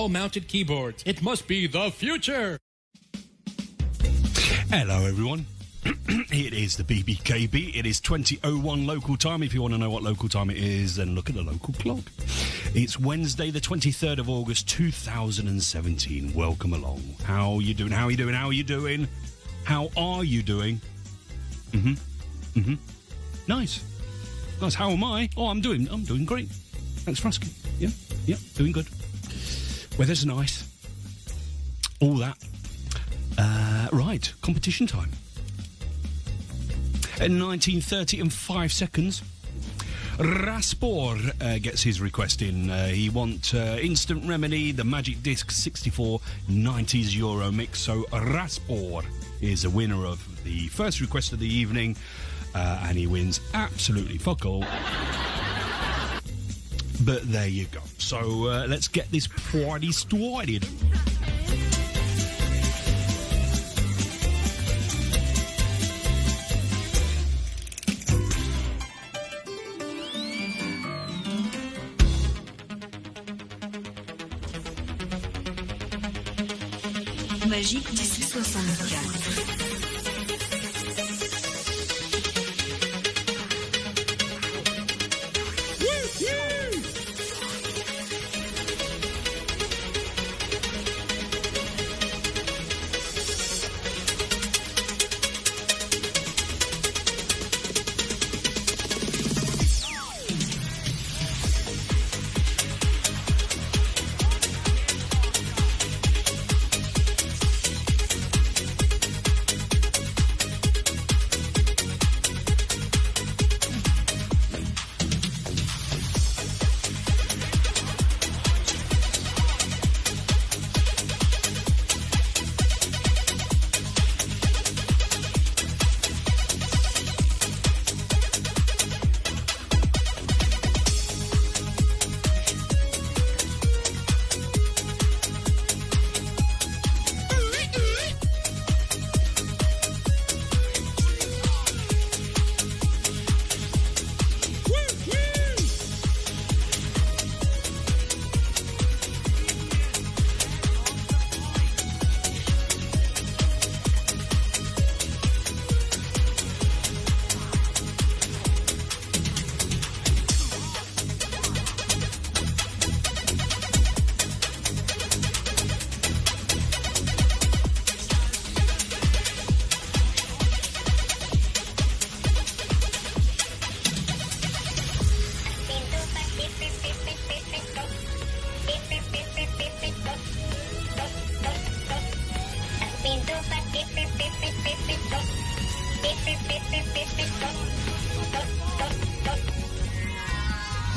wall-mounted keyboards. It must be the future. Hello, everyone. It is the BBKB. It is 20:01 local time. If you want to know what local time it is, then look at the local clock. It's Wednesday, the 23rd of August, 2017. Welcome along. How are you doing? How are you doing? How are you doing? How are you doing? Nice. Nice. How am I? Oh, I'm doing great. Thanks for asking. Yeah, doing good. Weather's nice. All that. Right, competition time. At 19:30 and 5 seconds, Raspor gets his request in. He wants Instant Remedy, the Magic Disc 64 90s Euro mix. So Raspor is the winner of the first request of the evening, and he wins absolutely fuck all. But there you go. So let's get this party started. Magique 1064.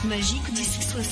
Magique 1064.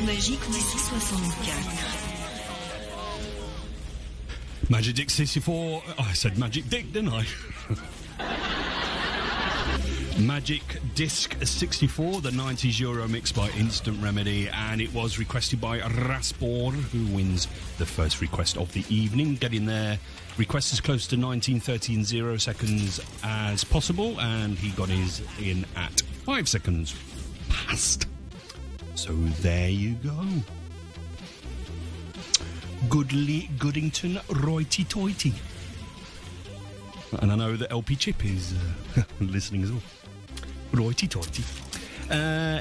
Magique 1064. Magic Dick 64. I said Magic Dick, didn't I? Magic Disc 64, the 90s Euro mix by Instant Remedy, and it was requested by Raspor, who wins the first request of the evening, getting their request as close to 1930 in 0 seconds as possible, and he got his in at 5 seconds past. So there you go. Goodington Roity-toity. And I know that LP Chip is listening as well. Roity-toity.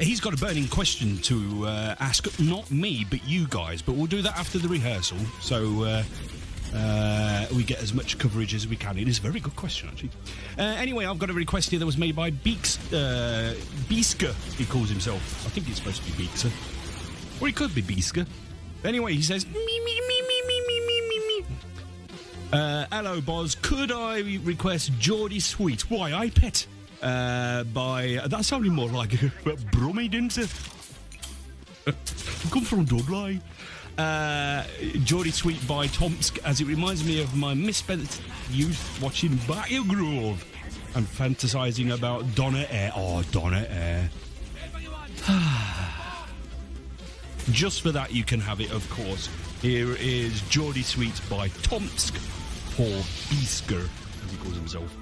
He's got a burning question to ask, not me, but you guys. But we'll do that after the rehearsal, so we get as much coverage as we can. It is a very good question, actually. Anyway, I've got a request here that was made by Beesker, he calls himself. I think it's supposed to be Beekser. Or he could be Beesker. Anyway, he says, hello, Boz. Could I request Geordie Sweet? Why, I Pet? By... That sounded more like Brummy, didn't it? Come from Dudley. Geordie Sweet by Tomsk, as it reminds me of my misspent youth watching Battle Grove and fantasising about Donna Air. Oh, Donna Air. Just for that, you can have it, of course. Here is Geordie Sweet by Tomsk, or Beesker, as he calls himself.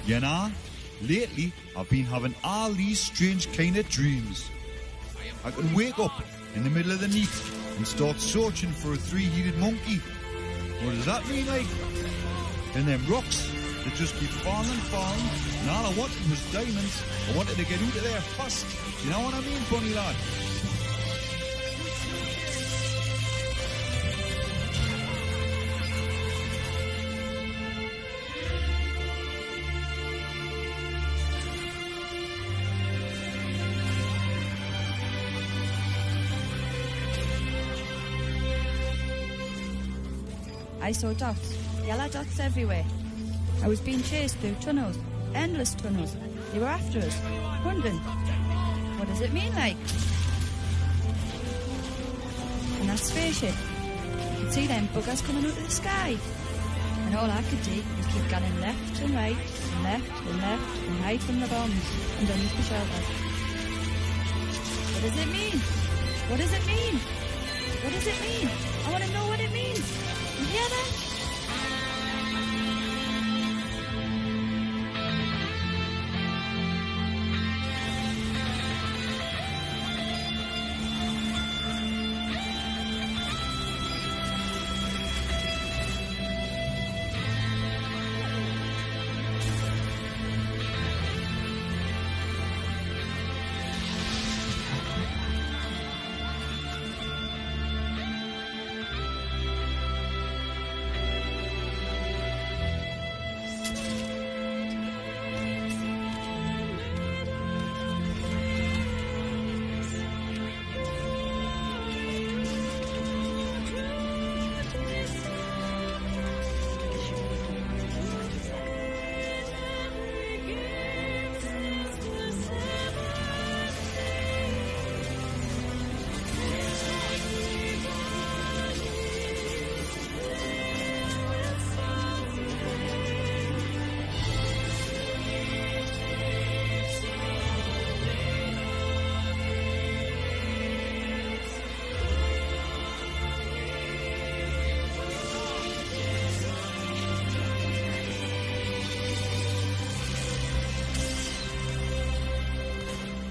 You know, lately I've been having all these strange kind of dreams. I can wake up in the middle of the night and start searching for a three-headed monkey. What does that mean, like? And them rocks that just keep falling and falling, and all I wanted was diamonds. I wanted to get out of there fast. You know what I mean, bunny lad? I saw dots, yellow dots everywhere. I was being chased through tunnels, endless tunnels. They were after us, wondering, what does it mean, like? And that spaceship, I could see them buggers coming out of the sky. And all I could do was keep going left and right, and left and left, and hide from the bombs underneath the shelter. What does it mean? What does it mean? What does it mean? I want to know what it means. You hear that?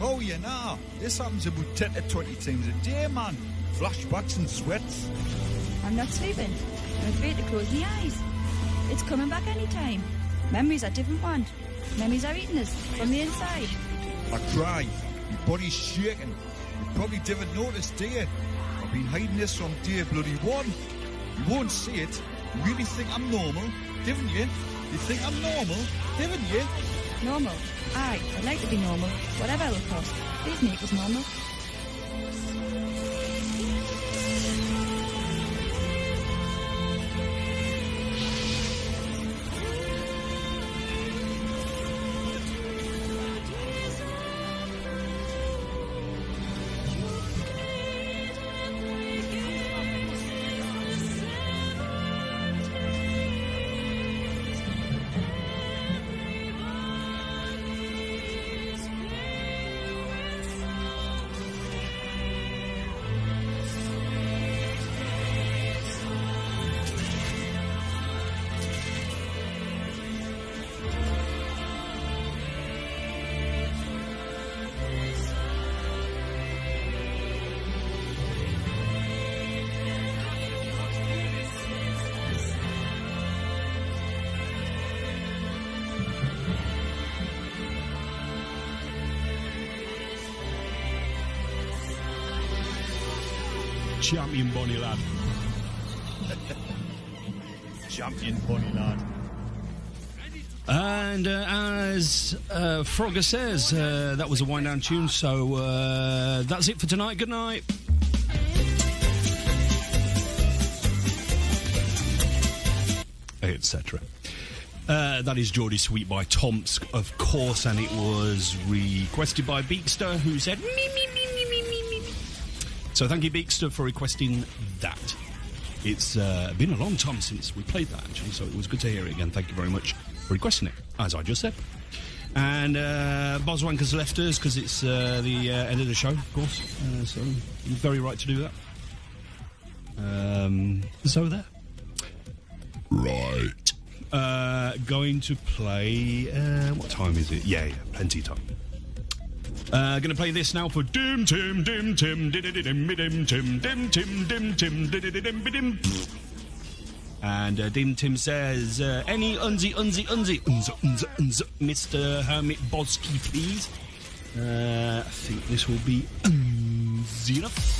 Oh, you know, this happens about 10 to 20 times a day, man. Flashbacks and sweats. I'm not sleeping. I'm afraid to close my eyes. It's coming back any time. Memories are different ones. Memories are eating us from the inside. I cry. My body's shaking. You probably didn't notice, do you? I've been hiding this from day bloody one. You won't see it, You really think I'm normal, didn't you? You think I'm normal, didn't you? Normal? Aye, I'd like to be normal, whatever it will cost. Please make us normal. Champion Bonnie lad. Champion Bonnie lad. And as Frogger says, that was a wind down tune, so that's it for tonight. Good night. Etc. That is Geordie Sweet by Tomsk, of course, and it was requested by Beakster, who said me, me, me, me, me, me, me. So thank you, Beakster, for requesting that. It's been a long time since we played that, actually, so it was good to hear it again. Thank you very much for requesting it, as I just said. And Boswanker's left us because it's the end of the show, of course, so you're very right to do that. So there. Right. Going to play... what time is it? Yeah, plenty of time. Going to play this now for Dim Tim Dim Tim Dim Dim Dim Tim Dim Tim Dim Tim Dim Dim. And Dim Tim says, any unzi, Mr. Hermit Bosky, please. I think this will be unzi enough.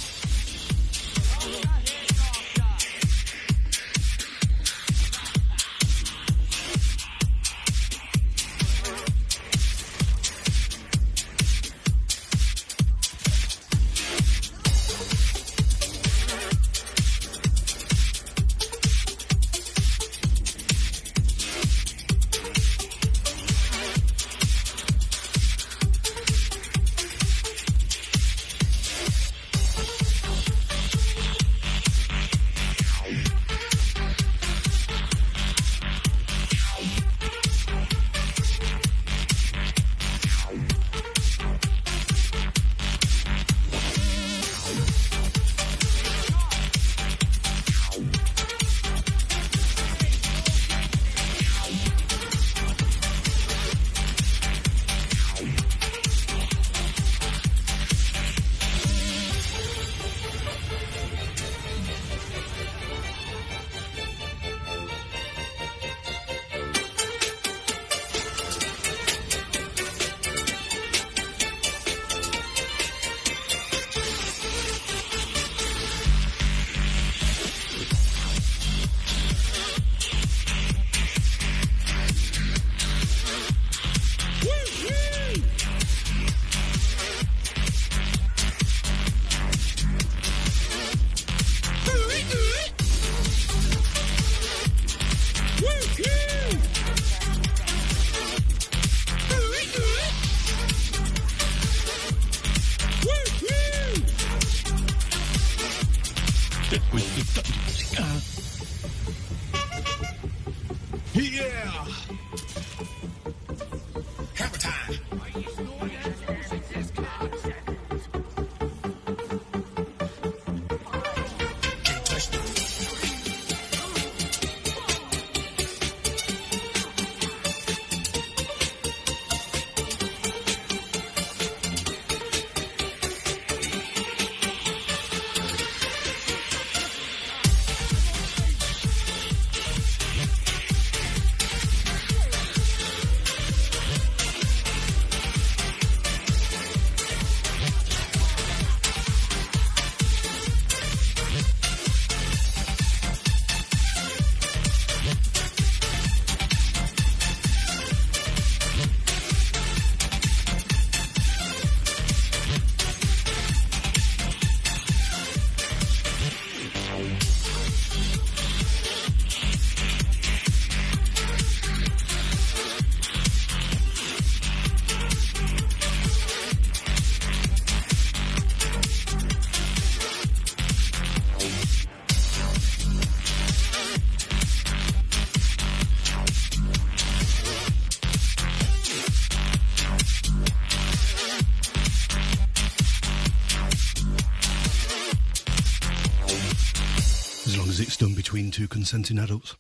because it's done between two consenting adults.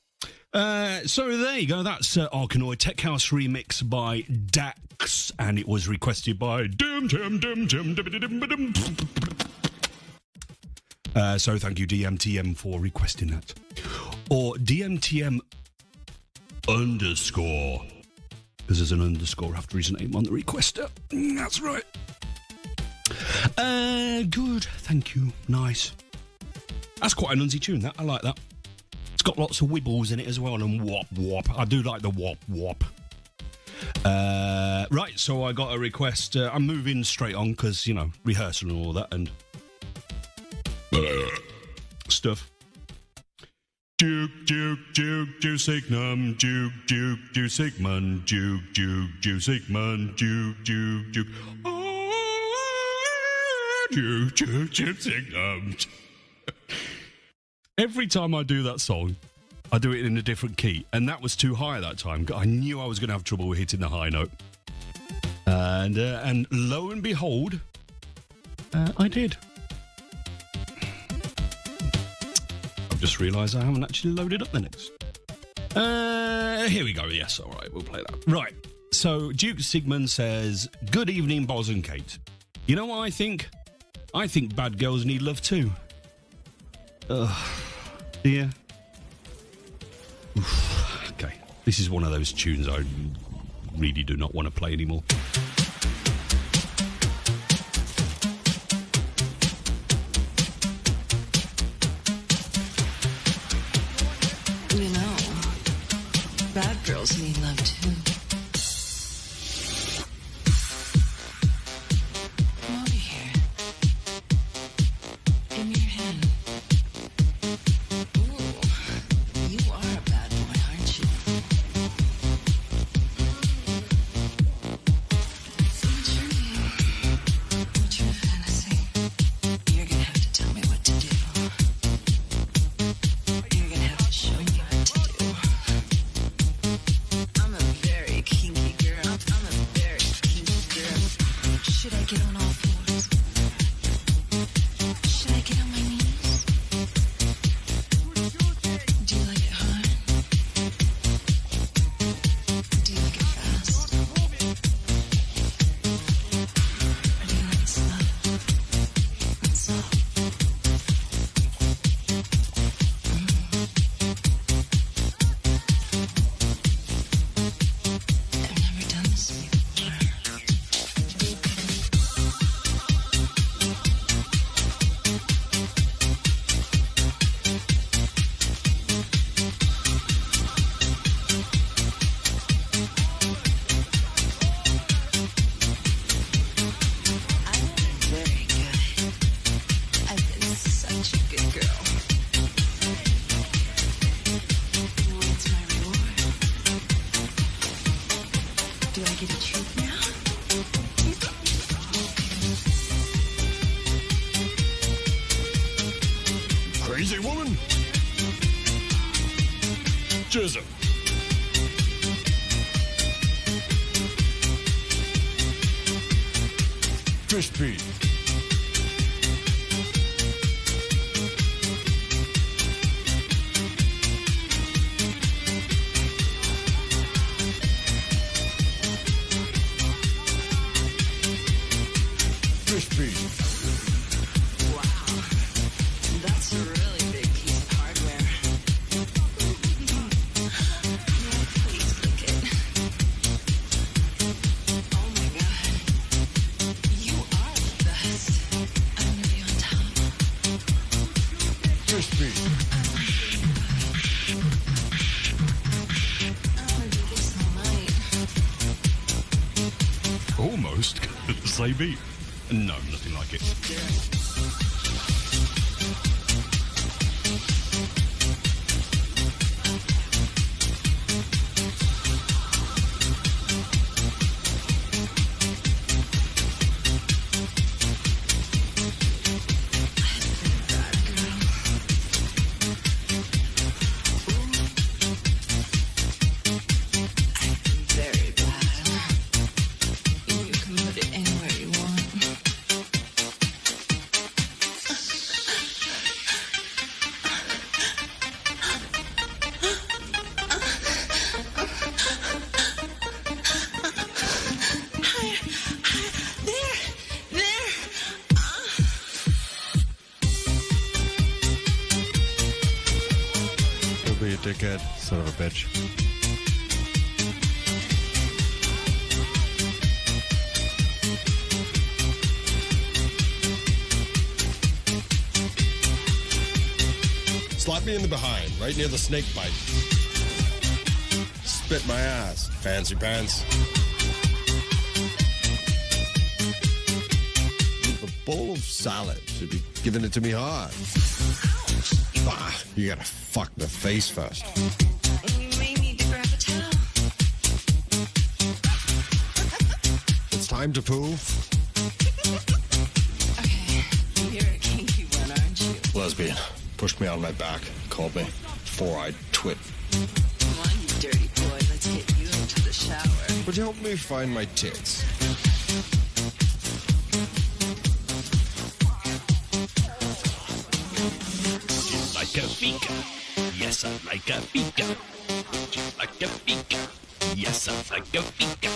So there you go. That's Arkanoid Tech House remix by Dax, and it was requested by so thank you, DMTM, for requesting that. Or DMTM _ because there's an underscore after his name on the requester. That's right. Good. Thank you. Nice. That's quite an unsy tune, that. I like that. It's got lots of wibbles in it as well, and whop whop. I do like the whop whop. Right, so I got a request. I'm moving straight on because, you know, rehearsal and all that and stuff. Juke, juke, juke, juke, signum, juke, juke, juke, sigmund, juke, juke, juke, sigmund, juke, juke, juke. Juke, juke, juke, signum. Every time I do that song, I do it in a different key, and that was too high that time. I knew I was going to have trouble with hitting the high note. And lo and behold, I did. I've just realised I haven't actually loaded up the next. Here we go. Yes, all right, we'll play that. Right, so Duke Sigmund says, "Good evening, Boz and Kate. You know what I think? I think bad girls need love too." Yeah. Okay, this is one of those tunes I really do not want to play anymore. You know, bad girls need love too. Come over here. Give me your hand. Ooh, you are a bad boy, aren't you? What's your name? What's your fantasy? You're gonna have to tell me what to do. You're gonna have to show me what to do. I'm a very kinky girl. I'm a very kinky girl. Should I get on all fours? Should I get on my knees? Do you like it hard? Do you like it fast? Or do you like it slow and soft? I've never done this with you before. I've been very good. I've been such a good girl. What's my reward? Do I get a treat now? Crazy woman. Joseph. Fish feed. Fish feed. Wow, that's a really big piece of hardware. Please lick it. Oh my god, you are the best. I want to be on top. Fish feed. I want to do this all night. Almost. Say beat. No, nothing like it. Very bad. You can put it anywhere you want. dickhead. Son of a bitch. Slap me in the behind, right near the snake bite. Spit my ass, fancy pants. The bowl of salad should be giving it to me hard. Ah, you gotta fuck the face first. You may need to grab a towel. It's time to poo. Okay, you're a kinky one, aren't you? Lesbian. Pushed me on my back. Called me four-eyed twit. Come on, you dirty boy. Let's get you into the shower. Would you help me find my tits? Like a fika. Yes, I like a fika. Like a fika. Yes, I like a fika.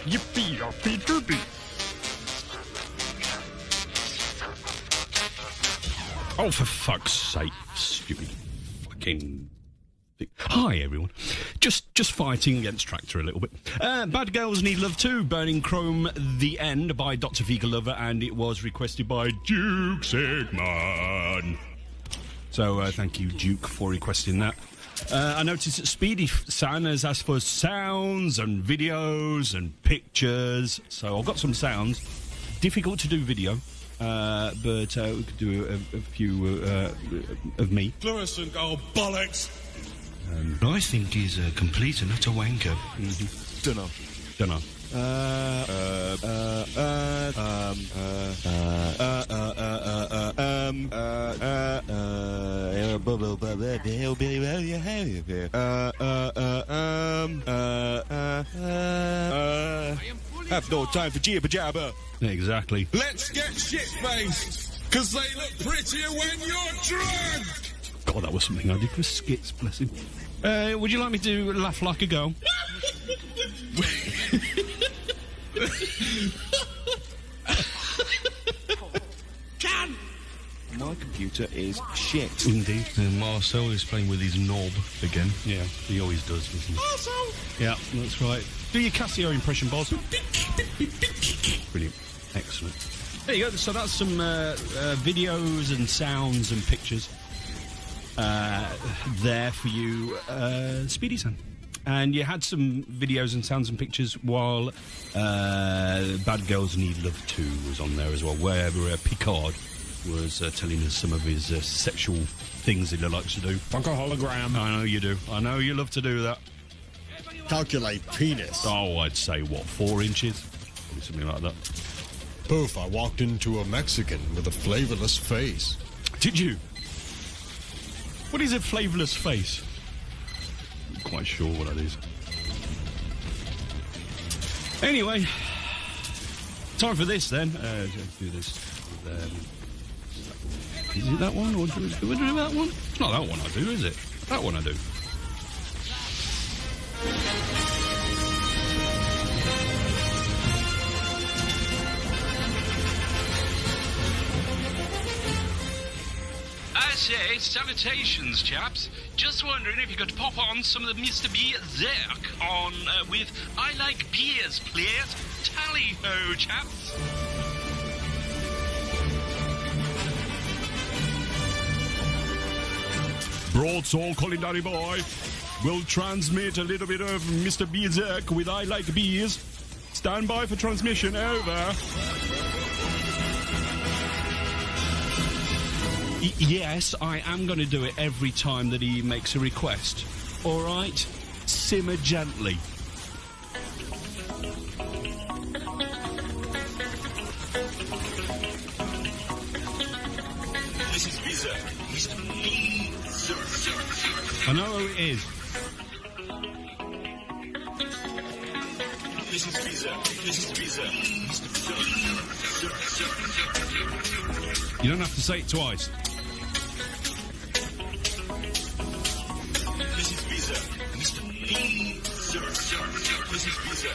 Yippee, yippee, doopy. Oh, for fuck's sake, stupid fucking... Hi, everyone. Just fighting against Tractor a little bit. Bad Girls Need Love Too, Burning Chrome, The End by Dr. Fika Lover, and it was requested by Duke Sigmund. So, thank you, Duke, for requesting that. I noticed that Speedy San has asked for sounds and videos and pictures, so I've got some sounds. Difficult to do video. But we could do a few of me. Fluorescent, oh bollocks! I think he's a complete and utter wanker. Dunno. Have no time for jibber jabber. Exactly. Let's get shit-faced, because they look prettier when you're drunk! God, that was something I did for skits, bless him. Would you like me to laugh like a girl? Can! My computer is shit. Indeed. Marcel is playing with his knob again. Yeah, he always does, doesn't he? Marcel! Yeah, that's right. Do your Casio impression, Boz. Brilliant. Excellent. There you go. So that's some videos and sounds and pictures there for you, Speedy San. And you had some videos and sounds and pictures while Bad Girls Need Love Too was on there as well, where Picard was telling us some of his sexual things that he likes to do. Fuck a hologram. I know you do. I know you love to do that. Calculate penis. Oh, I'd say, what, 4 inches? Probably something like that. Poof, I walked into a Mexican with a flavorless face. Did you? What is a flavourless face? I'm quite sure what that is. Anyway, time for this then. Let's do this. Is it that one? Or do we do that one? It's not that one I do, is it? That one I do. I say, salutations, chaps. Just wondering if you could pop on some of the Mr. B Zerk on with I Like Beers, please. Tally-ho, chaps. Broadsall calling Danny Boy. We'll transmit a little bit of Mr. B Zerk with I Like Beers. Stand by for transmission, over. Yes, I am going to do it every time that he makes a request. All right? Simmer gently. This is Visa. I know who it is. This is Visa. This is Visa. You don't have to say it twice. This is Visa. This is Visa.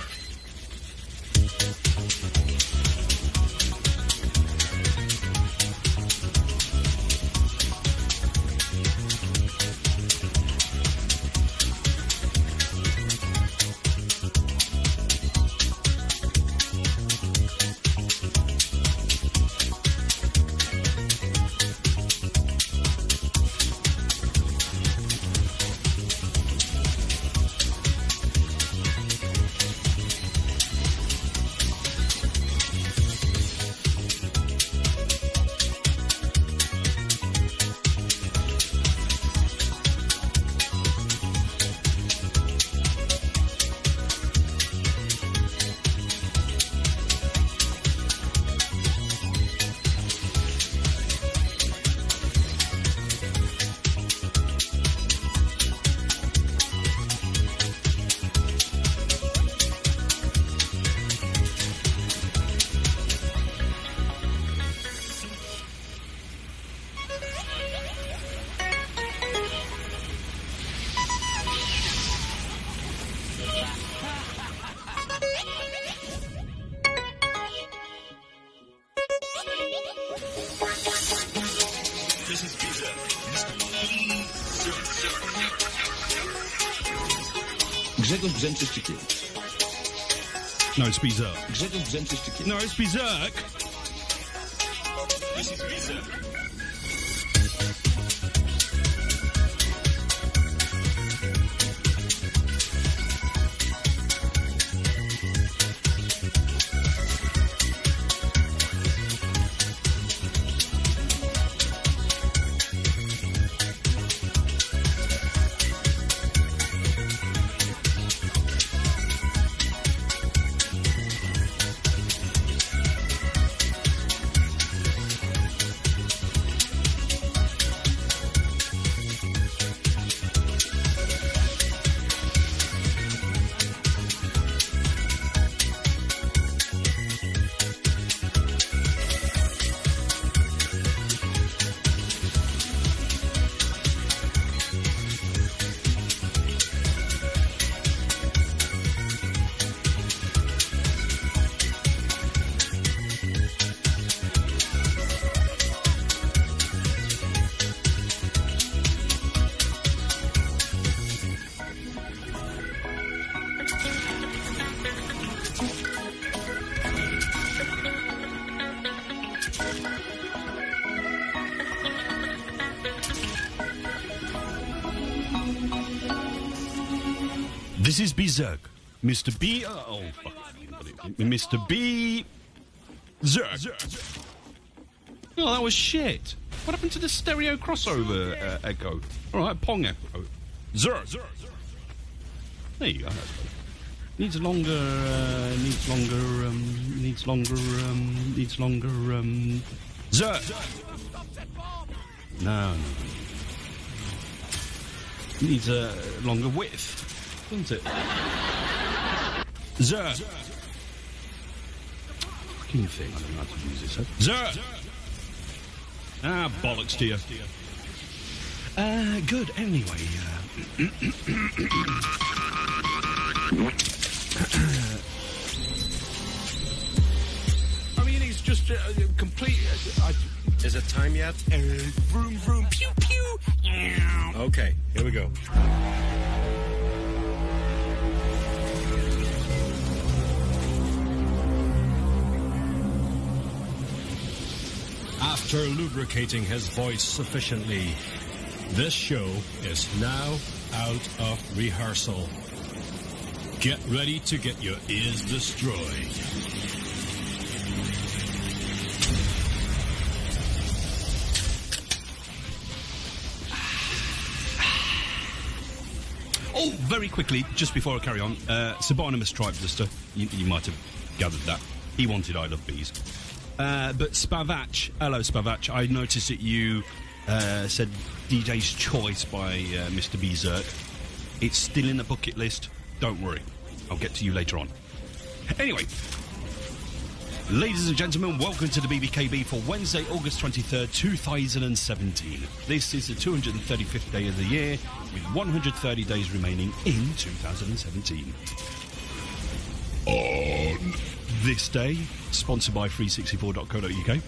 Grzegorz Brzęczyszczyk. No, it's Berserk. Grzegorz Brzęczyszczyk. No, it's Berserk. This is Berserk. This is Berserk. Mr. B... oh, fuck. Mr. B... Zerk. Oh, that was shit. What happened to the stereo crossover echo? All right, Pong echo. Zerk. There you go. Needs longer... Zerk. No. Needs a longer width, doesn't it? Zerk. Fucking thing, I don't know how to use this. Zerk. Ah, bollocks to you. Good, anyway. I mean, it's just complete... Is it time yet? Vroom, vroom, pew, pew. Okay, here we go. After lubricating his voice sufficiently, this show is now out of rehearsal. Get ready to get your ears destroyed. Oh, very quickly, just before I carry on, Subanimous Tribe Lister, you might have gathered that. He wanted I Love Bees. But Spavach, hello Spavach, I noticed that you said DJ's Choice by Mr. Berserk. It's still in the bucket list, don't worry. I'll get to you later on. Anyway, ladies and gentlemen, welcome to the BBKB for Wednesday, August 23rd, 2017. This is the 235th day of the year, with 130 days remaining in 2017. On this day, sponsored by 364.co.uk.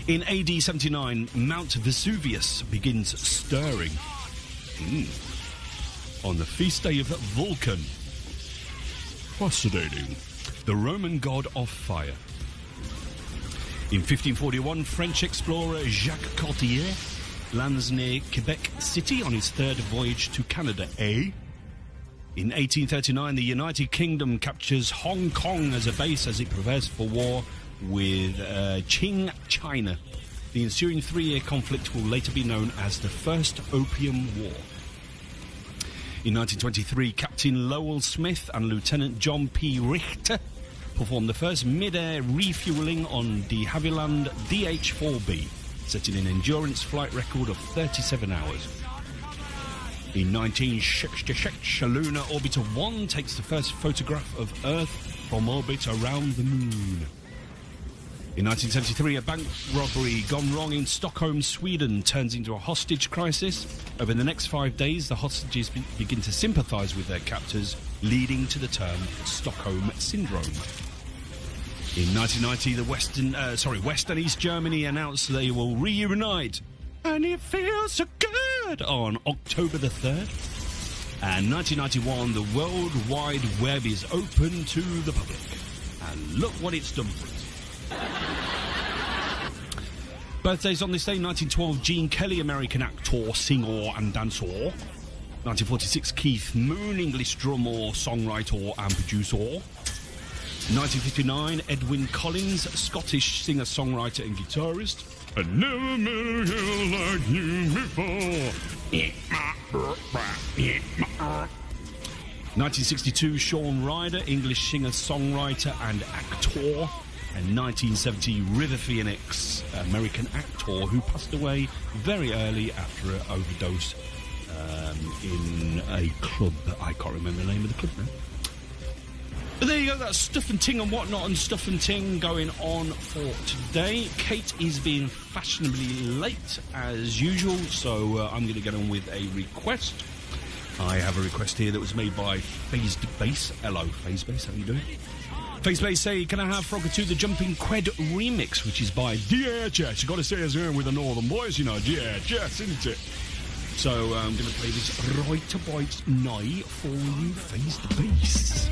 In AD 79, Mount Vesuvius begins stirring. On the feast day of Vulcan. Fascinating. The Roman god of fire. In 1541, French explorer Jacques Cartier lands near Quebec City on his third voyage to Canada, In 1839, the United Kingdom captures Hong Kong as a base as it prepares for war with Qing China. The ensuing three-year conflict will later be known as the First Opium War. In 1923, Captain Lowell Smith and Lieutenant John P. Richter performed the first mid-air refueling on de Havilland DH-4B, setting an endurance flight record of 37 hours. In 1966, Lunar Orbiter 1 takes the first photograph of Earth from orbit around the Moon. In 1973, a bank robbery gone wrong in Stockholm, Sweden turns into a hostage crisis. Over the next 5 days, the hostages begin to sympathise with their captors, leading to the term Stockholm Syndrome. In 1990, West and East Germany announced they will reunite, and it feels so good, on October the 3rd. And 1991, the World Wide Web is open to the public. And look what it's done for us. Birthdays on this day: 1912, Gene Kelly, American actor, singer and dancer. 1946, Keith Moon, English drummer, songwriter and producer. 1959, Edwin Collins, Scottish singer, songwriter and guitarist. I never met a girl like you before. 1962, Shaun Ryder, English singer, songwriter and actor. And 1970, River Phoenix, American actor who passed away very early after an overdose in a club. I can't remember the name of the club now. But there you go, that's Stuff and Ting and Whatnot and Stuff and Ting going on for today. Kate is being fashionably late as usual, so I'm going to get on with a request. I have a request here that was made by Phased Bass. Hello, Phased Bass, how are you doing? Phased Bass say, can I have Frogger 2 the Jumping Qued remix, which is by DHS. You got to say it's here with the Northern Boys, you know, DHS, isn't it? So I'm going to play this right about now for you, Phased Bass.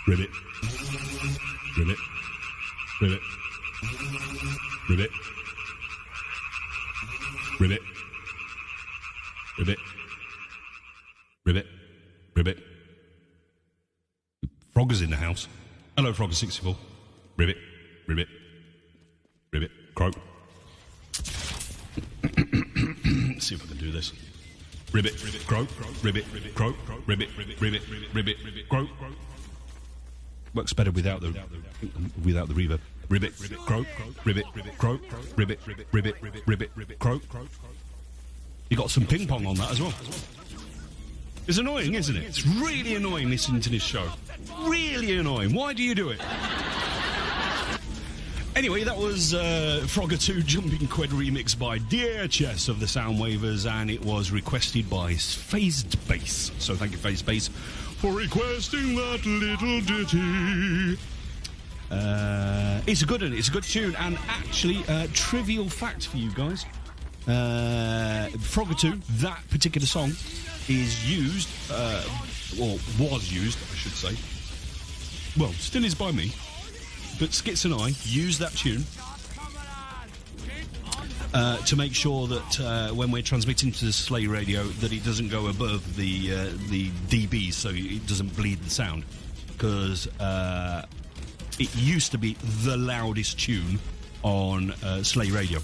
Ribbit. Ribbit. Ribbit. Ribbit. Ribbit. Ribbit. Ribbit. Ribbit. Frogger's in the house. Hello, Frogger64. Ribbit. Ribbit. Ribbit. Croak. Let's see if I can do this. ribbit, croak, ribbit, croak, ribbit, ribbit, ribbit, croak. Works better without the reverb. Ribbit, croak, ribbit, croak, ribbit, ribbit, ribbit, croak. You got some ping pong on that as well. It's annoying, isn't it? It's really annoying listening to this show. Really annoying. Why do you do it? Anyway, that was Frogger 2 Jumping Quid remix by DHS of the Soundwavers, and it was requested by Phased Bass. So thank you, Phased Bass, for requesting that little ditty. It's a good one. It's a good tune, and actually, trivial fact for you guys. Frogger 2, that particular song, is used, or was used, I should say. Well, still is by me. But Skits and I use that tune to make sure that when we're transmitting to the Slay radio, that it doesn't go above the dBs, so it doesn't bleed the sound. Because it used to be the loudest tune on Slay radio,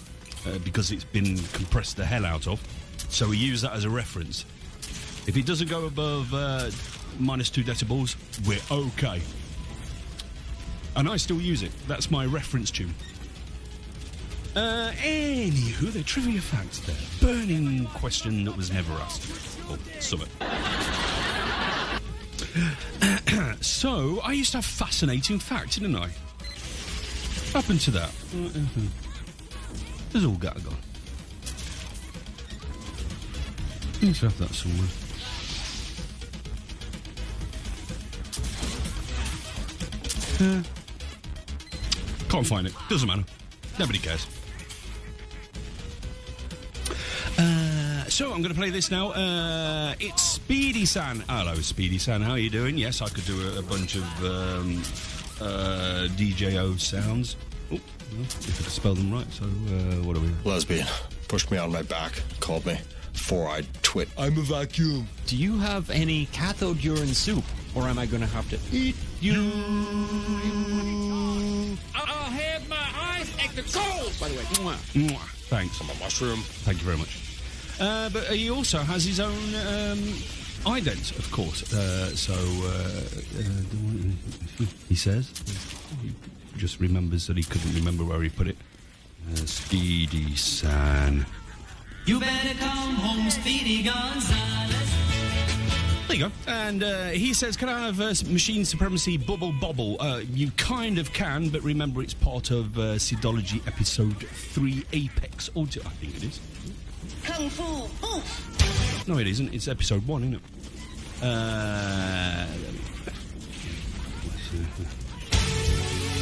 because it's been compressed the hell out of. So we use that as a reference. If it doesn't go above -2 decibels, we're okay. And I still use it. That's my reference tune. Anywho, the trivia facts there. Burning question that was never asked. Or something. So, I used to have fascinating facts, didn't I? What happened to that? There's all got to go. I need to have that somewhere. Can't find it. Doesn't matter. Nobody cares. So I'm going to play this now. It's Speedy San. Hello, Speedy San. How are you doing? Yes, I could do a bunch of DJO sounds. Oh, well, if I could spell them right. So what are we? Lesbian. Pushed me on my back. Called me four-eyed twit. I'm a vacuum. Do you have any cathode urine soup? Or am I going to have to eat you? I'll have my eyes extra cold. By the way, thanks. I'm a mushroom. Thank you very much. But he also has his own ident, of course. He says, he just remembers that he couldn't remember where he put it. Speedy San. You better come home, Speedy Gonzales. There you go. And he says, can I have Machine Supremacy Bubble Bobble? You kind of can, but remember it's part of Seedology Episode 3 Apex. Oh, I think it is. Kung Fu Oof. No, it isn't. It's Episode 1, isn't it?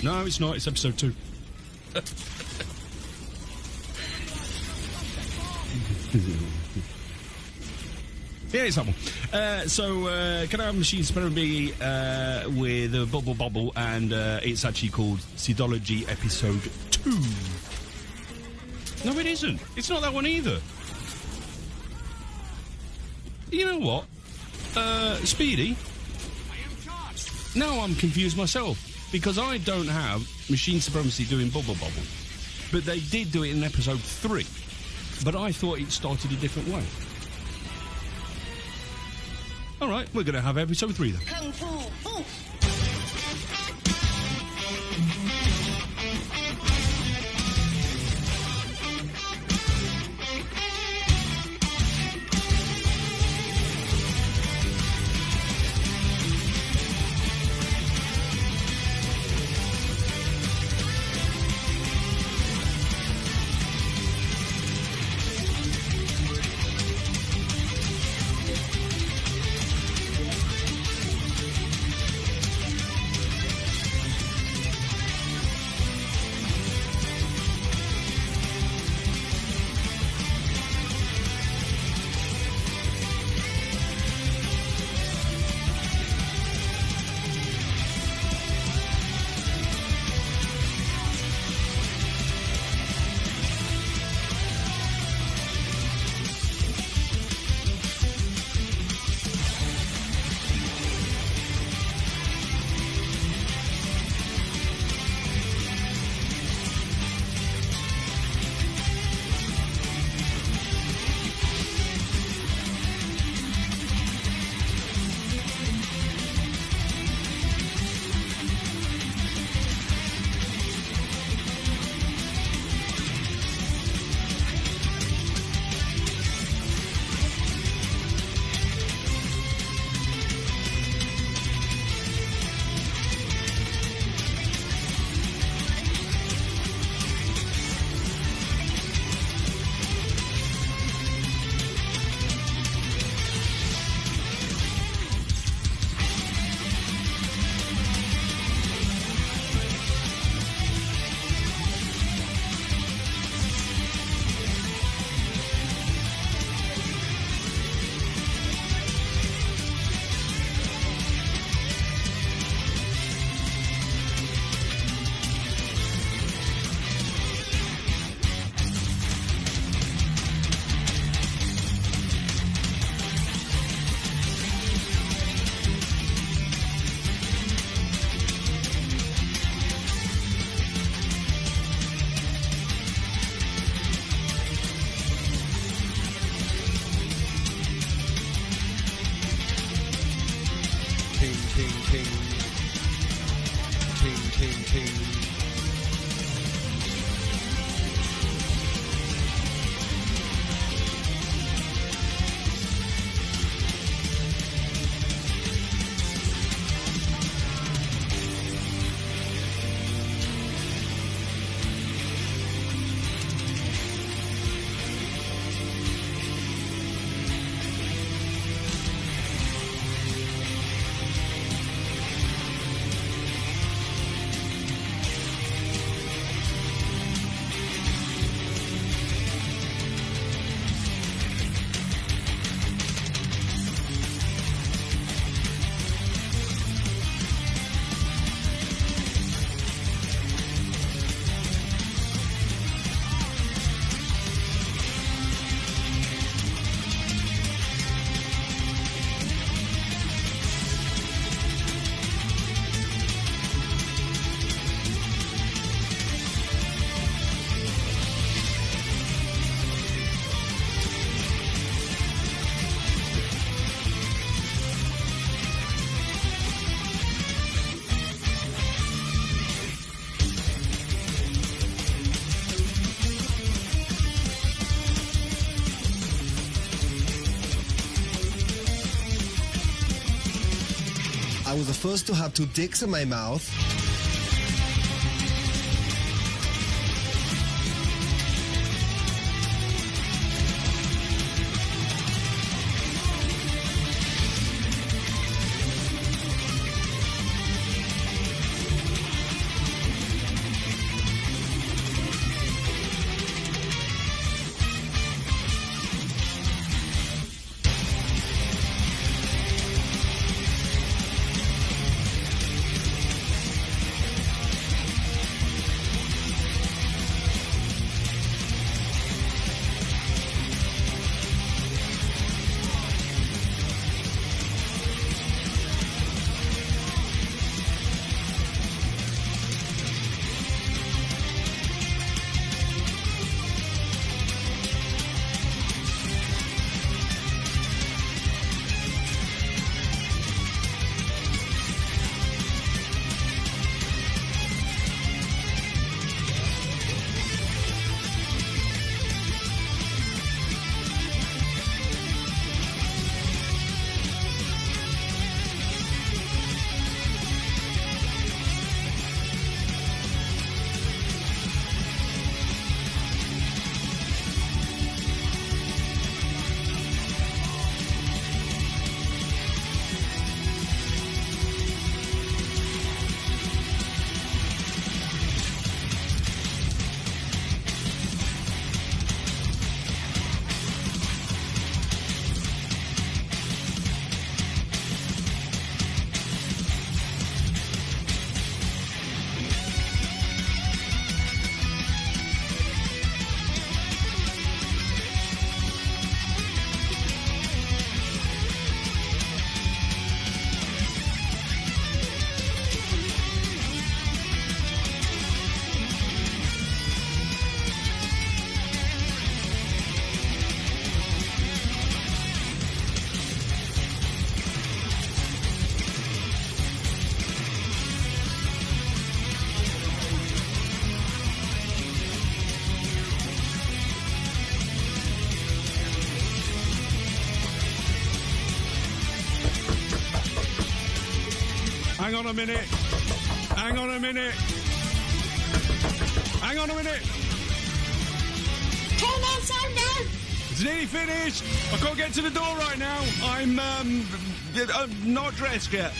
No, it's not. It's Episode 2. Yeah, it's that one. Can I have Machine Supremacy with a Bubble Bobble, and it's actually called Seedology Episode 2. No, it isn't. It's not that one either. You know what? Speedy? Now I'm confused myself, because I don't have Machine Supremacy doing Bubble Bobble. But they did do it in Episode 3. But I thought it started a different way. All right, we're going to have Episode 3 then. Kung Fu Oof. was the first to have 2 dicks in my mouth. Hang on a minute. Hang on a minute. Hang on a minute. Turn that sound down. It's nearly finished. I can't get to the door right now. I'm not dressed yet.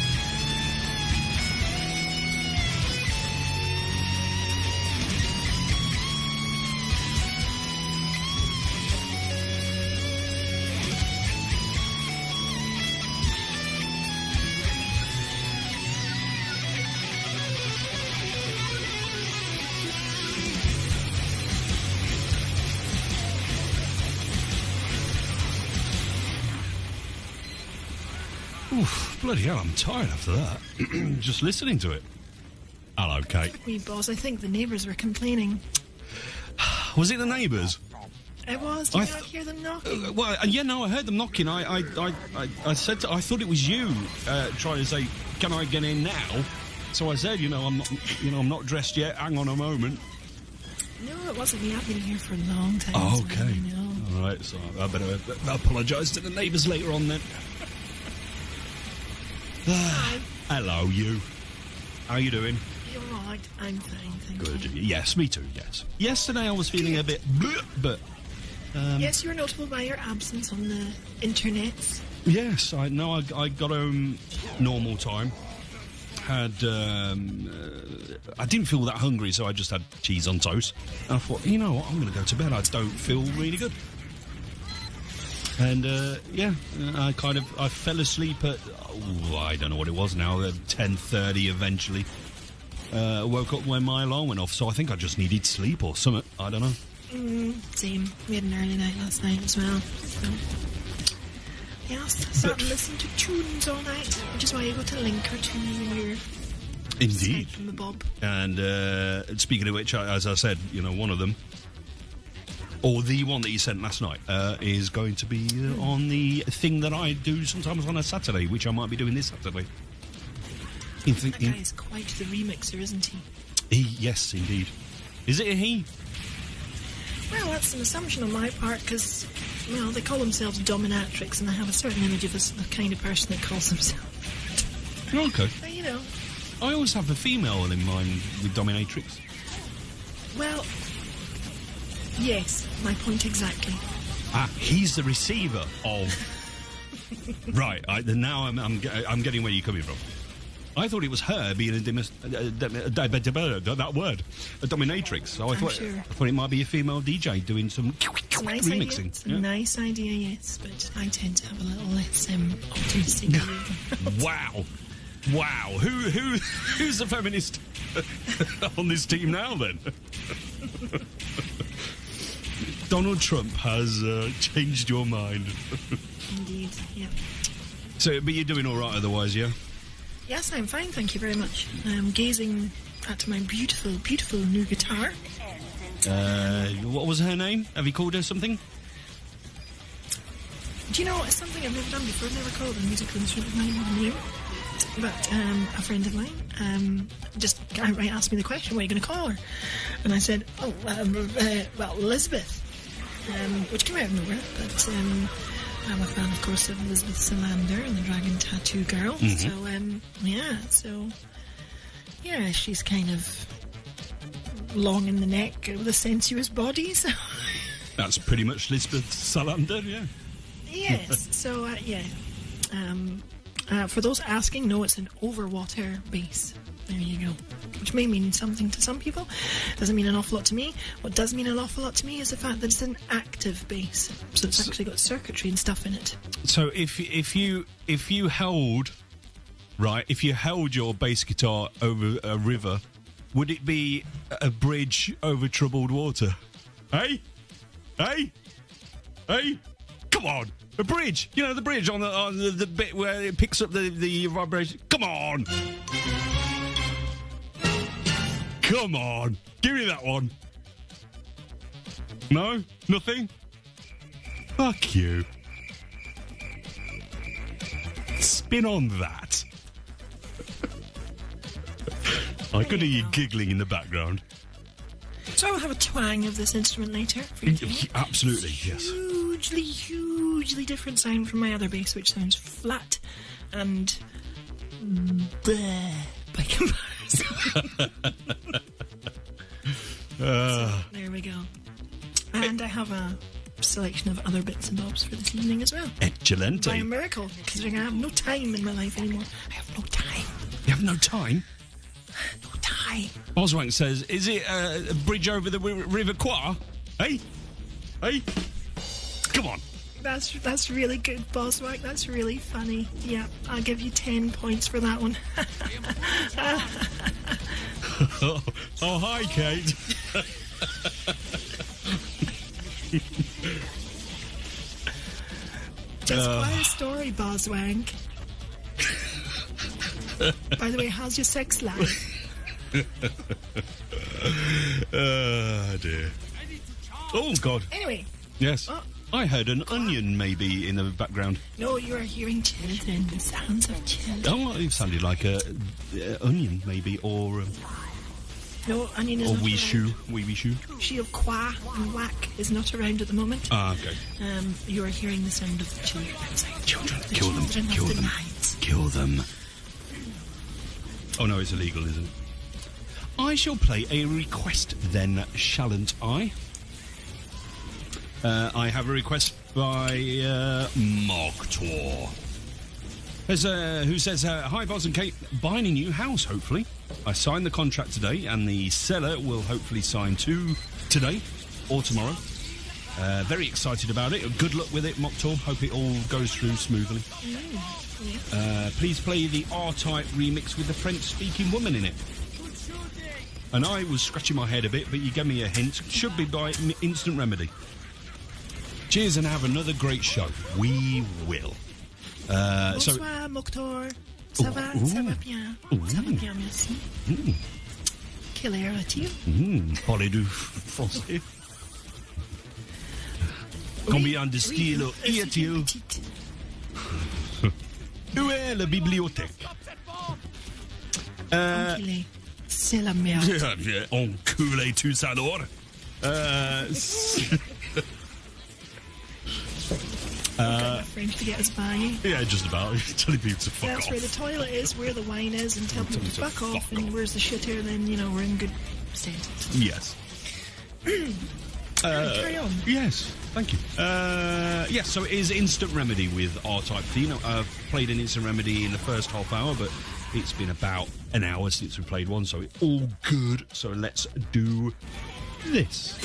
Oof, bloody hell, I'm tired after that. Just listening to it. Hello, Kate. Wee boss, I think the neighbours were complaining. Was it the neighbours? It was. Did you not hear them knocking? Well, yeah, no, I heard them knocking. I said, I thought it was you trying to say, "Can I get in now?" So I said, I'm not dressed yet. Hang on a moment. No, it wasn't me. I've been here for a long time. Oh, so okay. I know. All right, so I better apologise to the neighbours later on then. Hi. Hello, you. How you doing? You're right. I'm fine, thank Good. you. Yes, me too, yes. Yesterday I was feeling a bit bleh, but... yes, you were notable by your absence on the internet. Yes, I know. I got home normal time. Had... I didn't feel that hungry, so I just had cheese on toast. And I thought, you know what, I'm going to go to bed. I don't feel really good. And, I fell asleep at, I don't know what it was now, at 10:30 eventually. Woke up when my alarm went off, so I think I just needed sleep or something. I don't know. Same. We had an early night last night as well. So. Yes, sat and listened to tunes all night, which is why you go to link or two when you're... Indeed. From the Bob. And speaking of which, as I said, one of them, or the one that you sent last night, is going to be on the thing that I do sometimes on a Saturday, which I might be doing this Saturday. That guy is quite the remixer, isn't he? Yes, indeed. Is it a he? Well, that's an assumption on my part, because, they call themselves dominatrix, and I have a certain image of the kind of person that calls themselves. Okay. But, you know, I always have a female in mind with dominatrix. well, yes, my point exactly. He's the receiver of... Right, now I'm getting where you're coming from. I thought it was her being a dominatrix. So I thought it might be a female DJ doing some remixing. It's a nice idea, yes, but I tend to have a little less optimistic view. Wow. Who's the feminist on this team now, then? Donald Trump has changed your mind. Indeed, yeah. So, but you're doing all right otherwise, yeah? Yes, I'm fine, thank you very much. I'm gazing at my beautiful, beautiful new guitar. What was her name? Have you called her something? Do you know, it's something I've never done before. I've never called a musical instrument of my name. But a friend of mine just outright asked me the question, what are you going to call her? And I said, well, Elizabeth, which came out of nowhere, but I'm a fan, of course, of Elizabeth Salander and the Dragon Tattoo Girl. Mm-hmm. So she's kind of long in the neck with a sensuous body, so... That's pretty much Elizabeth Salander, yeah. Yes, so, for those asking, no, it's an overwater bass. There you go. Which may mean something to some people. Doesn't mean an awful lot to me. What does mean an awful lot to me is the fact that it's an active bass. So it's actually got circuitry and stuff in it. So if you held your bass guitar over a river, would it be a bridge over troubled water? Hey? Come on! A bridge! You know, the bridge on the bit where it picks up the vibration. Come on! Come on! Give me that one! No? Nothing? Fuck you. Spin on that. I could hear you giggling in the background. So I'll have a twang of this instrument later. Absolutely, yes. Hugely different sound from my other bass, which sounds flat and bleh by comparison. There we go. And I have a selection of other bits and bobs for this evening as well. Excellent. By a miracle, considering I have no time in my life anymore. I have no time. You have no time? No time. Boswank says, is it a bridge over the River Qua? Hey? Come on. That's really good, Boswank. That's really funny. Yeah, I'll give you 10 points for that one. Oh, hi, Kate. Just quite a story, Boswank. By the way, how's your sex life? Dear. Oh, God. Anyway. Yes. Oh. I heard an onion maybe in the background. No, you are hearing children, the sounds of children. Oh, it sounded like a onion maybe, or... no, onion is or not wee around. shoe. She of qua and whack is not around at the moment. Ah, okay. You are hearing the sound of the children outside. Children, the kill them, children kill of the them, night. kill them. Oh no, it's illegal, isn't it? I shall play a request then, shan't I? I have a request by Marktor. Who says, hi Boz and Kate, buying a new house hopefully. I signed the contract today and the seller will hopefully sign too today or tomorrow. Very excited about it. Good luck with it, Marktor. Hope it all goes through smoothly. Please play the R-Type remix with the French-speaking woman in it. And I was scratching my head a bit, but you gave me a hint. Should be by Instant Remedy. Cheers and have another great show. We will. Bonsoir, Mokhtar. Ça va bien. Ça va bien, merci. Quelle heure est-il? Parlez-vous français? Combien de styles y a-t-il? Où est la bibliothèque? Enculé. C'est la merde. Enculé tous alors. fridge to get us by. Yeah, just about. Telling people to fuck That's off. where the toilet is, where the wine is, and tell people to fuck off. And where's the shitter? Then we're in good state. Yes. Carry on. Yes, thank you. Yes, so it is Instant Remedy with R-Type theme. I've played an Instant Remedy in the first half hour, but it's been about an hour since we played one, so it's all good. So let's do this.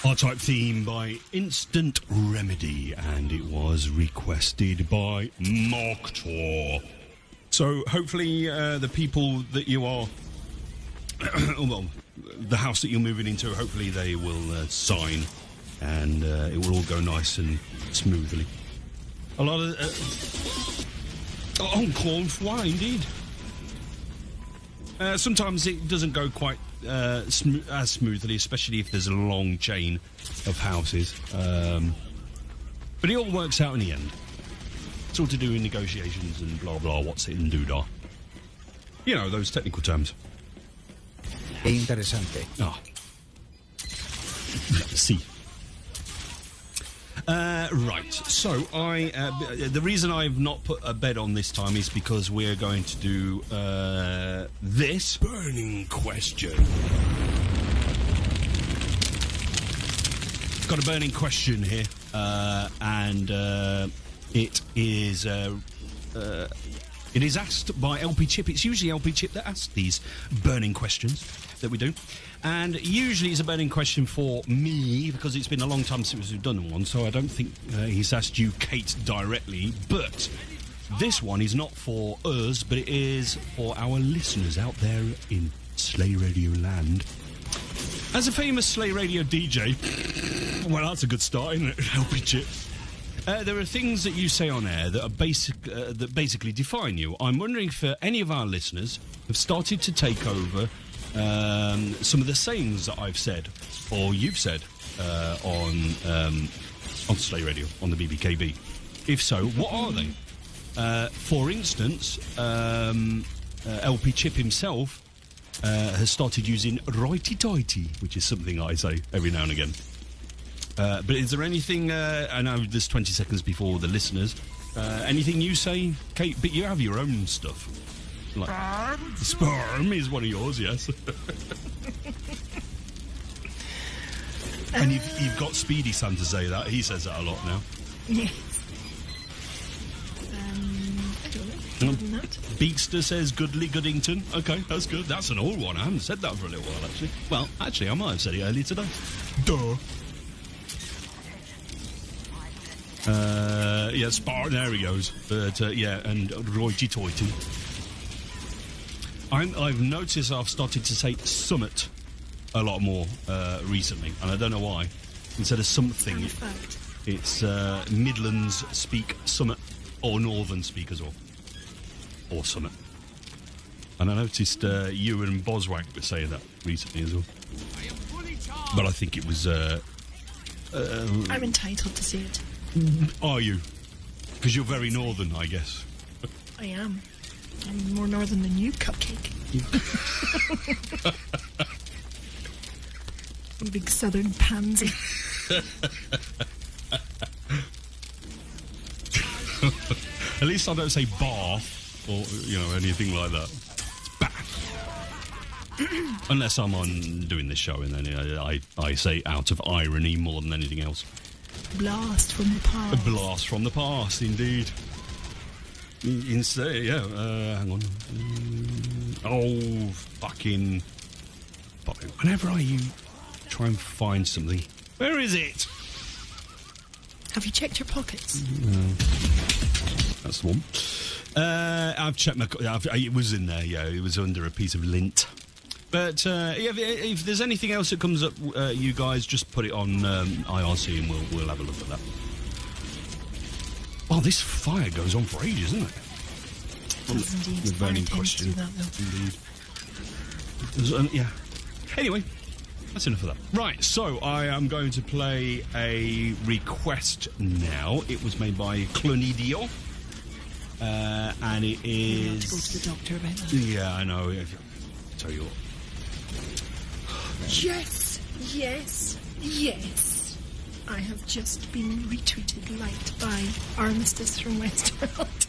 R-Type theme by Instant Remedy, and it was requested by Moktor. So hopefully the people that you are, well, the house that you're moving into, hopefully they will sign, and it will all go nice and smoothly. A lot of encore une fois, indeed. Sometimes it doesn't go quite as smoothly, especially if there's a long chain of houses. But it all works out in the end. It's all to do with negotiations and blah blah, what's it and doodah. You know, those technical terms. Interesante. Ah. See. Right, so the reason I've not put a bed on this time is because we're going to do this burning question. Got a burning question here, and it is asked by LP Chip. It's usually LP Chip that asks these burning questions that we do. And usually it's a burning question for me, because it's been a long time since we've done one, so I don't think he's asked you, Kate, directly. But this one is not for us, but it is for our listeners out there in Slay Radio land. As a famous Slay Radio DJ, well, that's a good start, isn't it? Helping Chip. There are things that you say on air that are that basically define you. I'm wondering if any of our listeners have started to take over some of the sayings that I've said, or you've said, on Slay Radio, on the BBKB. If so, what are they? For instance, LP Chip himself has started using righty-tighty, which is something I say every now and again. But is there anything, I know there's 20 seconds before the listeners, anything you say, Kate, but you have your own stuff. Like, sperm is one of yours, yes. And you've got Speedy Sam to say that. He says that a lot now. Yes. I don't know. Beakster says Goodly Goodington. Okay, that's good. That's an old one. I haven't said that for a little while, actually. Well, actually, I might have said it earlier today. Duh. Yeah, Spartan, there he goes. But, yeah, and righty-tighty. I've noticed I've started to say summit a lot more recently, and I don't know why. Instead of something, it's Midlands speak summit, or Northern speak as well, or summit. And I noticed you and Boswank were saying that recently as well. But I think it was... I'm entitled to say it. Are you? Because you're very northern, I guess. I am. I'm more northern than you, Cupcake. You big southern pansy. At least I don't say bath or, anything like that. It's bath. Unless I'm on doing this show, and then I say out of irony more than anything else. Blast from the past. A blast from the past, indeed. Hang on. Fucking... Whenever I try and find something... Where is it? Have you checked your pockets? No. That's the one. I've checked my... it was in there, yeah. It was under a piece of lint. But if there's anything else that comes up, you guys just put it on IRC and we'll have a look at that. Oh, this fire goes on for ages, doesn't it? It does indeed. The burning question. Indeed. Yeah. Anyway, that's enough of that. Right, so I am going to play a request now. It was made by Clonidio. And it is... to go to the doctor about that. Yeah, I know. I'll tell you what. Yes, yes, yes. I have just been retweeted, liked by Armistice from Westworld.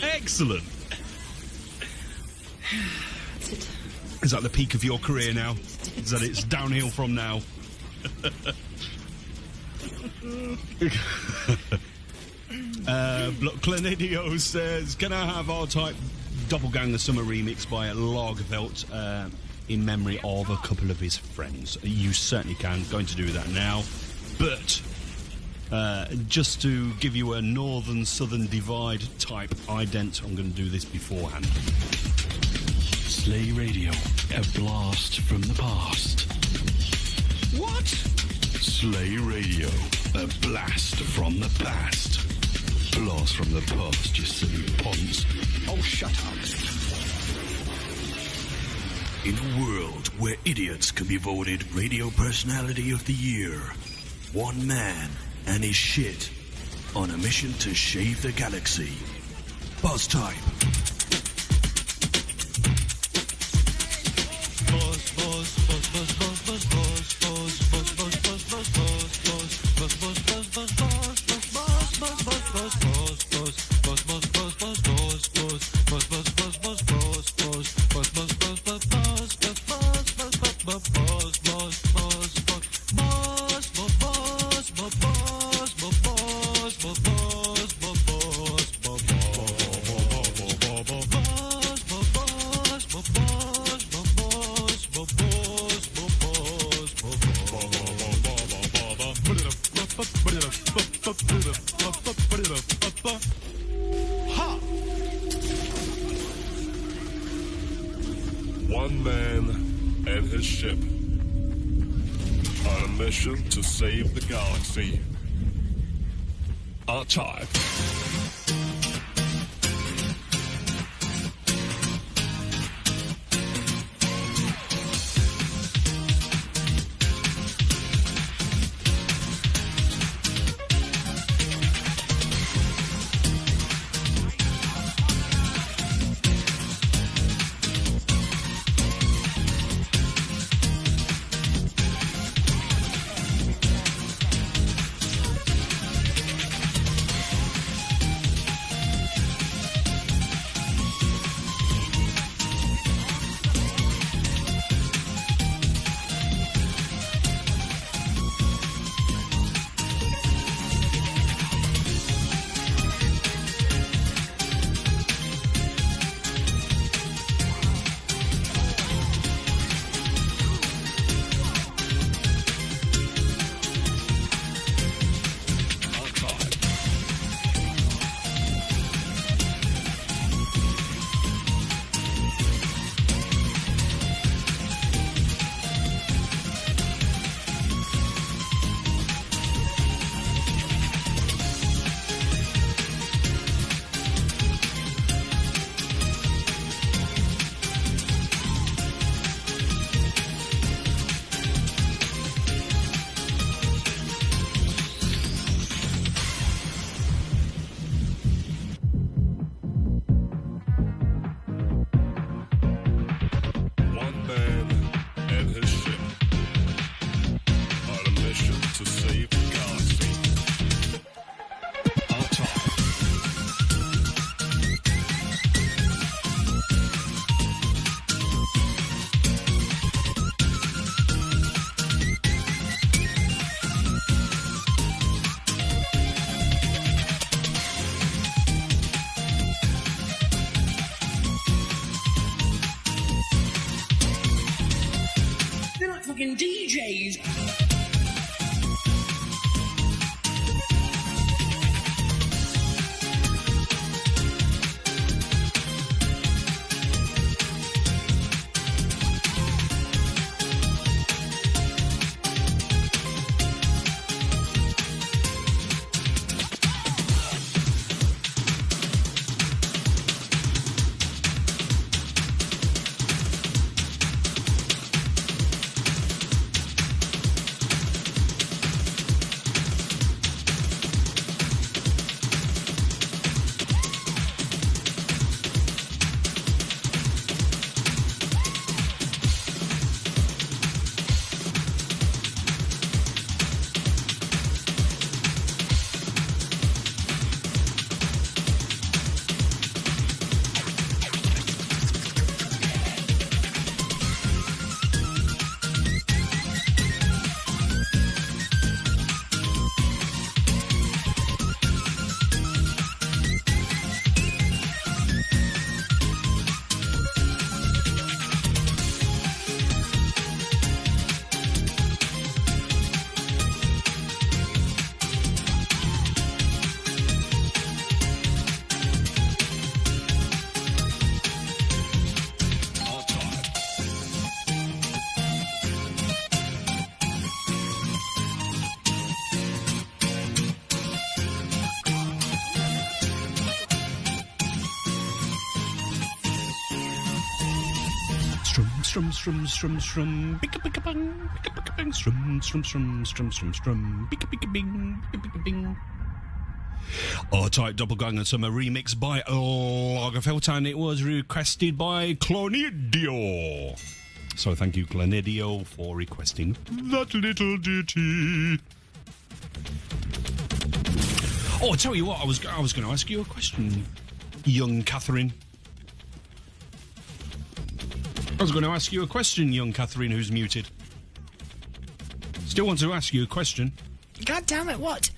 Excellent. That's it. Is that the peak of your career now? Is that it's downhill from now? Clenidio says, can I have R-Type Doppelganger Summer remix by Lagerfeld in memory of a couple of his friends? You certainly can. Going to do that now. But just to give you a northern-southern divide type ident, I'm going to do this beforehand. Slay Radio, a blast from the past. What? Slay Radio, a blast from the past. Blast from the past, you silly ponce. Oh, shut up. In a world where idiots can be voted Radio Personality of the Year, one man and his shit on a mission to shave the galaxy. Buzz type. and his ship on a mission to save the galaxy. R-Type. fucking DJs. Strum, bicka bicka bang, bicka bicka bang, strum, bicka bicka bing, bicka bicka bing. R-Type Doppelganger Summer remix by Lagerfeld, and it was requested by Clonidio. So thank you, Clonidio, for requesting that little ditty. Oh, I tell you what, I was going to ask you a question, young Catherine. I was going to ask you a question, young Catherine, who's muted. Still want to ask you a question. God damn it, what?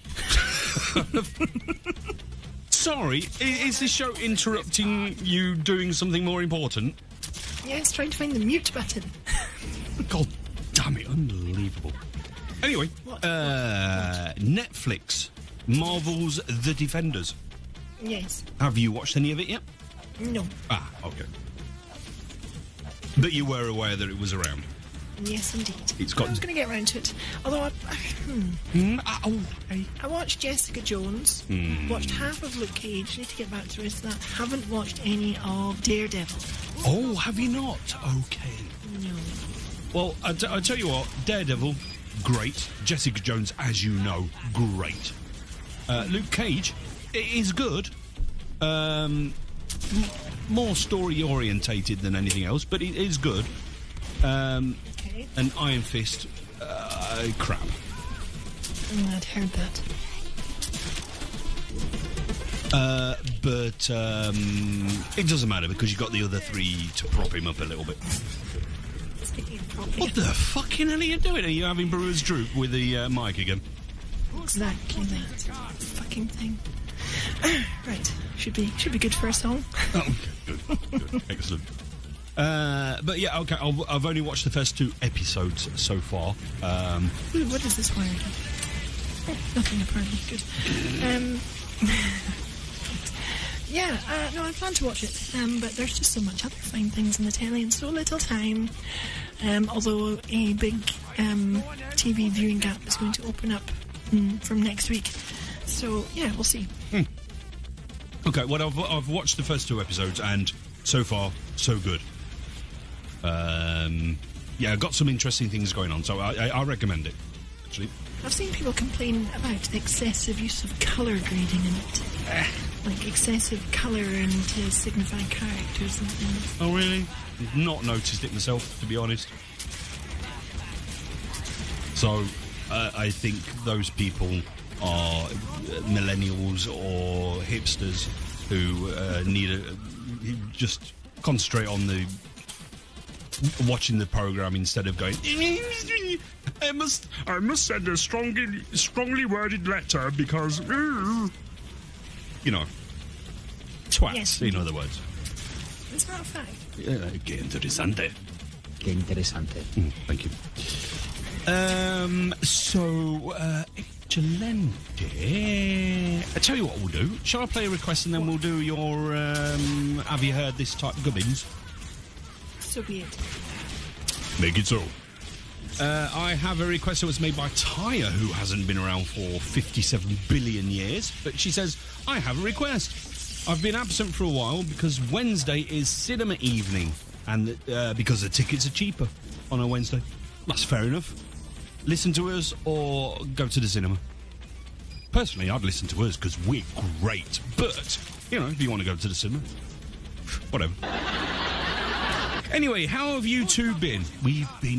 Sorry, is this show interrupting you doing something more important? Yes, trying to find the mute button. God damn it, unbelievable. Anyway, Netflix, Marvel's The Defenders. Yes. Have you watched any of it yet? No. Ah, okay. But you were aware that it was around. Yes, indeed. It's got- I was going to get around to it. Although I watched Jessica Jones, watched half of Luke Cage, need to get back to the rest of that. Haven't watched any of Daredevil. Oh, have you not? Okay. No. Well, I'll tell you what, Daredevil, great. Jessica Jones, as you know, great. Luke Cage, it is good. More story-orientated than anything else, but it is good. Okay. And Iron Fist, crap. I'd heard that. But it doesn't matter because you've got the other three to prop him up a little bit. Speaking of property. What the fucking hell are you doing? Are you having Brewer's Droop with the mic again? Exactly that fucking thing. Right, should be good for a song. Oh, good. Excellent. But yeah, okay. I've only watched the first 2 episodes so far. Ooh, what is this word? Oh, nothing apparently. Good. Yeah, no, I plan to watch it, but there's just so much other fine things in the telly and so little time. Although a big TV viewing gap is going to open up from next week. So, yeah, we'll see. Okay, well, I've watched the first 2 episodes, and so far, so good. Yeah, got some interesting things going on, so I recommend it, actually. I've seen people complain about the excessive use of colour grading in it. Like excessive colour and to signify characters and things. Oh, really? Not noticed it myself, to be honest. So, I think those people are millennials or hipsters who need just concentrate on the watching the program instead of going. I must send a strongly worded letter because you know, twats. Yes, in other words. Is that a fact? Que interesante. Que interesante. Thank you. Excelente. I tell you what we'll do. Shall I play a request and then we'll do your have you heard this type of gubbins? So be it. Make it so. I have a request that was made by Taya, who hasn't been around for 57 billion years, but she says, I have a request. I've been absent for a while because Wednesday is cinema evening, and because the tickets are cheaper on a Wednesday. That's fair enough. Listen to us or go to the cinema. Personally, I'd listen to us because we're great, but, you know, if you want to go to the cinema, whatever. Anyway, how have you two been?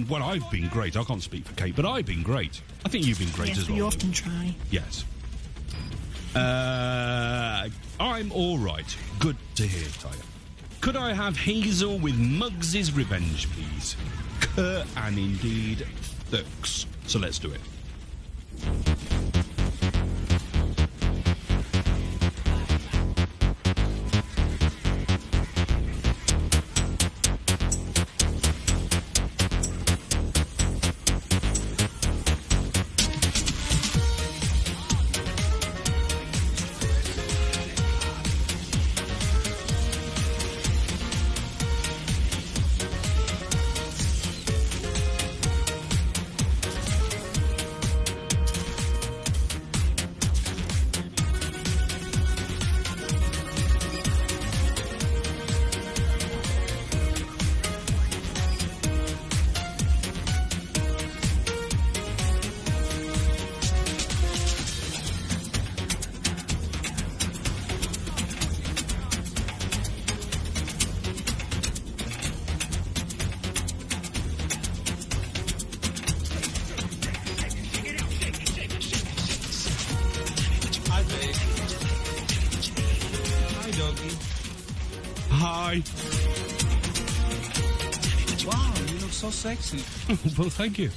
Well, I've been great. I can't speak for Kate, but I've been great. I think you've been great as well. You often try. Yes. I'm all right. Good to hear, Tyler. Could I have Hazel with Muggs' Revenge, please? And indeed, Thucks. So let's do it. Hi. Wow, you look so sexy. Well, thank you.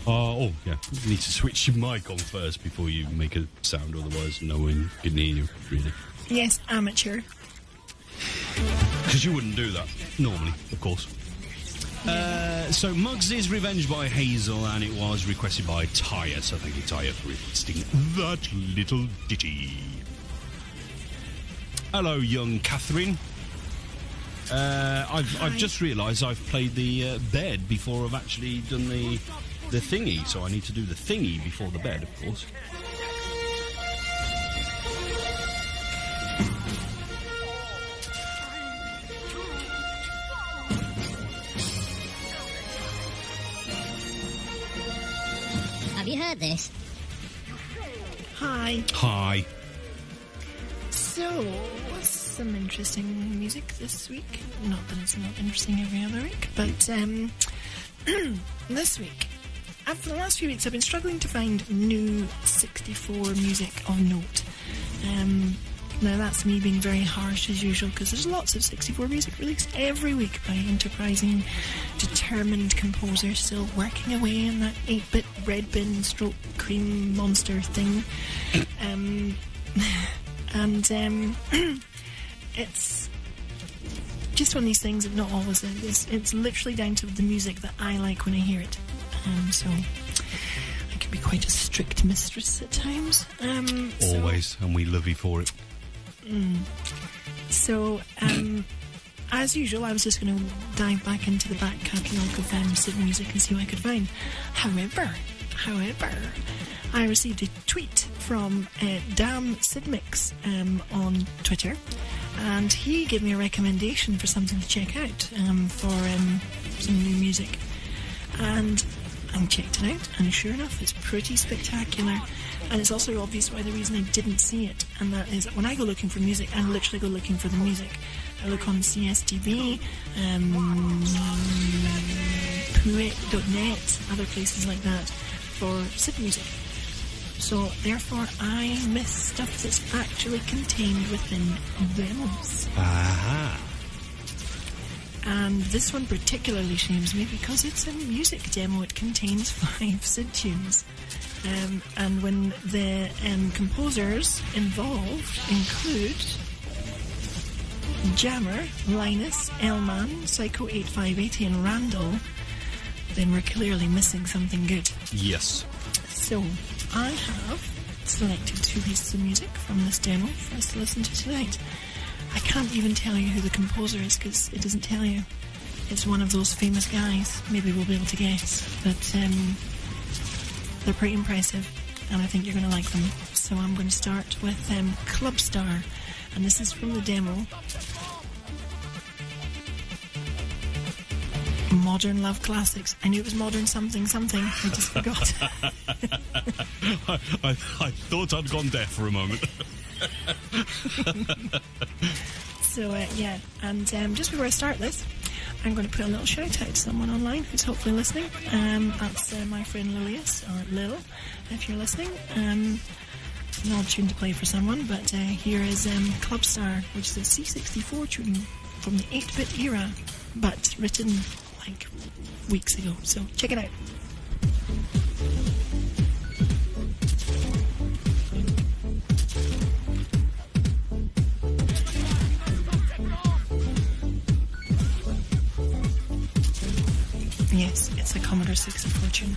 Yeah. You need to switch your mic on first before you make a sound, otherwise no one can hear you, really. Yes, amateur. Because you wouldn't do that, normally, of course. So, Muggs' Revenge by Hazel, and it was requested by Tyre, so thank you, Tyre, for requesting that little ditty. Hello, young Catherine. I've just realised I've played the bed before I've actually done the thingy, so I need to do the thingy before the bed, of course. Have you heard this? Hi. Hi. So, some interesting music this week. Not that it's not interesting every other week, but this week, for the last few weeks, I've been struggling to find new 64 music of note. Now that's me being very harsh as usual, because there's lots of 64 music released every week by enterprising, determined composers still working away in that 8-bit red bin stroke cream monster thing. It's just one of these things that not always is. It's literally down to the music that I like when I hear it. So I can be quite a strict mistress at times. Always, and we love you for it. So, as usual, I was just going to dive back into the back catalogue of Sid music and see what I could find. However, I received a tweet from Damn Sid Mix on Twitter, and he gave me a recommendation for something to check out for some new music. And I checked it out, and sure enough, it's pretty spectacular. And it's also obvious why the reason I didn't see it, and that is when I go looking for music, I literally go looking for the music. I look on CSTV, Quake.net, other places like that, for Sid music. So, therefore, I miss stuff that's actually contained within demos. Aha. And this one particularly shames me because it's a music demo. It contains 5 Sid tunes. And when the composers involved include Jammer, Linus, Elman, Psycho 8580 and Randall, then we're clearly missing something good. Yes. So, I have selected 2 pieces of music from this demo for us to listen to tonight. I can't even tell you who the composer is because it doesn't tell you. It's one of those famous guys. Maybe we'll be able to guess. But they're pretty impressive, and I think you're going to like them. So I'm going to start with Club Star, and this is from the demo. Modern Love Classics. I knew it was modern something. I just forgot. I thought I'd gone deaf for a moment. So, yeah, and just before I start this, I'm going to put a little shout out to someone online who's hopefully listening. That's my friend Lilius, or Lil, if you're listening. An odd tune to play for someone, but here is Club Star, which is a C64 tune from the 8-bit era, but written like weeks ago. So, check it out. Yes, it's a Commodore 64 tune.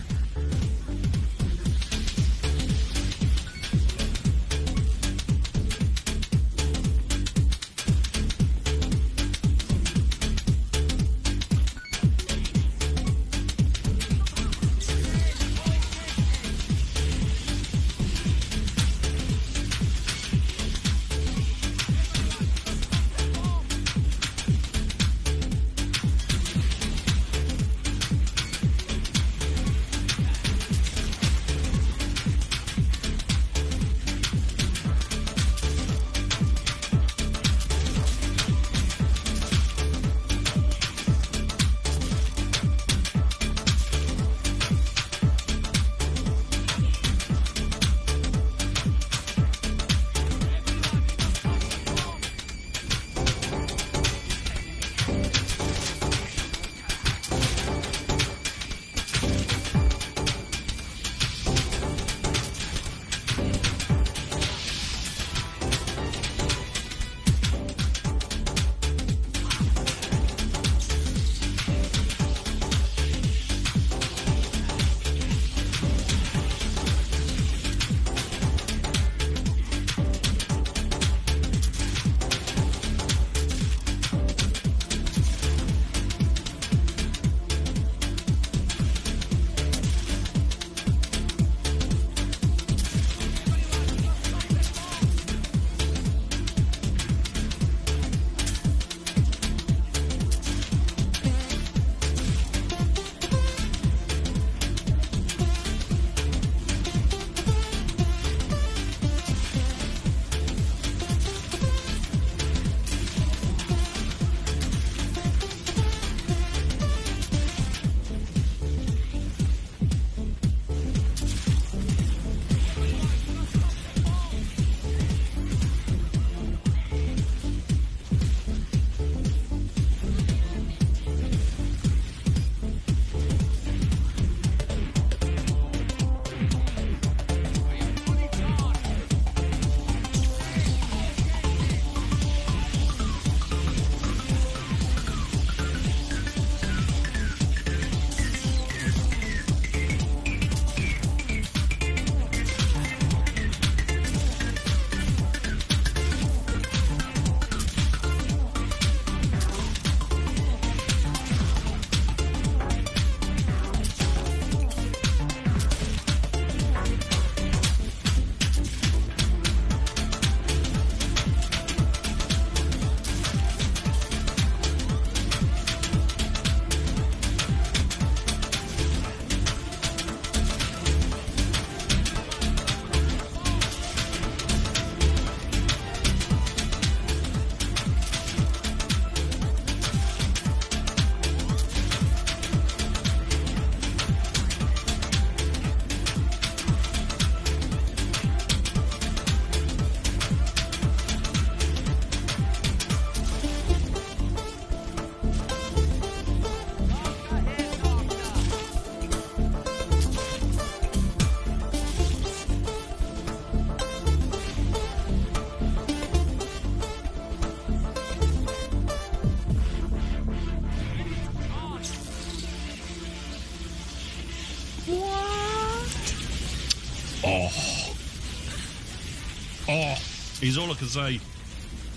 is all I can say.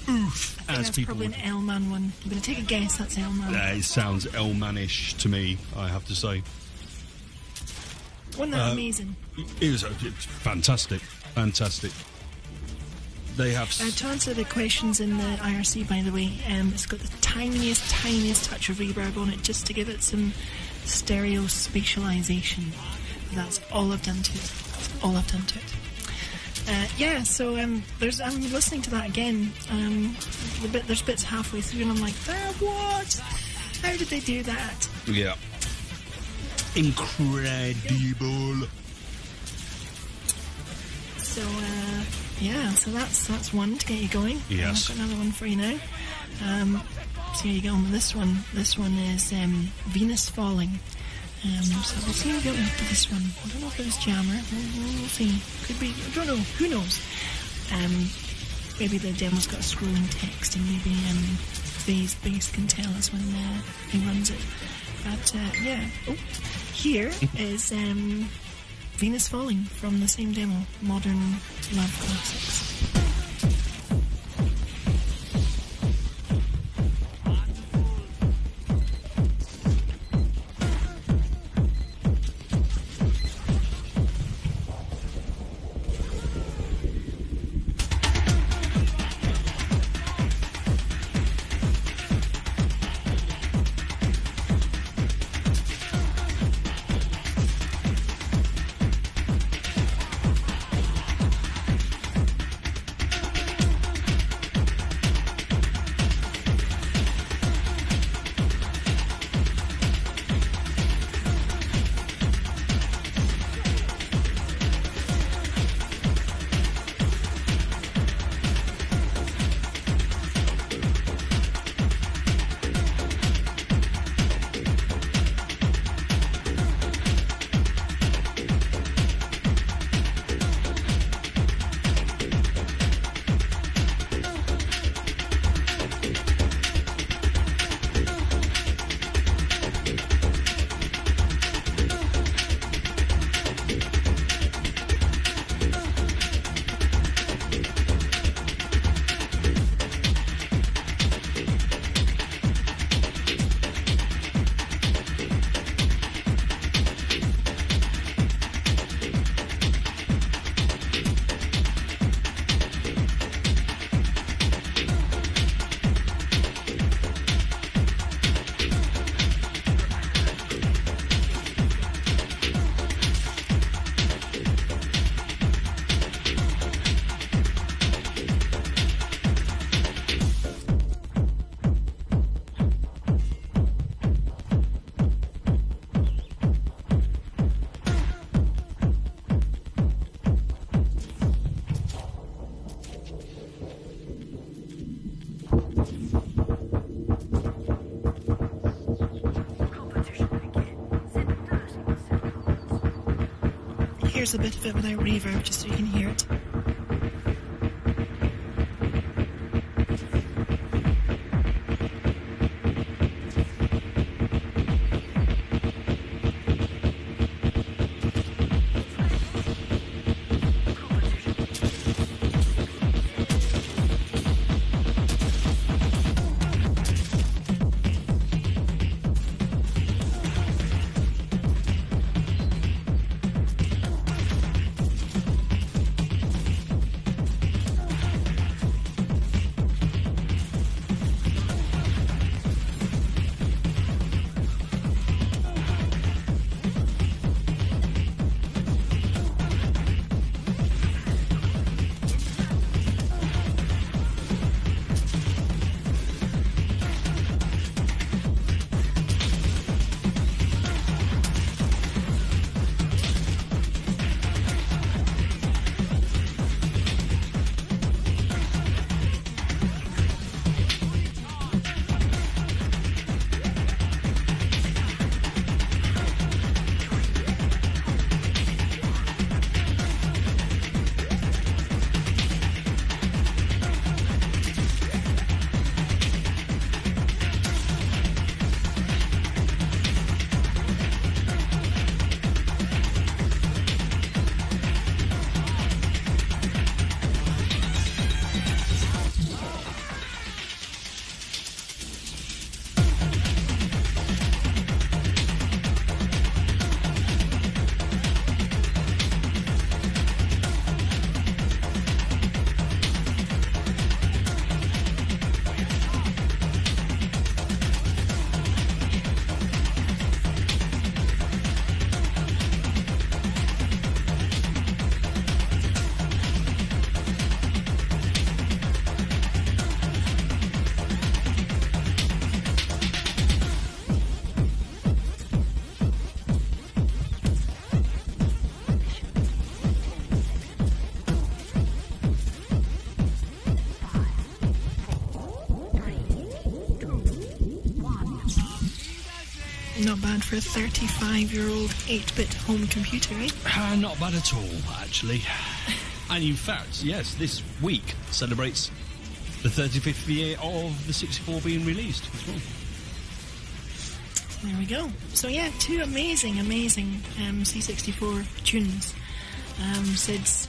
Oof, I think as that's people probably would. an L-man one. I'm going to take a guess that's L-man. It sounds L-manish to me, I have to say. Wasn't that amazing? It's fantastic. Fantastic. They have... To answer the questions in the IRC, by the way, it's got the tiniest touch of reverb on it just to give it some stereo spatialization. That's all I've done to it. That's all I've done to it. So I'm listening to that again. There's bits halfway through, and I'm like, what? How did they do that? Yeah. Incredible. So so that's one to get you going. Yes. I've got another one for you now. So here you go with this one. This one is Venus Falling. So we'll see how we go with this one. I don't know if it was Jammer. We'll see. Could be. I don't know. Who knows? Maybe the demo's got a scrolling text, and maybe Phase Bass can tell us when he runs it. But here is Venus Falling from the same demo, Modern Love Classics. Here's a bit of it without reverb, just so you can hear it. not bad for a 35-year-old 8-bit home computer, eh? Not bad at all, actually. And in fact, yes, this week celebrates the 35th year of the 64 being released as well. There we go. So yeah, two amazing C64 tunes. Sid's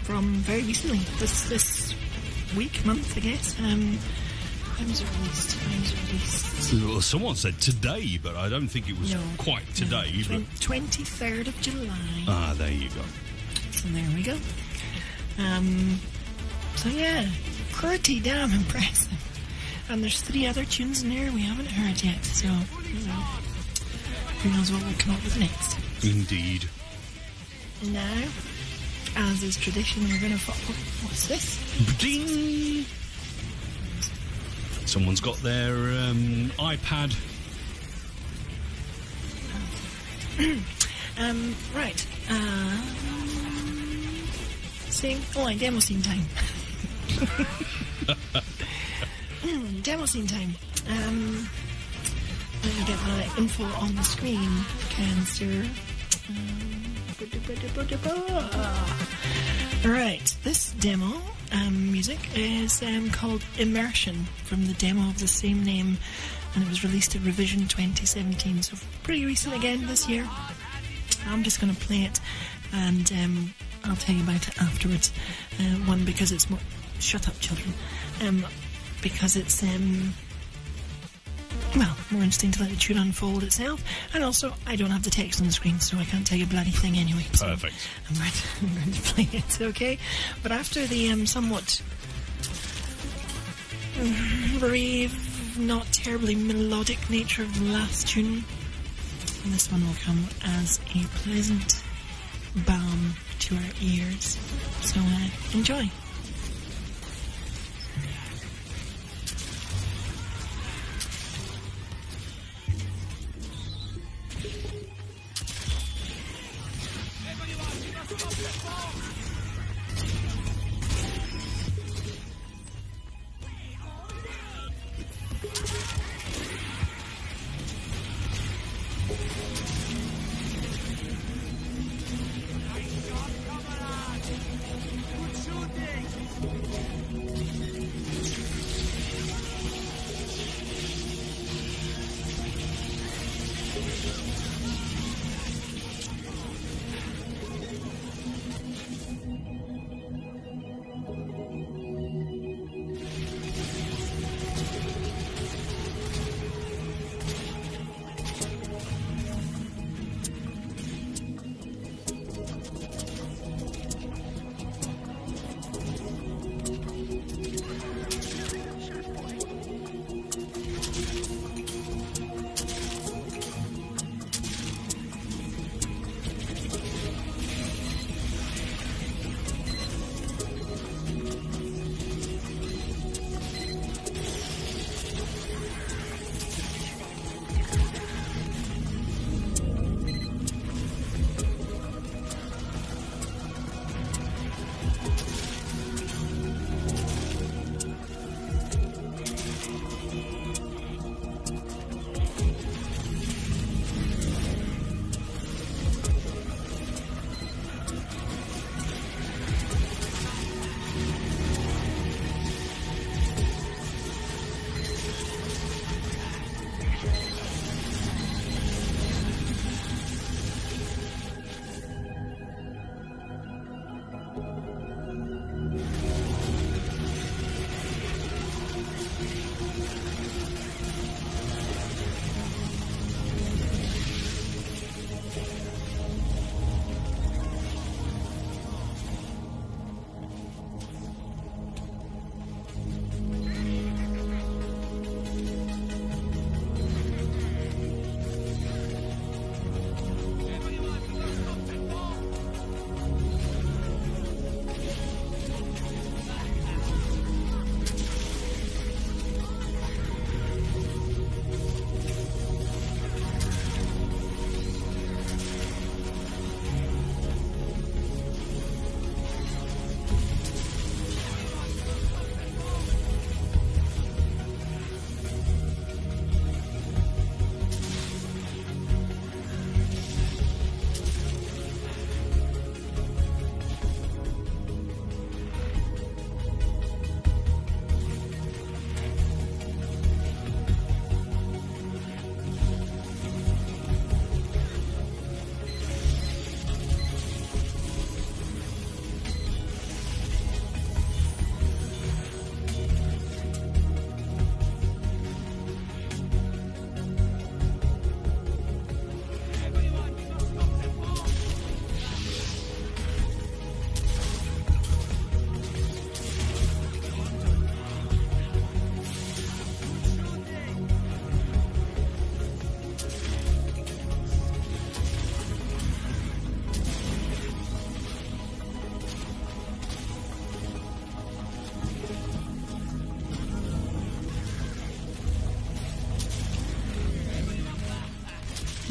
from very recently, this week, month, I guess. Times are released. Well, someone said today, but I don't think it was quite today. No, 23rd of July. Ah, there you go. So there we go. So yeah, pretty damn impressive. And there's 3 other tunes in there we haven't heard yet, so who knows what we'll come up with next. Indeed. Now, as is tradition, we're going to what's this? Ding! Someone's got their iPad. Right. Demo scene time. Demo scene time. Let me get my info on the screen, Cancer. Right, this demo music is called Immersion, from the demo of the same name, and it was released at Revision 2017, so pretty recent again this year. I'm just going to play it, and I'll tell you about it afterwards. One, because it's more... Shut up, children. Because it's... more interesting to let the tune unfold itself, and also I don't have the text on the screen, so I can't tell you a bloody thing anyway. So perfect. I'm going to play it, okay? But after the somewhat brave, not terribly melodic nature of the last tune, this one will come as a pleasant balm to our ears. So enjoy.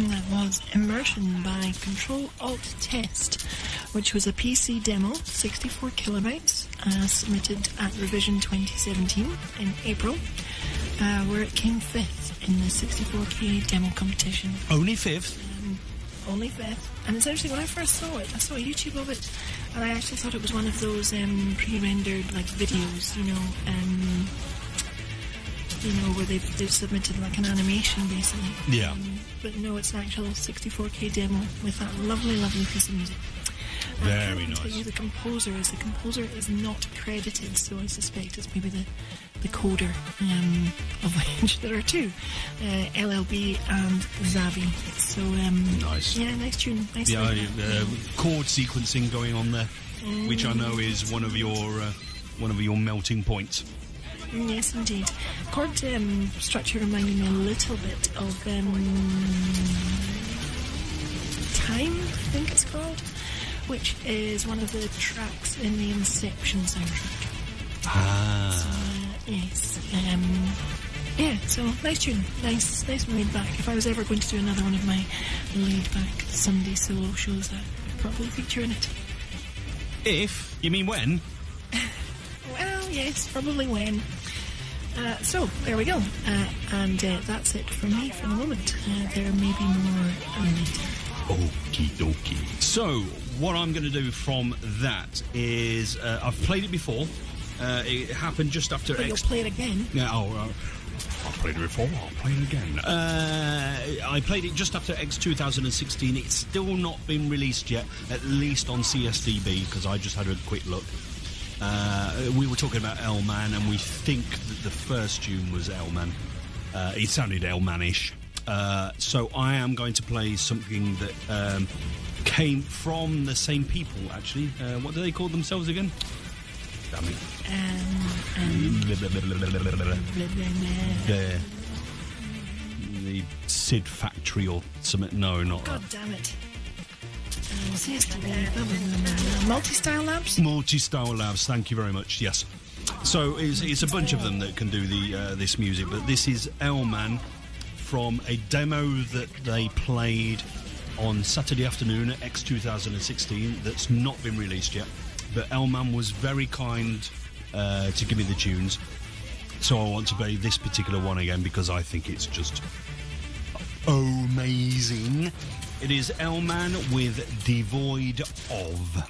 And that was Immersion by Control-Alt-Test, which was a PC demo, 64 kilobytes, submitted at Revision 2017 in April, where it came 5th in the 64K demo competition. Only 5th? Only 5th. And it's actually, when I first saw it, I saw a YouTube of it, and I actually thought it was one of those pre-rendered like videos, where they've submitted like an animation basically. Yeah. But no, it's an actual 64K demo with that lovely, lovely piece of music. Very I nice. tell you the composer is not credited, so I suspect it's maybe the coder, of which there are two, LLB and Zavi. So nice. Yeah, nice tune. Nice. Yeah, chord sequencing going on there, which I know is one of your melting points. Yes, indeed. Chord structure reminded me a little bit of Time, I think it's called, which is one of the tracks in the Inception soundtrack. Yes. Yeah, so nice tune. Nice laid back. If I was ever going to do another one of my laid back Sunday solo shows, I'd probably feature in it. If? You mean when? Well, yes, probably when. So, there we go. And that's it from me for the moment. There may be more later. Okie dokie. So, what I'm going to do from that is, I've played it before. It happened just after But you'll play it again. Yeah, I've played it before, I'll play it again. I played it just after X 2016. It's still not been released yet, at least on CSDB, because I just had a quick look. We were talking about L-Man, and we think that the first tune was L-Man. It sounded L-Man-ish. So I am going to play something that came from the same people, actually. What do they call themselves again? Damn it. The Sid Factory or something. No, not God that. damn it. Multi-Style Labs? Multi-Style Labs, thank you very much, yes. So it's a bunch of them that can do this music, but this is L-Man from a demo that they played on Saturday afternoon at X 2016 that's not been released yet. But L-Man was very kind to give me the tunes, so I want to play this particular one again because I think it's just amazing. It is L-Man with Devoid of.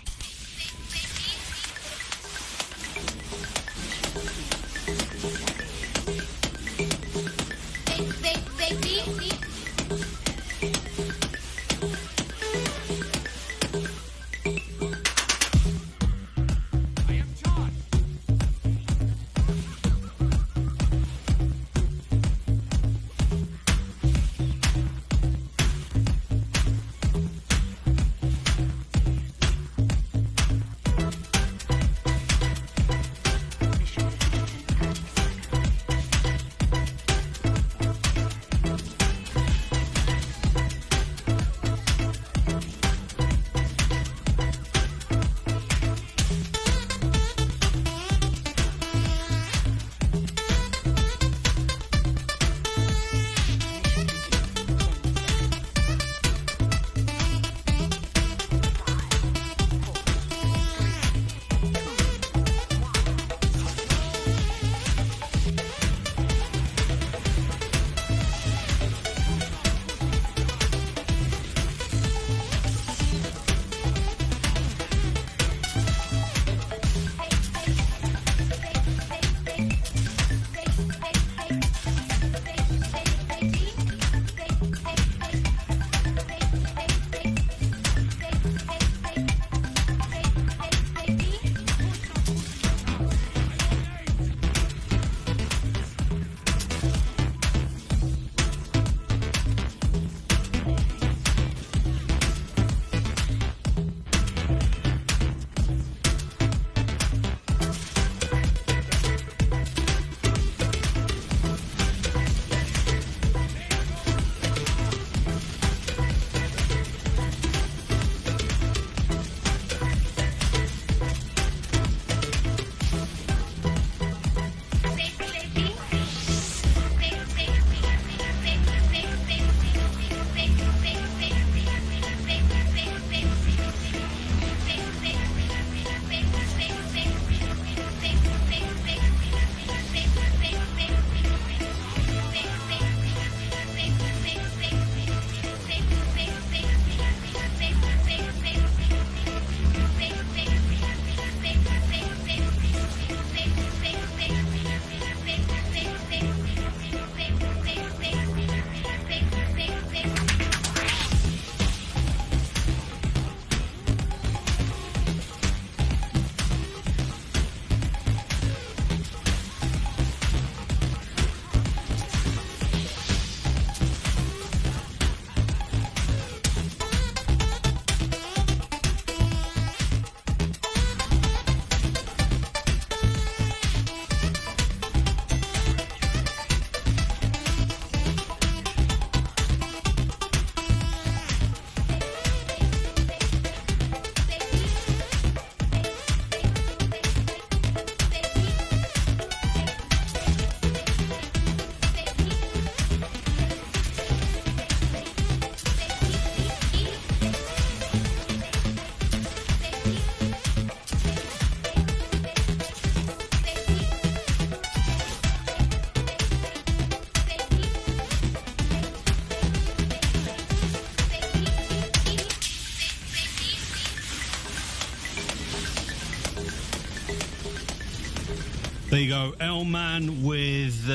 There you go. L-Man with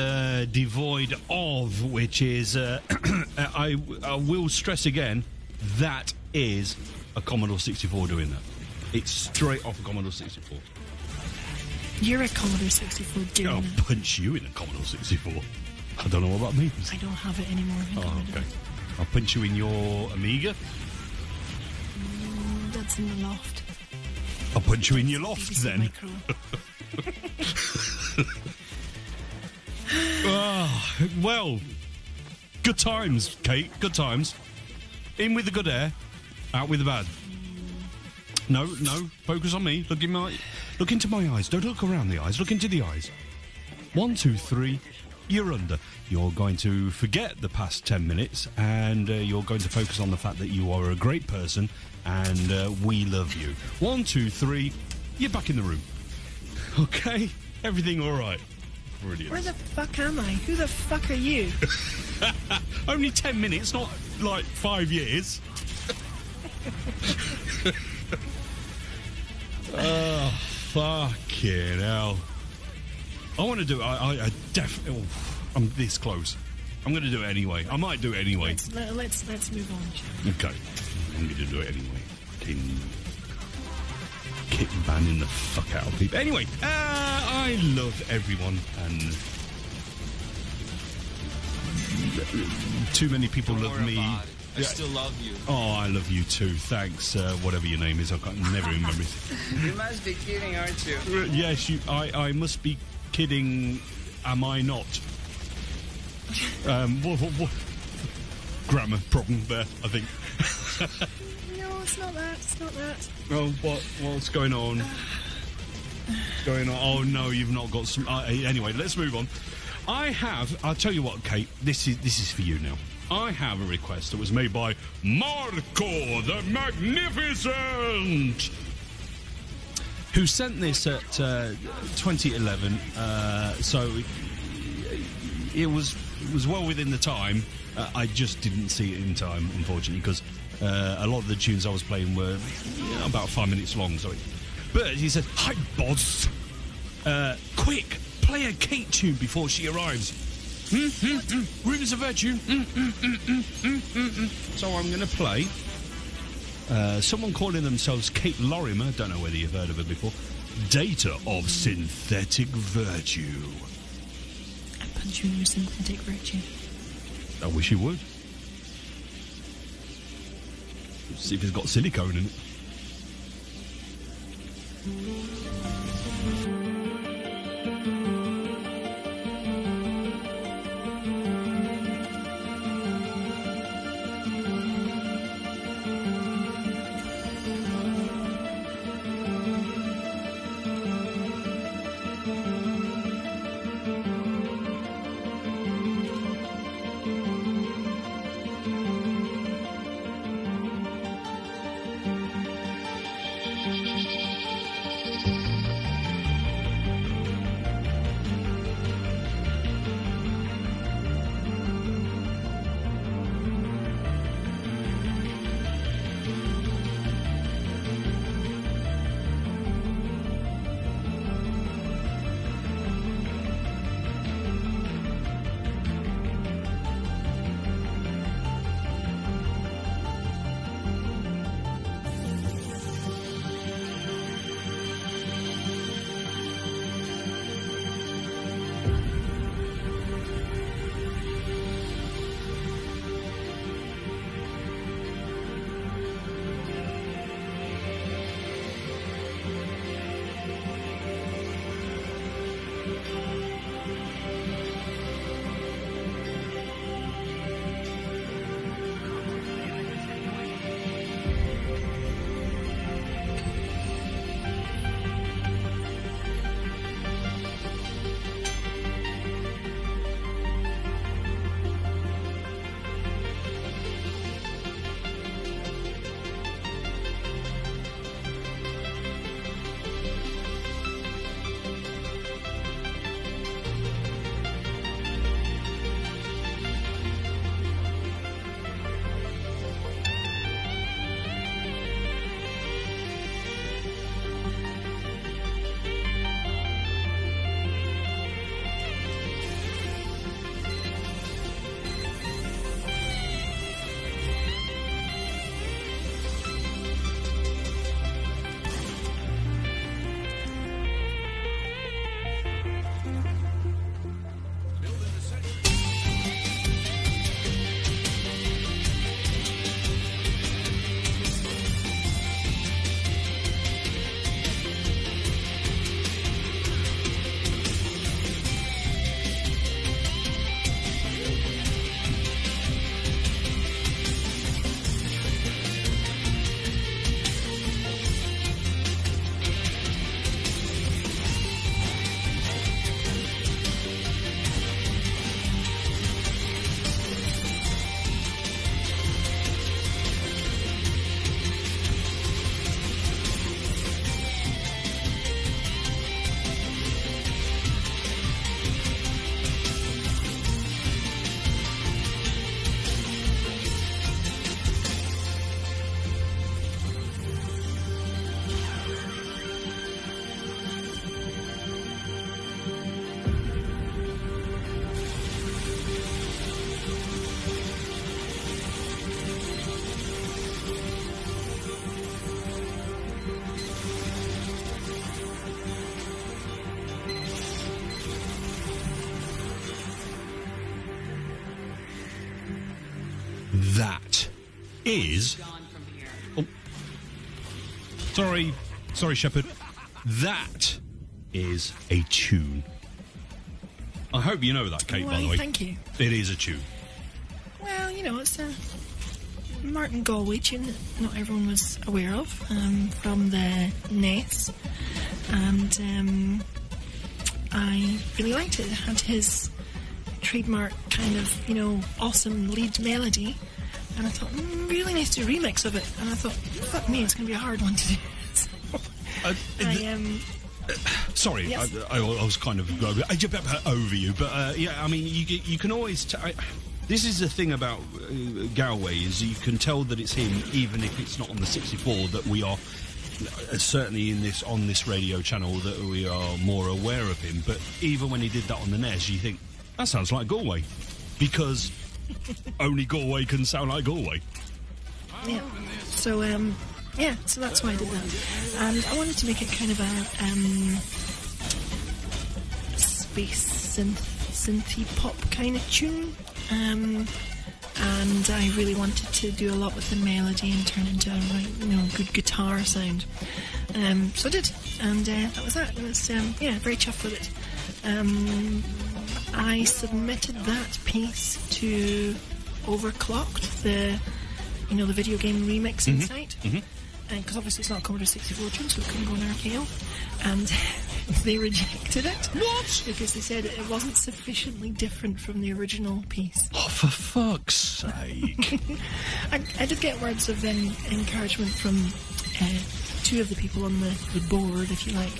Devoid of, which is, I will stress again, that is a Commodore 64 doing that. It's straight off a Commodore 64. You're a Commodore 64 doing I'll it. punch you in a Commodore 64. I don't know what that means. I don't have it anymore. Oh, okay. I'll punch you in your Amiga. That's in the loft. I'll punch you in your loft BBC then. Micro. Well, good times, Kate. Good times. In with the good air, out with the bad. No, focus on me. Look into my eyes. Don't look around the eyes. Look into the eyes. 1, 2, 3. You're under. You're going to forget the past 10 minutes, and you're going to focus on the fact that you are a great person, and we love you. 1, 2, 3. You're back in the room. Okay, everything all right. Brilliant. Where the fuck am I? Who the fuck are you? Only 10 minutes, not like 5 years. Oh, fucking hell. I want to do it. I definitely... Oh, I'm this close. I'm going to do it anyway. I might do it anyway. Let's move on. Okay. I'm going to do it anyway. Kick banning the fuck out of people. Anyway, I love everyone, and too many people love me. I still love you. Oh, I love you too. Thanks, whatever your name is. I can't never remember it. You must be kidding, aren't you? Yes, I must be kidding. Am I not? What? Grammar problem there, I think. No, it's not that. It's not that. Oh, what's going on? Oh no, you've not got some. Anyway, let's move on. I'll tell you what, Kate. This is for you now. I have a request that was made by Marco the Magnificent, who sent this at 2011. So it was well within the time. I just didn't see it in time, unfortunately, because a lot of the tunes I was playing were about 5 minutes long. But he said, "Hi, boss. Quick, play a Kate tune before she arrives. Rivers of Virtue. So I'm going to play someone calling themselves Kate Lorimer. Don't know whether you've heard of her before. Data of Synthetic Virtue. I punch you in your synthetic virtue. I wish you would. See if it's got silicone in it. is... Oh. Sorry, Shepherd. That is a tune. I hope you know that, Kate, by the way. Thank you. It is a tune. Well, you know, it's a Martin Galway tune that not everyone was aware of, from the NES. And I really liked it. It had his trademark kind of, you know, awesome lead melody. And I thought, really nice to do a remix of it. And I thought, fuck me, it's going to be a hard one to do. Sorry, yes. I was kind of over you, but yeah, I mean, you can always... this is the thing about Galway, is you can tell that it's him, even if it's not on the 64, that we are... certainly on this radio channel, that we are more aware of him. But even when he did that on the NES, you think, that sounds like Galway, because only Galway can sound like Galway. Yeah. So so that's why I did that. And I wanted to make it kind of a space synthy pop kind of tune. And I really wanted to do a lot with the melody and turn it into a good guitar sound. So I did, and that was that. It was very chuffed with it. I submitted that piece to Overclocked, the video game remixing site, because obviously it's not a Commodore 64 tune, so it couldn't go on RKO, and they rejected it. What? Because they said it wasn't sufficiently different from the original piece. Oh, for fuck's sake. I did get words of encouragement from two of the people on the board, if you like,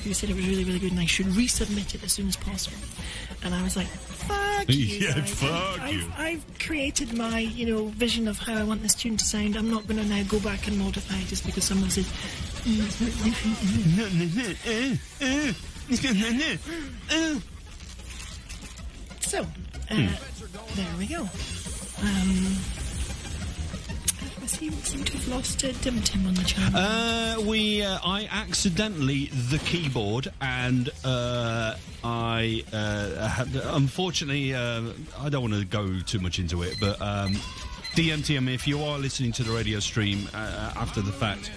who said it was really, really good and I should resubmit it as soon as possible. And I was like, fuck you Yeah, guys. fuck you. I've created my, vision of how I want this tune to sound. I'm not going to now go back and modify it just because someone says... So, there we go. I seem to have lost Dim Tim on the channel. I accidentally the keyboard, and I had, unfortunately, I don't want to go too much into it, but DMTM, if you are listening to the radio stream after the fact,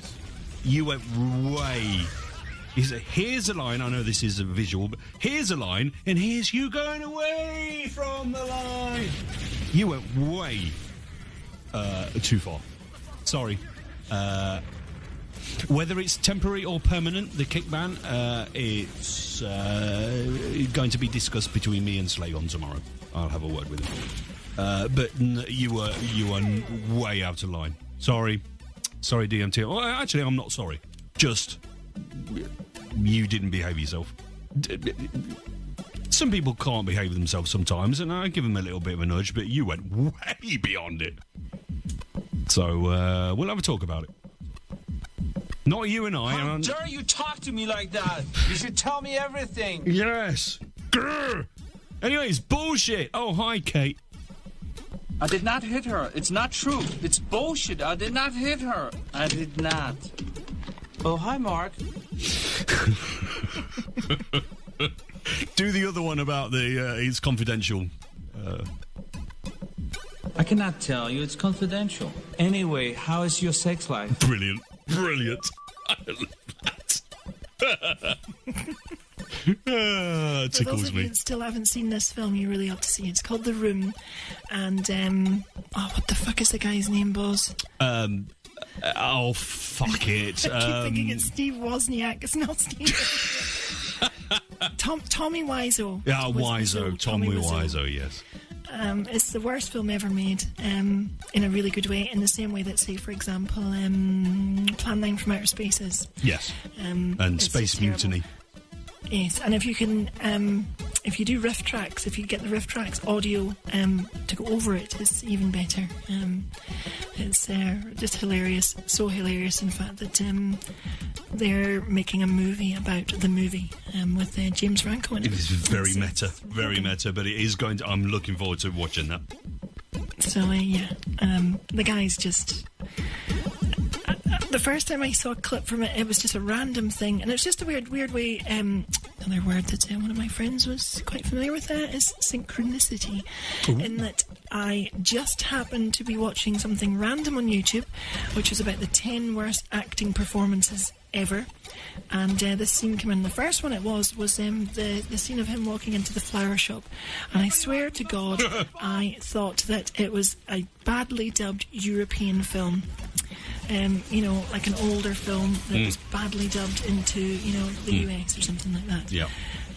you went way... Here's a line, I know this is a visual, but here's a line, and here's you going away from the line. You went way too far. Sorry. Whether it's temporary or permanent, the kick ban, it's going to be discussed between me and Slagon tomorrow. I'll have a word with him. But you were way out of line. Sorry, DMT. Well, actually, I'm not sorry. Just you didn't behave yourself. Some people can't behave themselves sometimes, and I give them a little bit of a nudge, but you went way beyond it. So we'll have a talk about it. Not you and I. How dare you talk to me like that? You should tell me everything. Yes. Grr. Anyways, bullshit. Oh, hi, Kate. I did not hit her. It's not true. It's bullshit. I did not hit her. I did not. Oh, hi, Mark. Do the other one about the it's confidential. I cannot tell you. It's confidential. Anyway, how is your sex life? Brilliant. I love that. For those Tickles of you me. that still haven't seen this film, you really ought to see it. It's called The Room, and what the fuck is the guy's name, Boz? Oh, fuck it. I keep thinking it's Steve Wozniak. It's not Steve. Tommy Wiseau. Yeah, Wiseau. Tommy Wiseau, yes. It's the worst film ever made, in a really good way, in the same way that, say, for example, Plan 9 from Outer Space is. Yes. And Space Mutiny. Yes, and if you can, if you do riff tracks, if you get the riff tracks audio to go over it, it's even better. It's just hilarious, so hilarious, in fact, that they're making a movie about the movie with James Franco in it. It is very meta, but it is going to... I'm looking forward to watching that. So, the guy's just... The first time I saw a clip from it, it was just a random thing, and it was just a weird way another word that one of my friends was quite familiar with is synchronicity. In that I just happened to be watching something random on YouTube, which was about the 10 worst acting performances ever. And this scene came in. The first one it was the scene of him walking into the flower shop. And I swear to God, I thought that it was a badly dubbed European film. Like an older film that was badly dubbed into, the US or something like that. Yeah.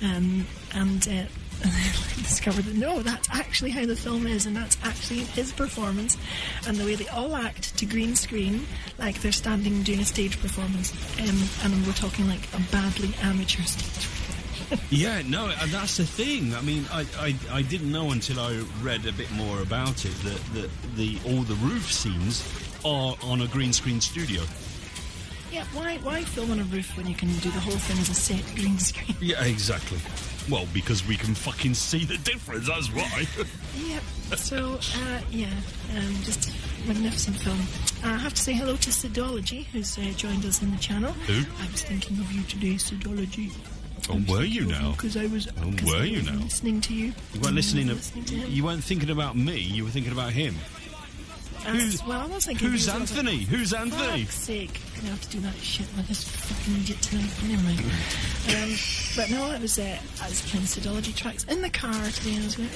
And I discovered that no, that's actually how the film is, and that's actually his performance, and the way they all act to green screen like they're standing doing a stage performance, and we're talking like a badly amateur stage. Yeah, no, and that's the thing. I mean, I didn't know until I read a bit more about it that all the roof scenes are on a green screen studio. Yeah, why film on a roof when you can do the whole thing as a set green screen? Yeah, exactly. Well, because we can fucking see the difference, that's why. Yep. So, just magnificent film. I have to say hello to Sidology, who's joined us in the channel. Who? I was thinking of you today, Sidology. Oh, were you now? Because I was. Were you now? Listening to you. You weren't listening to him. You weren't thinking about me. You were thinking about him. Well, I was thinking. Who's Anthony? Who's Anthony? For fuck's sake! I'm gonna have to do that shit with this fucking idiot tonight. Never mind. But no, I was playing Sidology tracks in the car today, and I was going,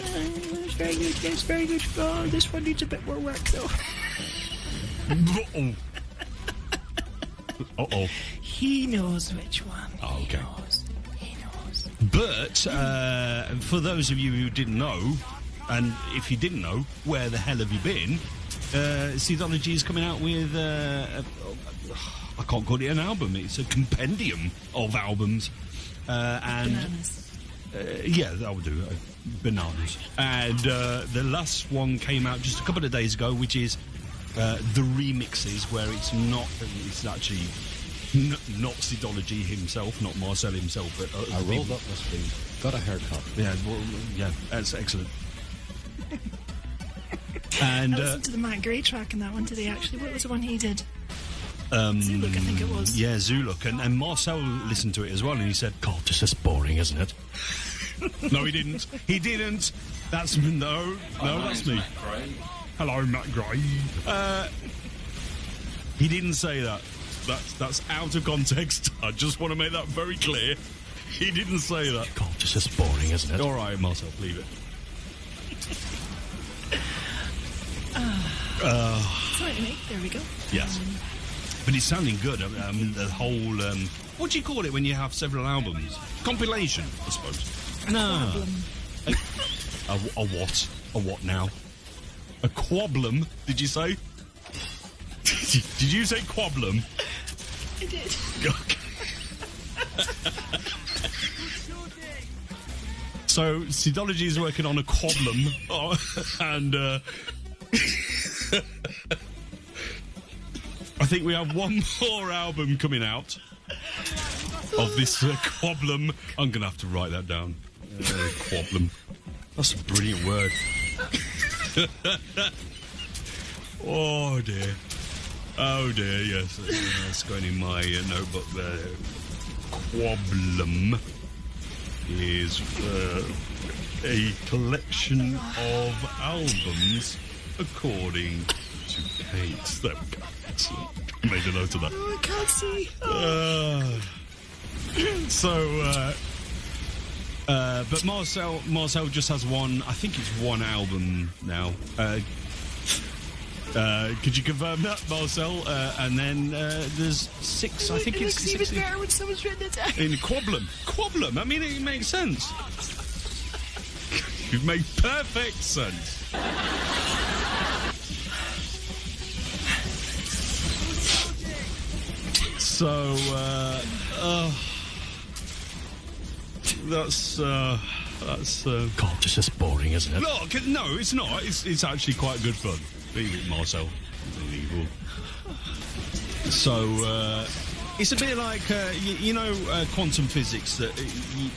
it's very good. Yes, very good. Oh, this one needs a bit more work though. Uh-oh. He knows which one. Oh, okay. He knows. But for those of you who didn't know, and if you didn't know, where the hell have you been? Sidology is coming out with I can't call it an album. It's a compendium of albums, and Bananas. Yeah, that would do. Bananas. And the last one came out just a couple of days ago, which is the remixes, where it's actually not Sidology himself, not Marcel himself, but I rolled up my sleeve. Got a haircut. Yeah, well, yeah, that's excellent. And I listened to the Matt Gray track in that one today, actually. What was the one he did? Zuluk, I think it was. Yeah, Zuluk. And Marcel listened to it as well, and he said, God, this is boring, isn't it? No, he didn't. He didn't. That's... No, that's me. Hello, Matt Gray. He didn't say that. That's out of context. I just want to make that very clear. He didn't say that. God, this is boring, isn't it? All right, Marcel, leave it. Right, there we go. Yes. But it's sounding good. I mean, the whole... what do you call it when you have several albums? Compilation, I suppose. No. A what? A what now? A quablum, did you say? Did you say quablum? I did. So, Sidology is working on a quablum, and I think we have one more album coming out of this quablum. I'm going to have to write that down. Quablum. That's a brilliant word. Oh, dear. Oh, dear, yes. That's going in my notebook there. Quablum is a collection of albums according to Kate. There we go. Excellent. Made a note of that. Oh, I can't see. But Marcel just has one. I think it's one album now. Could you confirm that, Marcel? And then there's 6. I think it's 6. Even better when someone's written it down. In Quablum. I mean, it makes sense. You've made perfect sense. So, that's God, this is boring, isn't it? Look, no, it's not. It's actually quite good fun. Leave it, Marcel. So, it's a bit like, quantum physics, that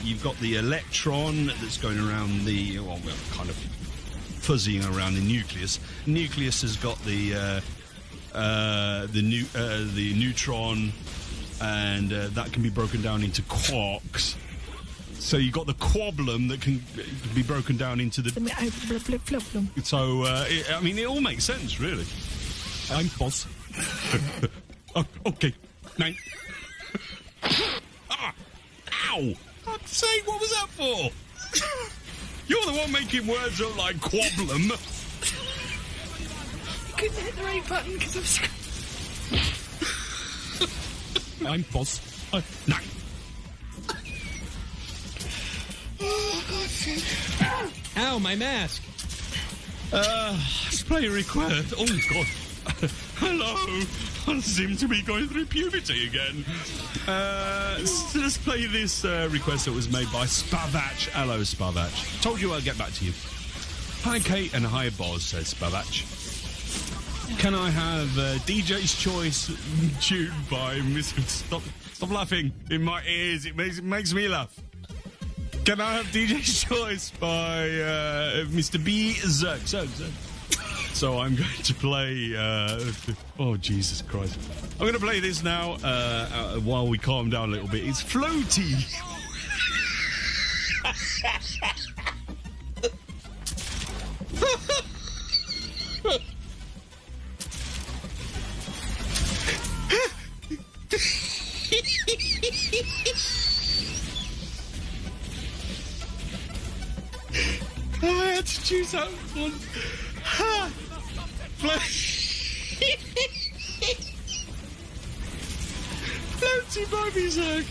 you've got the electron that's going around kind of fuzzying around the nucleus. Nucleus has got the neutron, and that can be broken down into quarks. So you got the quablum that can be broken down into the. So I mean, it all makes sense, really. I'm boss. Oh, okay. Nine. Ah! Ow! Fuck's sake! What was that for? You're the one making words up like quablum. I couldn't hit the right button because I'm scared. I'm boss. Nine. Oh, God's sake. Ow, my mask. Let's play a request. Oh, God. Hello. I seem to be going through puberty again. So let's play this request that was made by Spavach. Hello, Spavach. Told you I'd get back to you. Hi, Kate, and hi, Boz, says Spavach. Can I have DJ's Choice tune by Mr. Stop laughing in my ears. It makes me laugh. Can I have DJ's Choice by Mr. B. Zerk? So I'm going to play... oh, Jesus Christ. I'm going to play this now while we calm down a little bit. It's Floaty. I had to choose that one. Ha! Floaty by music.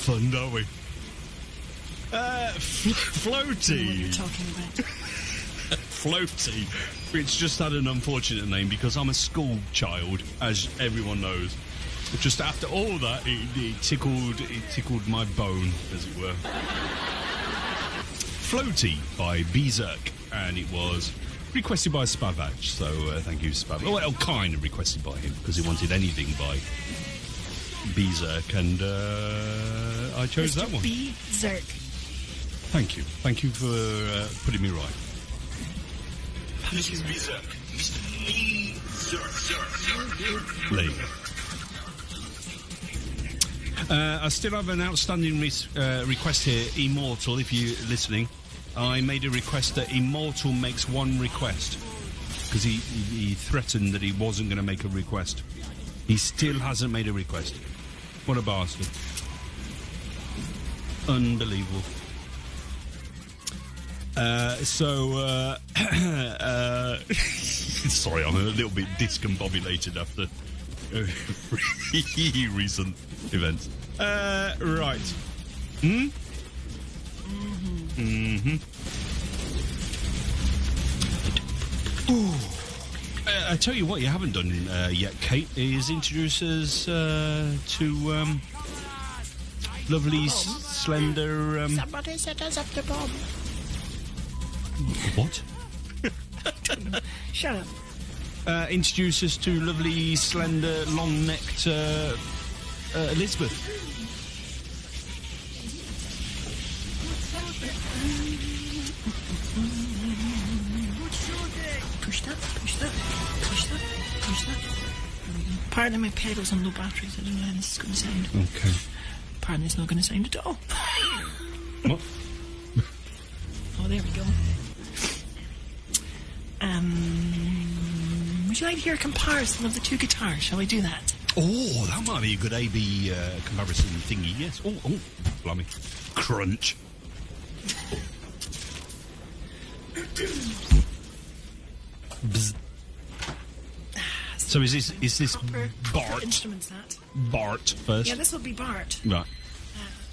fun, don't we? Floaty. You're talking about. Floaty. It's just had an unfortunate name because I'm a school child, as everyone knows. But just after all that, it tickled my bone, as it were. Floaty by Berserk, and it was requested by Spavage, so thank you, Spavage. Well, kind of requested by him, because he wanted anything by Berserk, and I chose that one. Berserk. Thank you. Thank you for putting me right. This is Berserk. Mr. Berserk. There you go. I still have an outstanding request here, Immortal, if you're listening. I made a request that Immortal makes one request, because he threatened that he wasn't going to make a request. He still hasn't made a request. What a bastard. Unbelievable. Sorry, I'm a little bit discombobulated after recent events. Right. I tell you what you haven't done yet, Kate, is introduce us to lovely, slender... Somebody set us up the bomb. What? Shut up. Introduce us to lovely, slender, long-necked Elizabeth. Push that, push that, push that, push that. Pardon my pedals on low batteries. I don't know how this is going to sound. Okay. Pardon, it's not going to sound at all. What? Oh, there we go. Would you like to hear a comparison of the two guitars? Shall we do that? Oh, that might be a good A-B comparison thingy, yes. Oh, blimey. Crunch. Bzz. So is this Bart? Instruments that. Bart first? Yeah, this will be Bart. Right.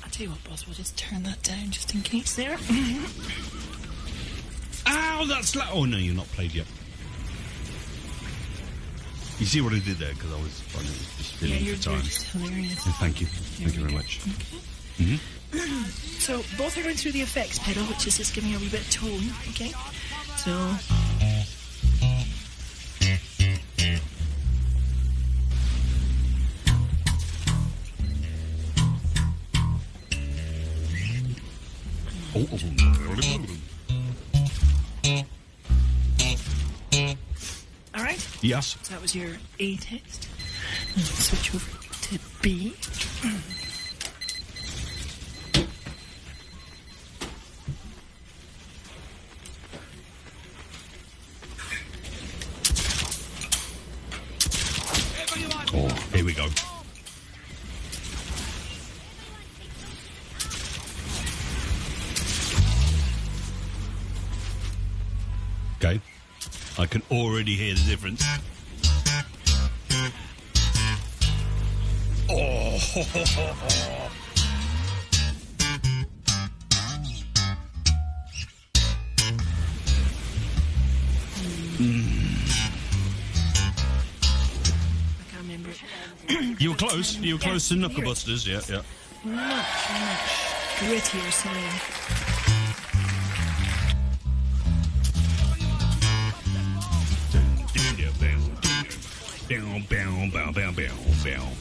I'll tell you what, boss, we'll just turn that down just in case there. Ow, that's like... Oh, no, you're not played yet. You see what I did there? Because I was trying to just fill in for time. You're just hilarious. Yeah, thank you. Thank you very much. Okay. So, both are going through the effects pedal, which is just giving a wee bit of tone, okay? So... All right. Yes. So that was your A text. Let's switch over to B. Oh, here we go. Okay. I can already hear the difference. Oh. You were close. You were close to Knucklebusters. Yeah, yeah. Much grittier sound.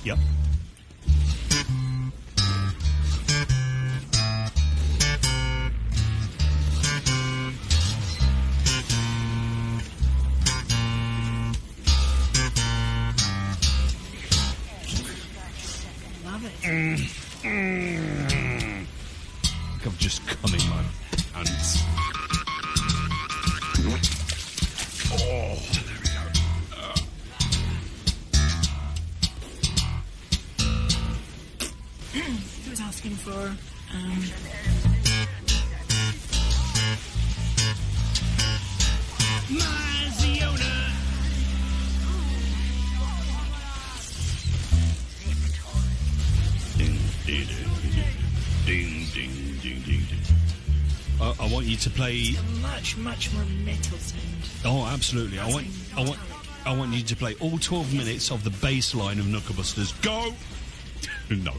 Yep. Love it. I've just come in my pants. Oh, there we go. He was asking for Marziona. you to play. A much more metal sound. Oh, absolutely! I want you to play all 12 minutes of the bass line of Knucklebusters. Go! No,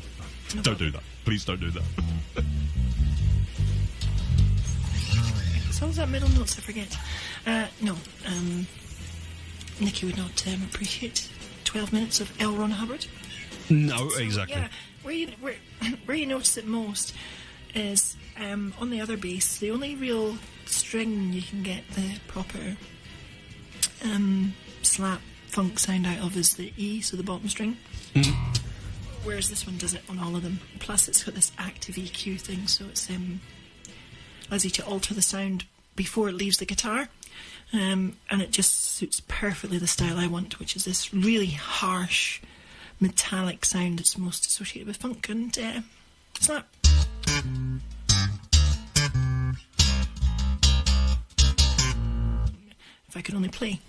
don't do that. Please don't do that. So was that middle notes? I forget. No. Nicky would not appreciate 12 minutes of L. Ron Hubbard. No, exactly. Yeah, where you notice it most is on the other bass. The only real string you can get the proper slap funk sound out of is the E, so the bottom string. Whereas this one does it on all of them. Plus, it's got this active EQ thing, so it's allows you to alter the sound before it leaves the guitar. And it just suits perfectly the style I want, which is this really harsh, metallic sound that's most associated with funk and slap. If I could only play.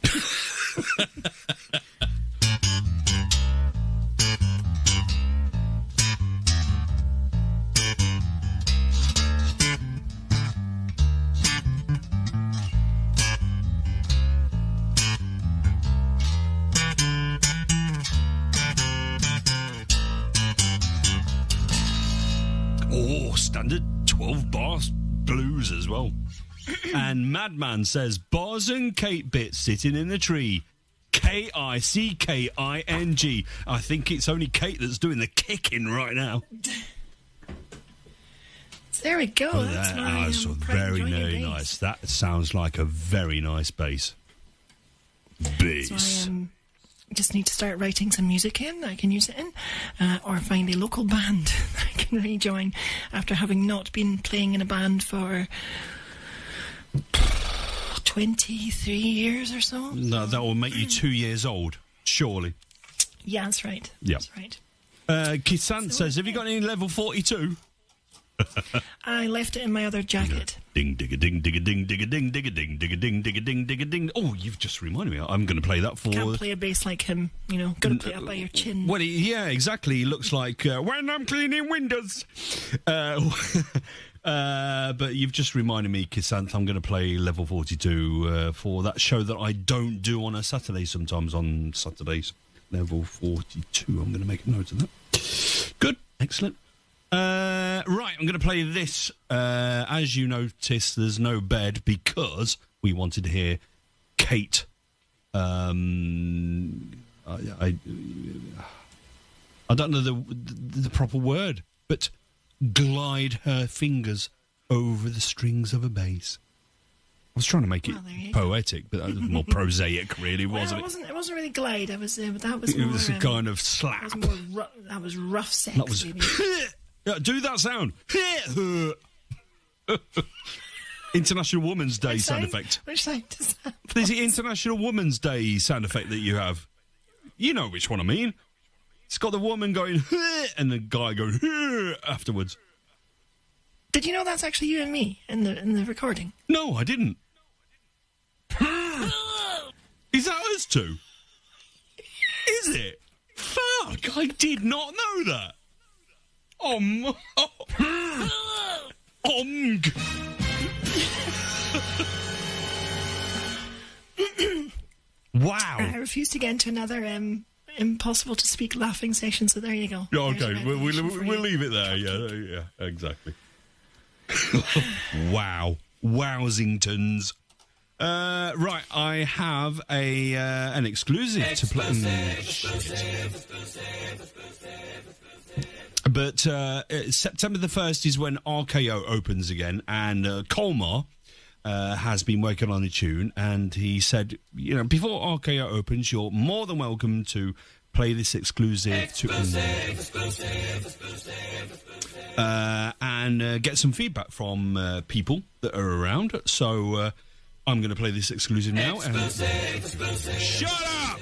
Standard 12-bar blues as well. And Madman says, Boz and Kate Bit sitting in the tree. K-I-C-K-I-N-G. I think it's only Kate that's doing the kicking right now. There we go. Oh, That's very nice. That sounds like a very nice bass. Bass. So I just need to start writing some music in that I can use it in, or find a local band that I can rejoin after having not been playing in a band for 23 years or so. No, that will make you 2 years old, surely. Yeah, that's right. Yeah. That's right. Kisan says, have you got any level 42? I left it in my other jacket. Ding, digga, ding, digga, ding, digga, ding, digga, ding, digga, ding, digga, ding, digga, ding. Oh, you've just reminded me. I'm going to play that for... Can't play a bass like him, you know. Got to play it by your chin. Well, yeah, exactly. He looks like when I'm cleaning windows. But you've just reminded me, Kisanth, I'm going to play level 42 for that show that I don't do on a Saturday. Sometimes on Saturdays, level 42. I'm going to make a note of that. Good, excellent. Right, I'm going to play this. As you notice, there's no bed because we wanted to hear Kate. I don't know the proper word, but glide her fingers over the strings of a bass. I was trying to make it poetic, but that was more prosaic, really, wasn't it? It wasn't really glide. That was more. It was a kind of slap. That was rough sex. That was. Yeah, do that sound. International Women's Day sound effect. Which sound is that? There's the International Women's Day sound effect that you have. You know which one I mean. It's got the woman going and the guy going afterwards. Did you know that's actually you and me in the recording? No, I didn't. Is that us two? Is it? Fuck! I did not know that. Wow. I refuse to get into another impossible to speak laughing session, so there you go. Okay, we'll leave it there. Yeah, exactly. Wow. Wowsingtons. Right, I have an exclusive to play. But September the 1st is when RKO opens again, and Colmar has been working on a tune, and he said, you know, before RKO opens, you're more than welcome to play this exclusive and get some feedback from people that are around. So I'm going to play this exclusive now. Shut up!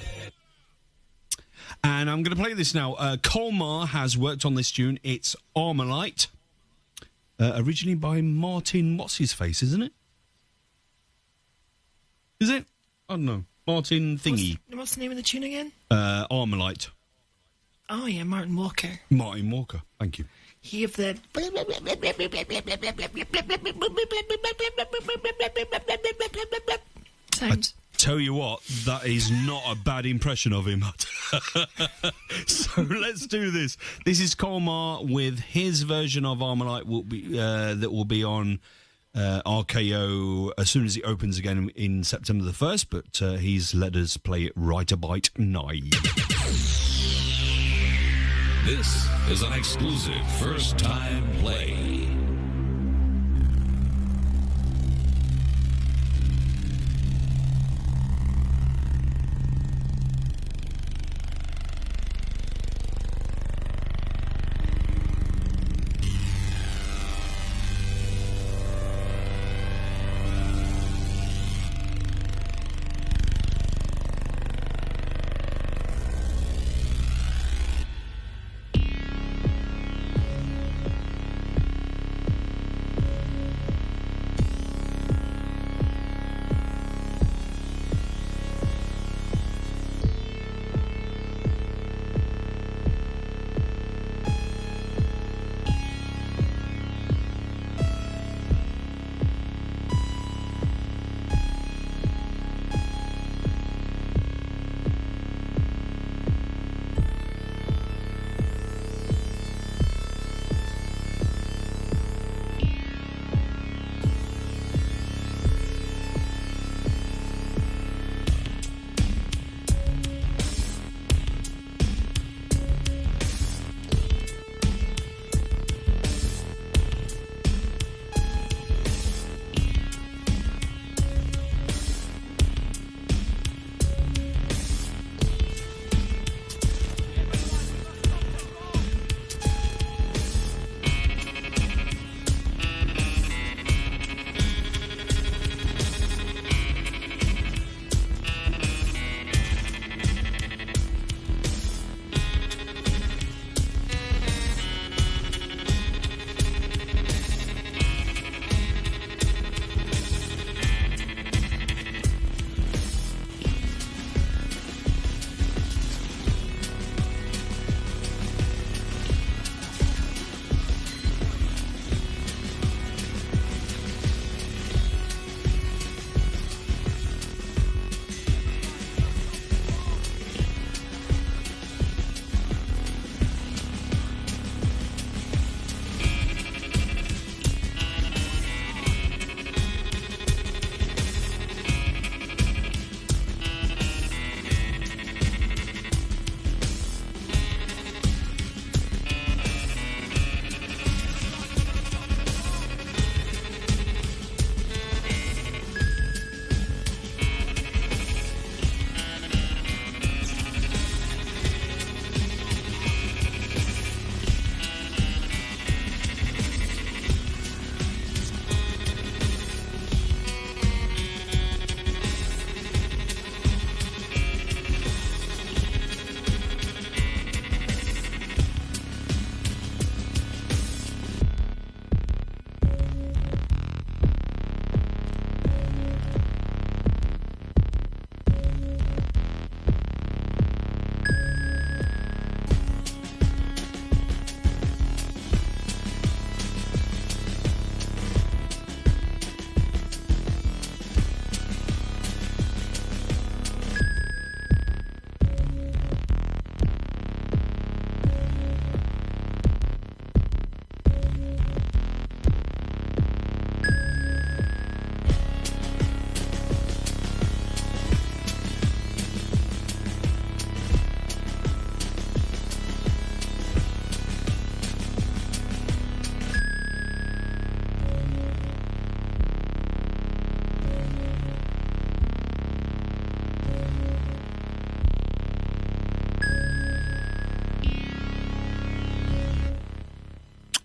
And I'm going to play this now. Colmar has worked on this tune. It's Armalite. Originally by Martin What's-His-Face, isn't it? Is it? I don't know. Martin Thingy. What's the name of the tune again? Armalite. Oh, yeah, Martin Walker. Martin Walker, thank you. hear the sounds. Tell you what, that is not a bad impression of him. So let's do this. This is Colmar with his version of Armalite that will be on RKO as soon as it opens again in September the 1st, but he's let us play it right about now. This is an exclusive first-time play.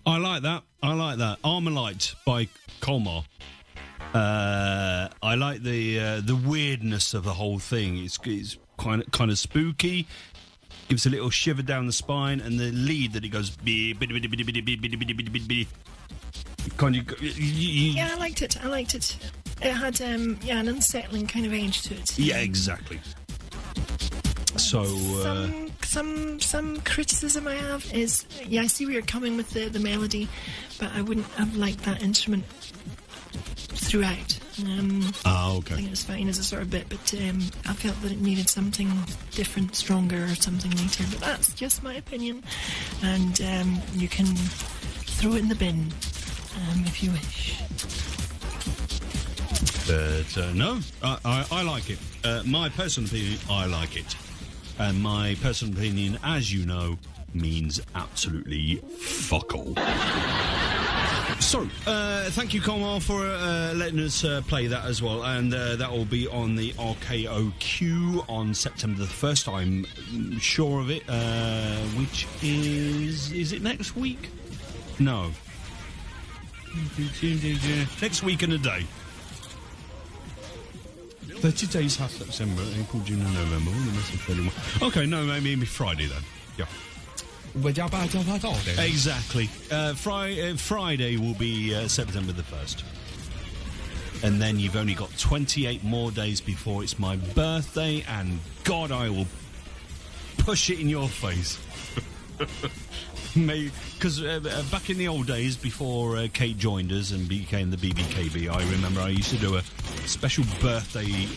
I like that. I like that. Armalite by Colmar. I like the weirdness of the whole thing. It's kind of spooky. Gives a little shiver down the spine, and the lead that it goes. Yeah, I liked it. It had an unsettling kind of edge to it. Yeah, exactly. So some criticism I have is, I see where you're coming with the melody, but I wouldn't have liked that instrument throughout. Okay. I think it was fine as a sort of bit, but I felt that it needed something different, stronger, or something later. But that's just my opinion, and you can throw it in the bin if you wish. But no, I like it. My personal opinion, I like it. And my personal opinion, as you know, means absolutely fuck all. So, thank you, Conwell, for letting us play that as well. And that will be on the RKOQ on September the 1st, I'm sure of it. Which is it next week? No. Next week and a day. 30 days half September, April, June and November. Okay, no, maybe Friday then. Yeah. Exactly. Friday will be September the 1st. And then you've only got 28 more days before it's my birthday, and God, I will push it in your face. Because back in the old days, before Kate joined us and became the BBKB, I remember I used to do a special birthday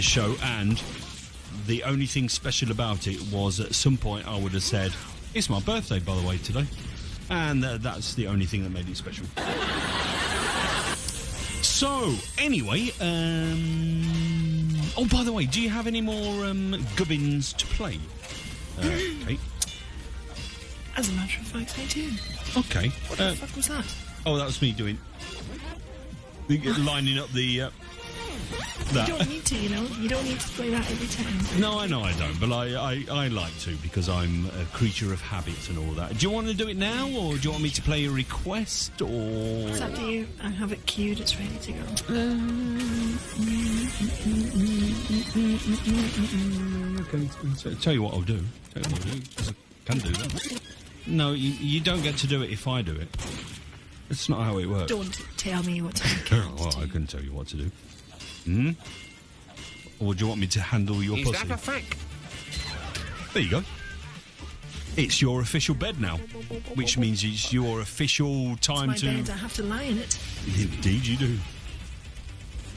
show, and the only thing special about it was at some point I would have said, "It's my birthday, by the way, today," and that's the only thing that made it special. So, anyway, oh, by the way, do you have any more gubbins to play? Kate? As a matter of fact, I do. Okay. What the fuck was that? Oh, that was me doing... lining up the... that. You don't need to, You don't need to play that every time. No, I know I don't, but I like to, because I'm a creature of habit and all that. Do you want to do it now, or do you want me to play a request, or... It's up to you. I have it queued, it's ready to go. Okay, so tell you what I'll do. I can do that. No, you don't get to do it if I do it. It's not how it works. Don't tell me what to do. Well, I can tell you what to do. Or do you want me to handle your pussy? Is that a fact? There you go. It's your official bed now, which means it's your official time it's my bed, I have to lie in it. Indeed you do.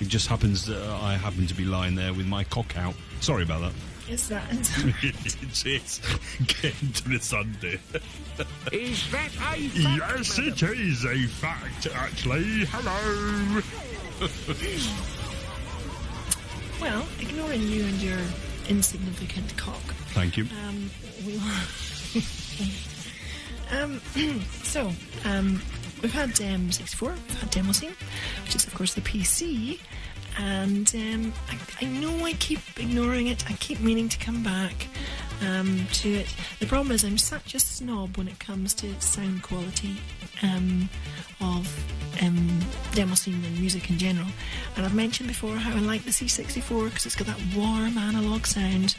It just happens that I happen to be lying there with my cock out. Sorry about that. Is that? It's getting to the Sunday. Is that a fact? Yes, it is a fact, actually. Hello. Well, ignoring you and your insignificant cock. Thank you. We've had 64, we've had Demo Scene, which is, of course, the PC. And I know I keep ignoring it. I keep meaning to come back to it. The problem is I'm such a snob when it comes to sound quality of Demo Scene and music in general. And I've mentioned before how I like the C64 because it's got that warm analog sound.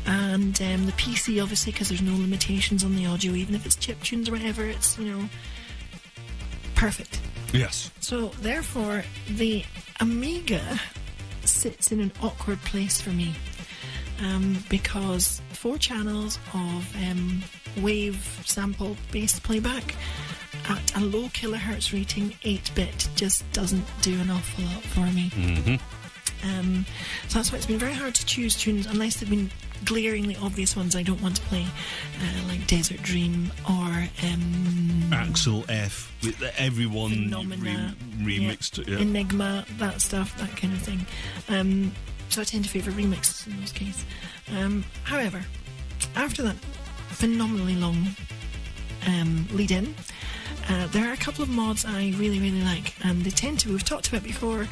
And the PC, obviously, because there's no limitations on the audio, even if it's chiptunes or whatever, it's, perfect. Yes. So, therefore, the Amiga sits in an awkward place for me because 4 channels of wave sample-based playback at a low kilohertz rating, 8-bit, just doesn't do an awful lot for me. So that's why it's been very hard to choose tunes unless they've been glaringly obvious ones I don't want to play, like Desert Dream or Axel F with everyone remixed. Yeah. Enigma, that stuff, that kind of thing. So I tend to favour remixes in those cases. However, after that phenomenally long lead in, there are a couple of mods I really, really like, and they tend to, we've talked about before,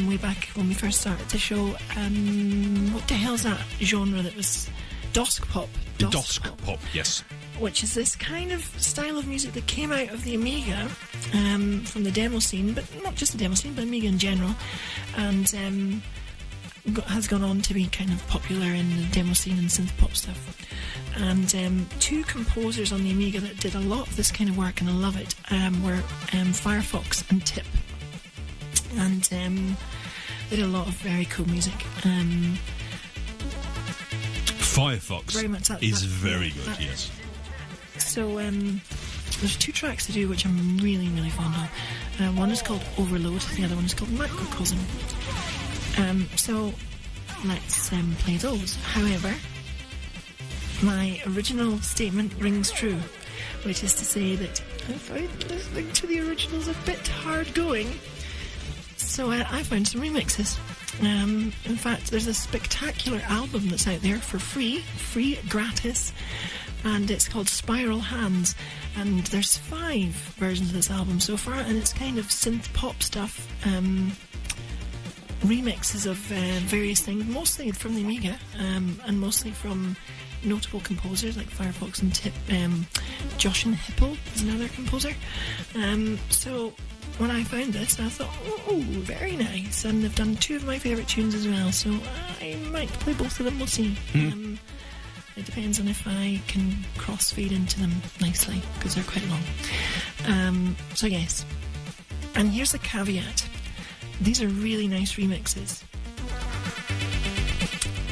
way back when we first started the show. What the hell's that genre that was Dosk Pop? Dosk Pop, yes. Which is this kind of style of music that came out of the Amiga from the demo scene, but not just the demo scene, but Amiga in general, and has gone on to be kind of popular in the demo scene and synth pop stuff. And 2 composers on the Amiga that did a lot of this kind of work, and I love it, were Firefox and Tip. And they did a lot of very cool music. Firefox very much that, is that- very yeah, good, that- yes. So there's 2 tracks to do which I'm really, really fond of. One is called Overload, the other one is called Microcosm. So let's play those. However, my original statement rings true, which is to say that I find listening to the originals a bit hard going. So I found some remixes. In fact, there's a spectacular album that's out there for free, gratis, and it's called Spiral Hands, and there's 5 versions of this album so far, and it's kind of synth pop stuff, remixes of various things, mostly from the Amiga, and mostly from notable composers like Firefox and Tip. Josh and Hippo is another composer. So when I found this, I thought, oh, very nice, and they've done 2 of my favourite tunes as well, so I might play both of them, we'll see. It depends on if I can cross-feed into them nicely, because they're quite long. So yes. And here's the caveat. These are really nice remixes.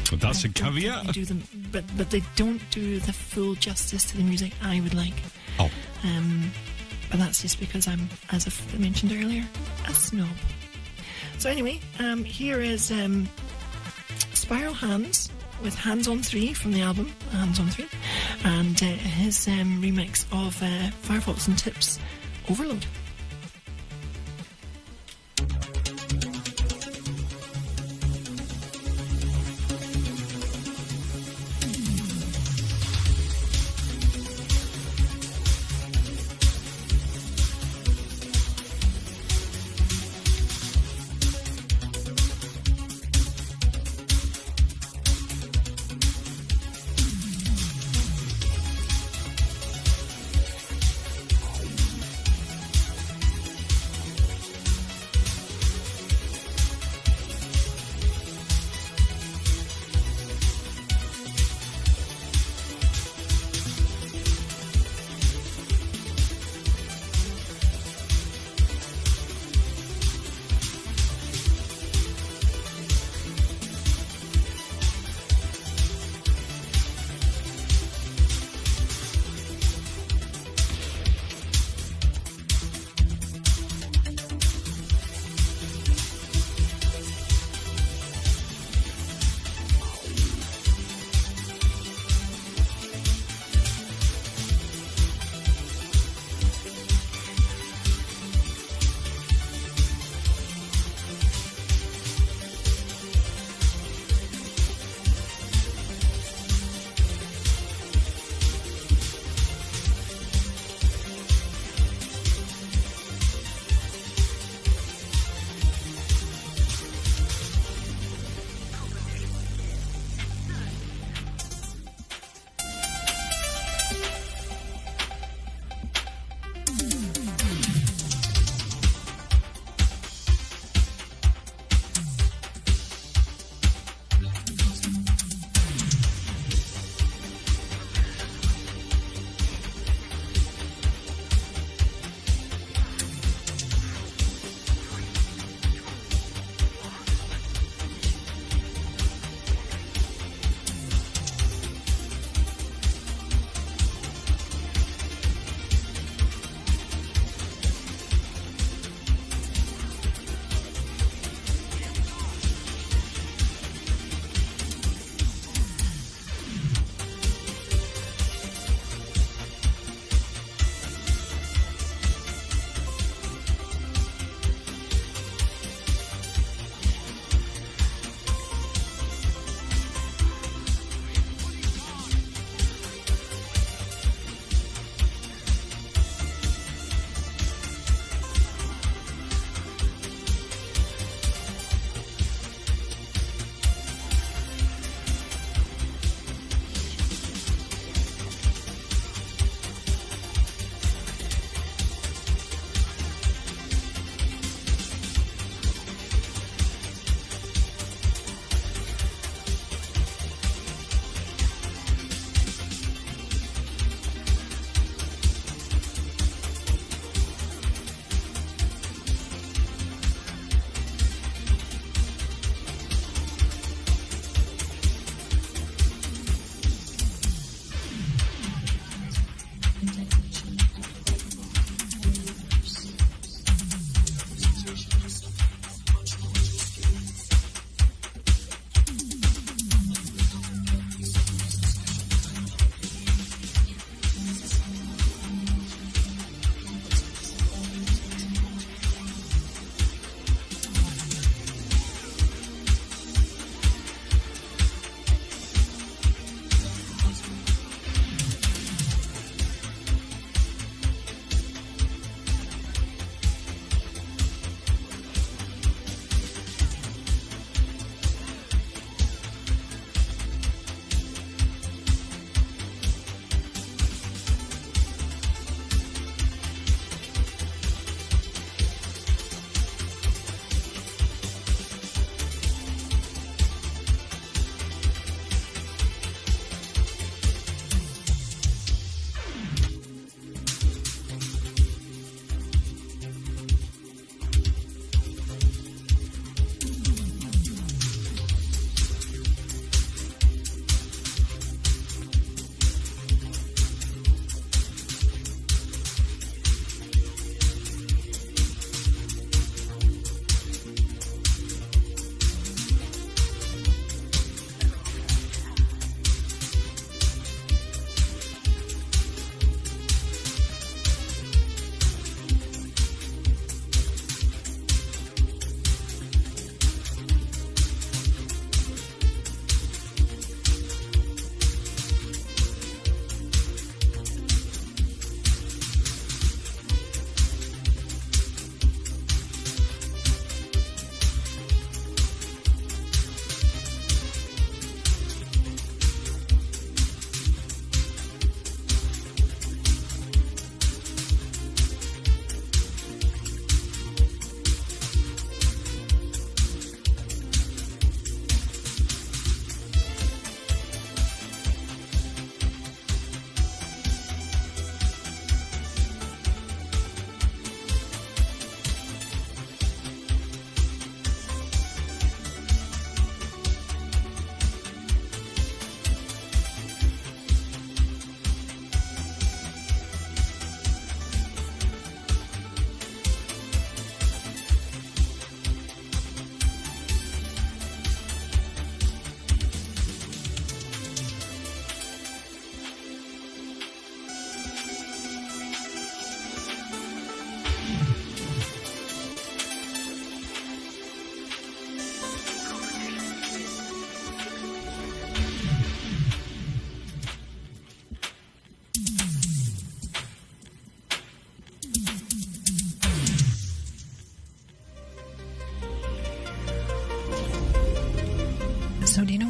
But that's a I don't think caveat? they do them, but they don't do the full justice to the music I would like. Oh. But that's just because I'm, as I mentioned earlier, a snob. So anyway, here is Spiral Hands with Hands on 3 from the album Hands on 3, and his remix of Firefox and Tip's Overload.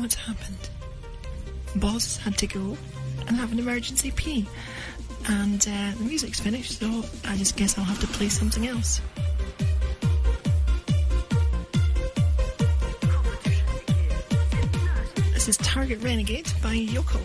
what's happened. Boz had to go and have an emergency pee. And the music's finished, so I just guess I'll have to play something else. This is Target Renegade by Yoko.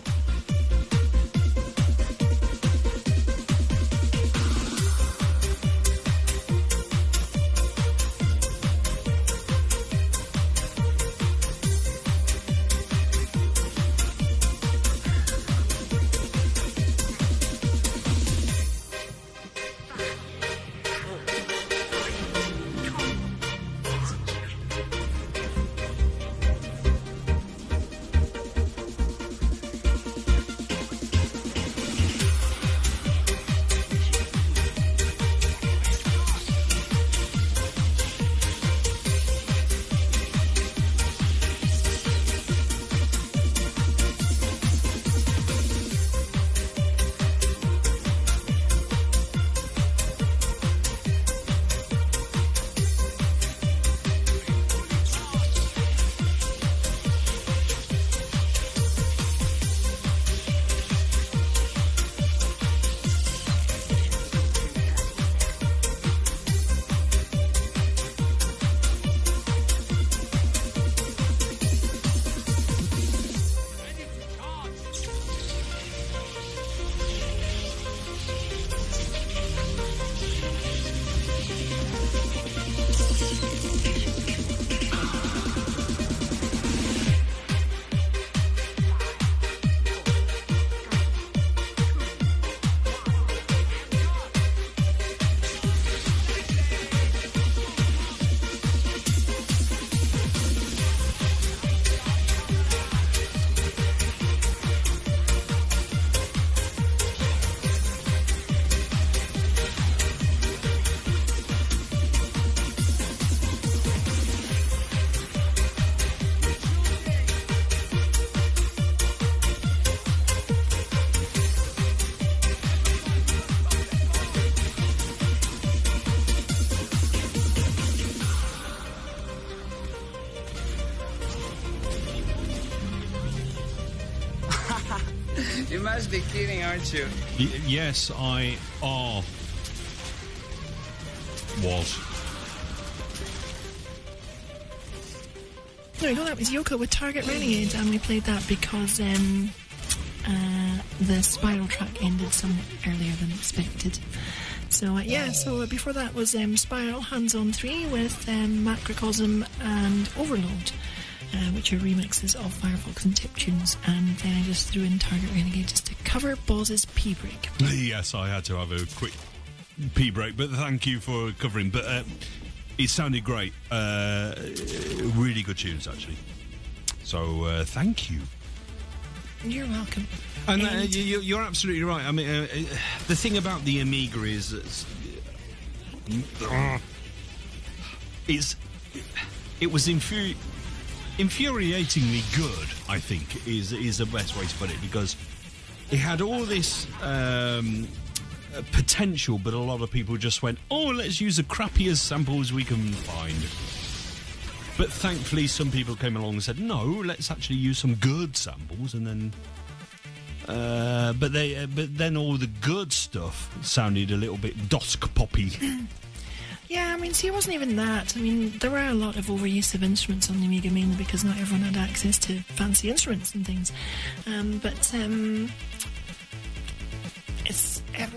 You must be kidding, aren't you? Yes, I are. Was. There we go, that was Yoko with Target Renegade, and we played that because the Spiral track ended somewhat earlier than expected. So so before that was Spiral Hands on 3 with Macrocosm and Overload, which are remixes of Firefox and Tiptunes, and then I just threw in Target Renegade just to cover Boz's pee break. Yes, I had to have a quick pee break, but thank you for covering. But it sounded great. Really good tunes, actually. So thank you. You're welcome. And you're absolutely right. I mean, the thing about the Amiga is it was infuriatingly good, I think, is the best way to put it, because it had all this potential, but a lot of people just went, oh, let's use the crappiest samples we can find. But thankfully some people came along and said, no, let's actually use some good samples, and then but then all the good stuff sounded a little bit Dosk poppy. Yeah, I mean, see, it wasn't even that. I mean, there were a lot of overuse of instruments on the Amiga, mainly because not everyone had access to fancy instruments and things.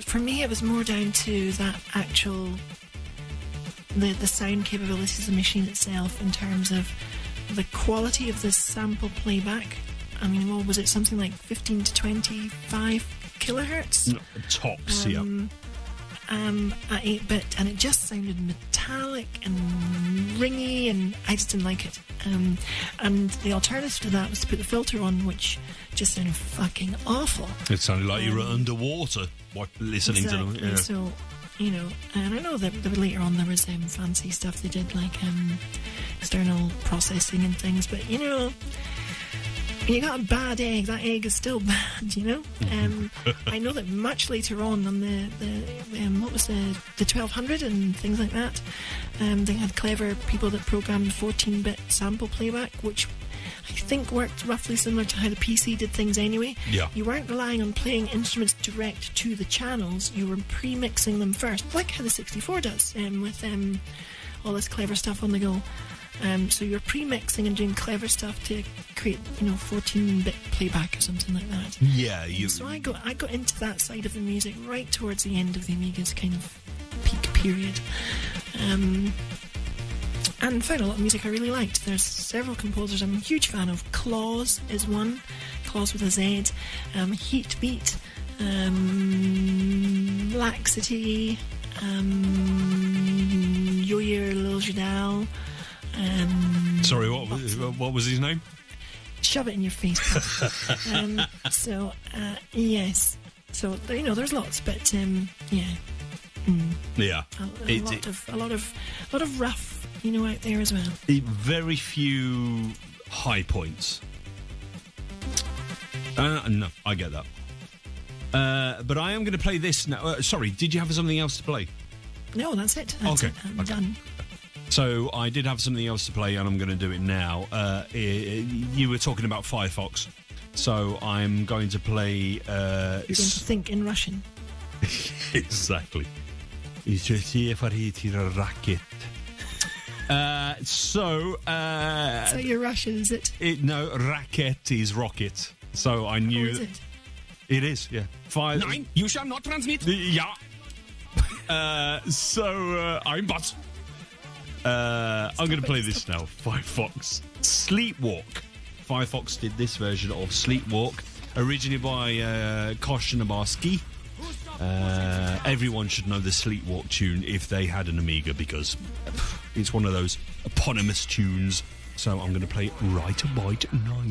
For me, it was more down to that actual the sound capabilities of the machine itself, in terms of the quality of the sample playback. I mean, what was it? Something like 15 to 25 kilohertz? No, tops, yeah. At 8-bit, and it just sounded metallic and ringy, and I just didn't like it. And the alternative to that was to put the filter on, which just sounded fucking awful. It sounded like you were underwater while listening to them. Yeah. So, you know, and I know that later on there was fancy stuff they did, like external processing and things, but you know, when you got a bad egg, that egg is still bad, you know. I know that much later on the what was the 1200 and things like that, they had clever people that programmed 14-bit sample playback, which I think worked roughly similar to how the PC did things anyway. Yeah. You weren't relying on playing instruments direct to the channels. You were pre-mixing them first, like how the 64 does, with all this clever stuff on the go. So you're pre-mixing and doing clever stuff to create, 14-bit playback or something like that. Yeah, So I got into that side of the music right towards the end of the Amiga's kind of peak period. And found a lot of music I really liked. There's several composers I'm a huge fan of. Claus is one. Claus with a Z. Heatbeat. Laxity. Yoyer Lil Jadal. Sorry, what was his name? Shove it in your face. Yes. So there's lots, but yeah. Yeah. A lot of rough, out there as well. Very few high points. No, I get that. But I am going to play this now. Sorry, did you have something else to play? No, that's it. Okay. I'm done. So I did have something else to play, and I'm going to do it now. You were talking about Firefox, so I'm going to play... You're going to think in Russian. Exactly. It's just here for hitting a racket. So you're Russian, is it? No, racket is rocket. So I knew... is it? It is, yeah. Nein, you shall not transmit. Yeah. I'm but... I'm going to play this now. Firefox Sleepwalk. Firefox did this version of Sleepwalk, originally by Koshinabarsky. Everyone should know the Sleepwalk tune if they had an Amiga, because it's one of those eponymous tunes. So I'm going to play it right about now.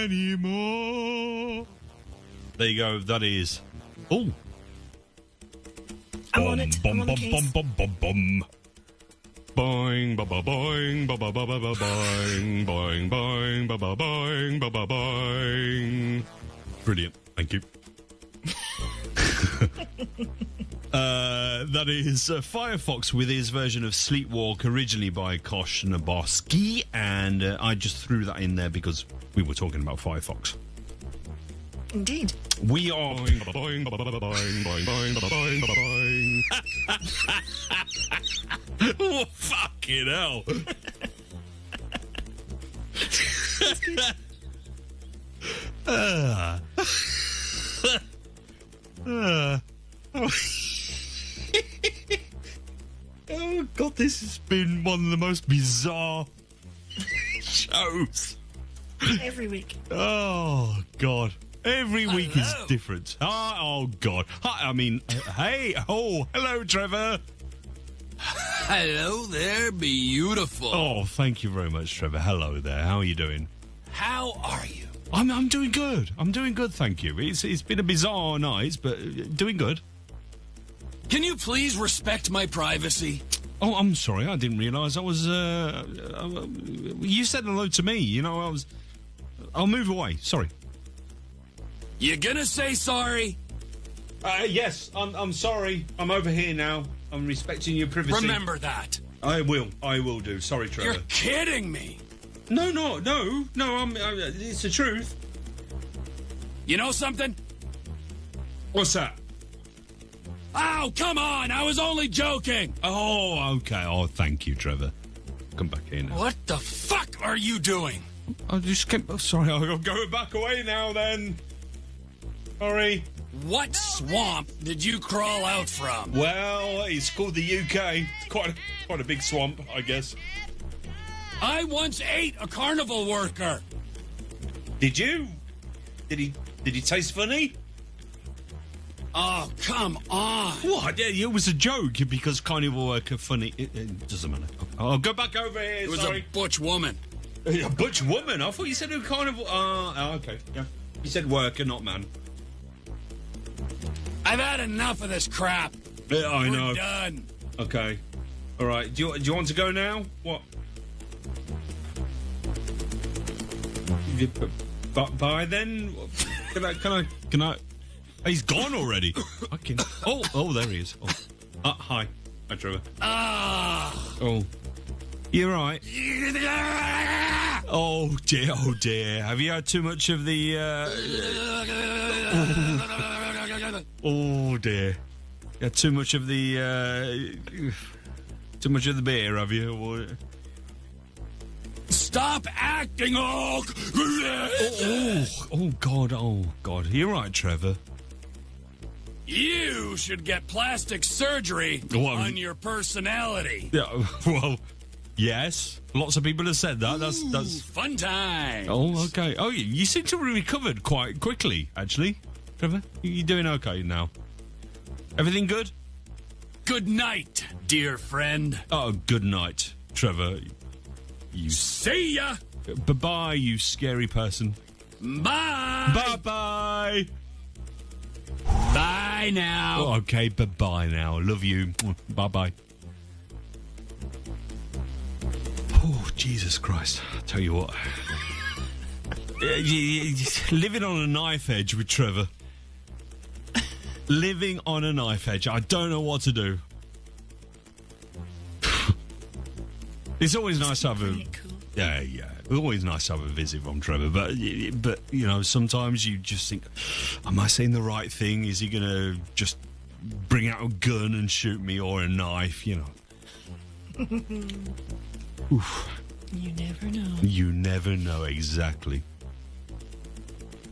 anymore. There you go. That is. Oh. I'm on it. I'm on the case. Boing, ba ba boing, ba ba ba ba ba boing, boing, boing, ba ba boing, ba ba boing. Brilliant. Thank you. That is Firefox with his version of Sleepwalk, originally by Kosh Naboski, and I just threw that in there because we were talking about Firefox. Indeed. We are. Oh, fucking hell. Oh, God, this has been one of the most bizarre shows. Every week. Oh, God. Every week is different. Oh, God. Hi, I mean, hey. Oh, hello, Trevor. Hello there, beautiful. Oh, thank you very much, Trevor. Hello there. How are you doing? How are you? I'm doing good. I'm doing good, thank you. It's been a bizarre night, but doing good. Can you please respect my privacy? Oh, I'm sorry. I didn't realise I was... you said hello to me. You know, I'll move away. Sorry. You gonna say sorry? Yes, I'm sorry. I'm over here now. I'm respecting your privacy. Remember that. I will do. Sorry, Trevor. You're kidding me. No. It's the truth. You know something? What's that? Oh, come on. I was only joking. Oh, okay. Oh, thank you, Trevor. Come back in. What the fuck are you doing? I just came... Oh, sorry, I'll go back away now, then. Sorry. What swamp did you crawl out from? Well, it's called the UK. It's quite a big swamp, I guess. I once ate a carnival worker. Did you? Did he taste funny? Oh, come on. What? It was a joke because carnival worker funny. It doesn't matter. I'll go back over here. It was sorry. a butch woman. A butch woman? I thought you said a carnival. Okay. Yeah. You said worker, not man. I've had enough of this crap. Yeah, I know. We're done. Okay. All right. Do you want to go now? What? Bye then. Can I? He's gone already. Fucking. Oh, there he is. Hi, Trevor. Oh, you're right. Oh dear. Have you had too much of the? Oh dear. You had too much of the. Too much of the beer, have you? Stop acting! Oh God. You're right, Trevor. You should get plastic surgery on your personality. Yeah, well, yes. Lots of people have said that. That's fun time. Oh, okay. Oh, you seem to have recovered quite quickly, actually, Trevor. You're doing okay now. Everything good? Good night, dear friend. Oh, good night, Trevor. You see ya. Bye-bye, you scary person. Bye. Bye-bye. Bye now. Oh, okay, bye-bye now. Love you. Bye-bye. Oh, Jesus Christ. I'll tell you what. Living on a knife edge with Trevor. Living on a knife edge. I don't know what to do. It's always nice to have a... Yeah. It's always nice to have a visit from Trevor, but you know, sometimes you just think, am I saying the right thing? Is he going to just bring out a gun and shoot me, or a knife, you know? Oof. You never know. You never know, exactly.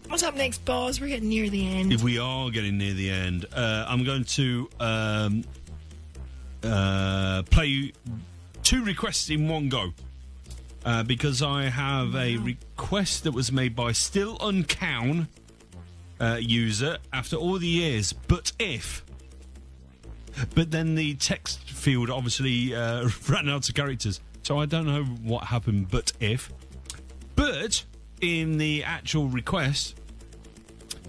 What's up next, boss? We're getting near the end. If we are getting near the end, I'm going to play 2 requests in one go. Because I have a request that was made by Still Uncown user after all the years. But then the text field obviously ran out of characters, so I don't know what happened. But in the actual request,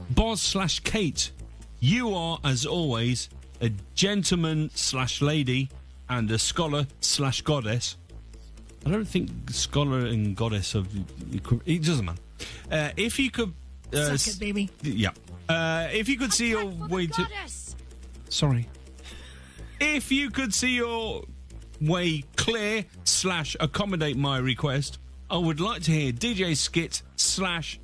Boz/Kate, you are, as always, a gentleman/lady and a scholar/goddess. I don't think scholar and goddess of... It doesn't matter. If you could... Suck it, baby. Yeah. If you could see your way to... Sorry. If you could see your way clear / accommodate my request, I would like to hear DJ Skit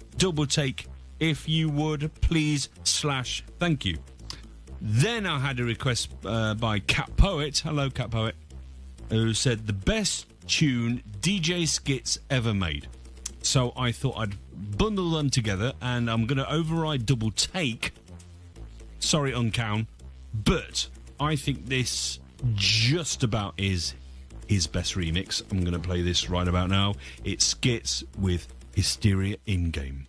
/ double take, if you would, please / thank you. Then I had a request by Cat Poet, hello Cat Poet, who said the best tune DJ Skits ever made. So I thought I'd bundle them together, and I'm going to override double take. Sorry, Uncown, but I think this just about is his best remix. I'm going to play this right about now. It's Skits with Hysteria In-Game.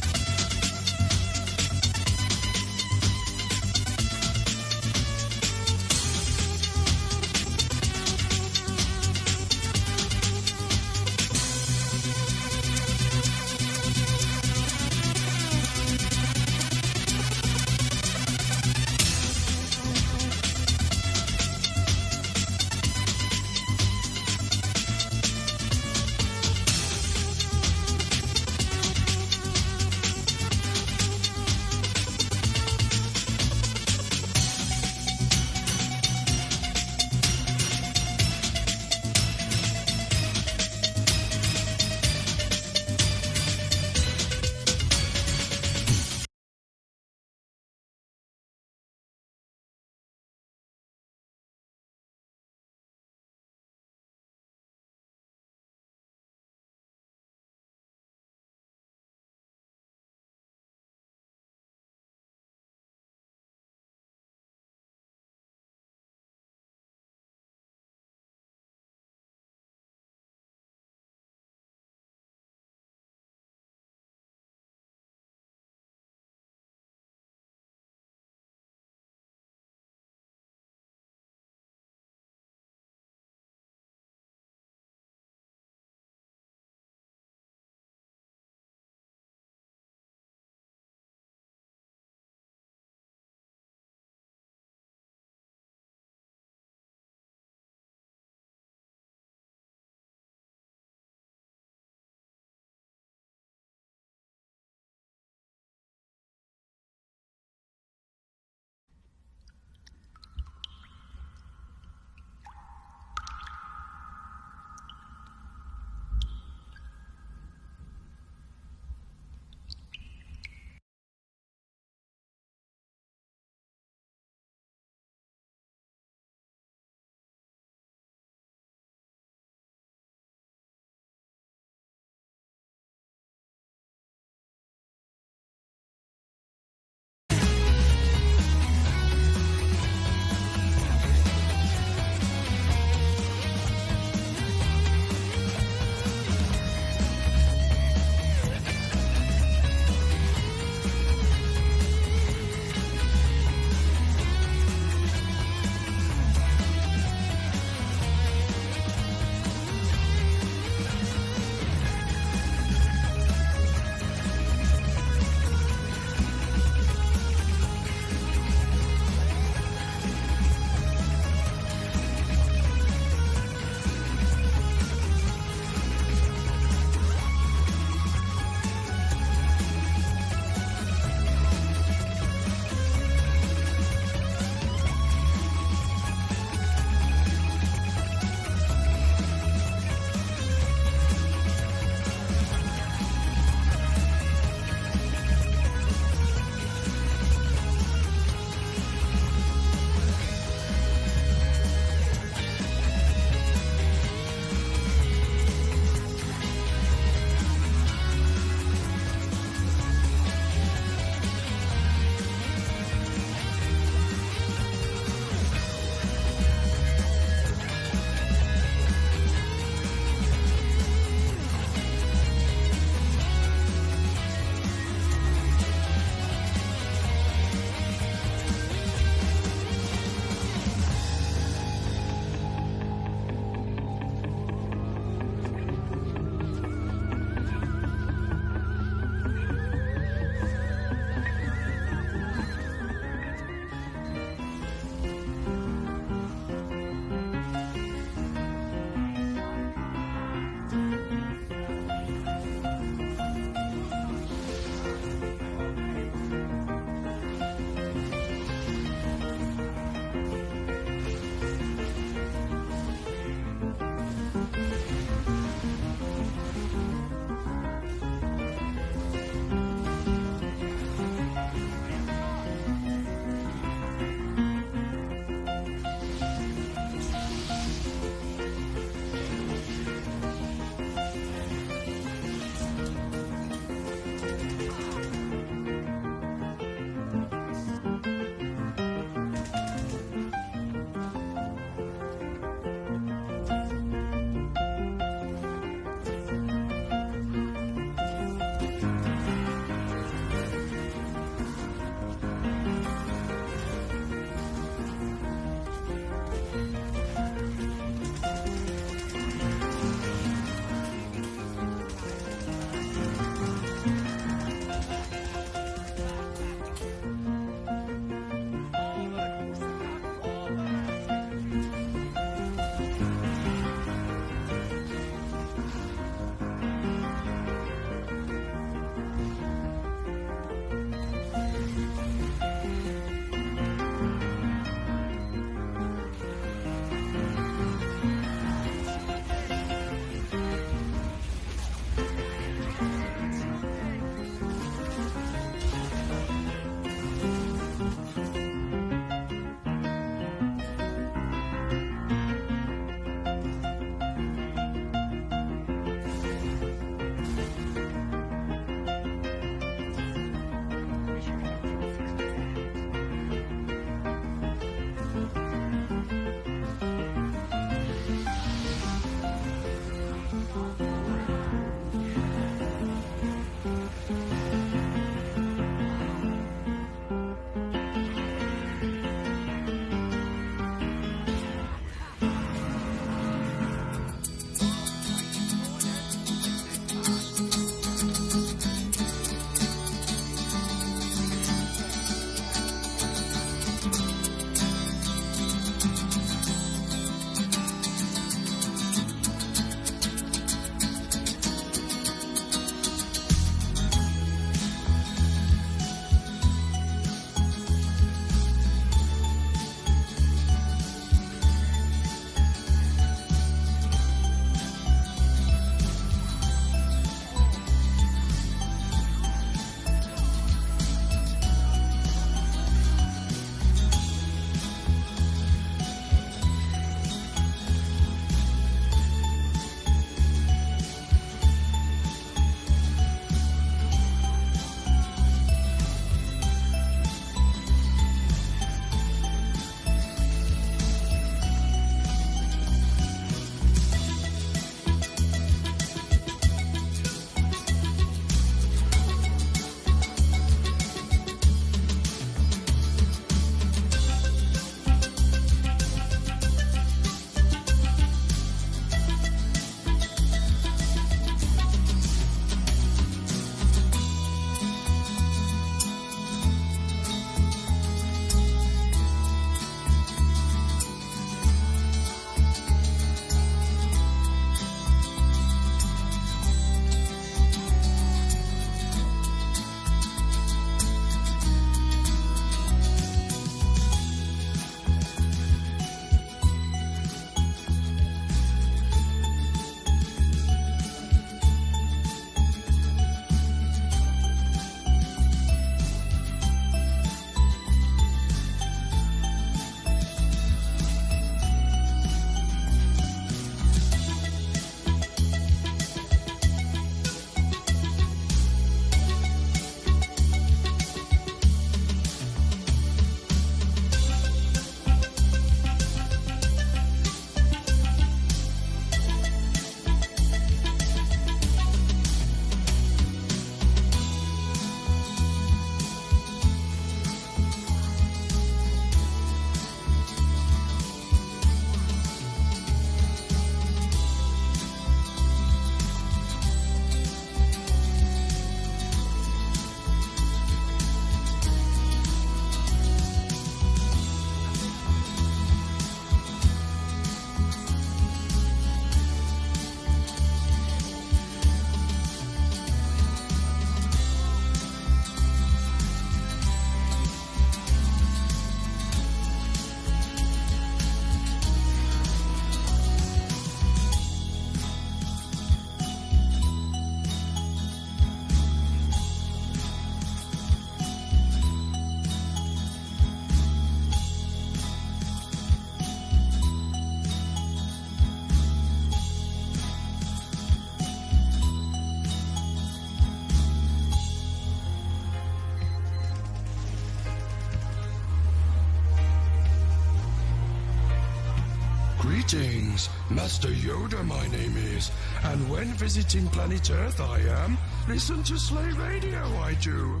Greetings, Master Yoda my name is, and when visiting planet Earth I am, listen to Slay Radio I do.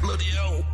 Bloody hell.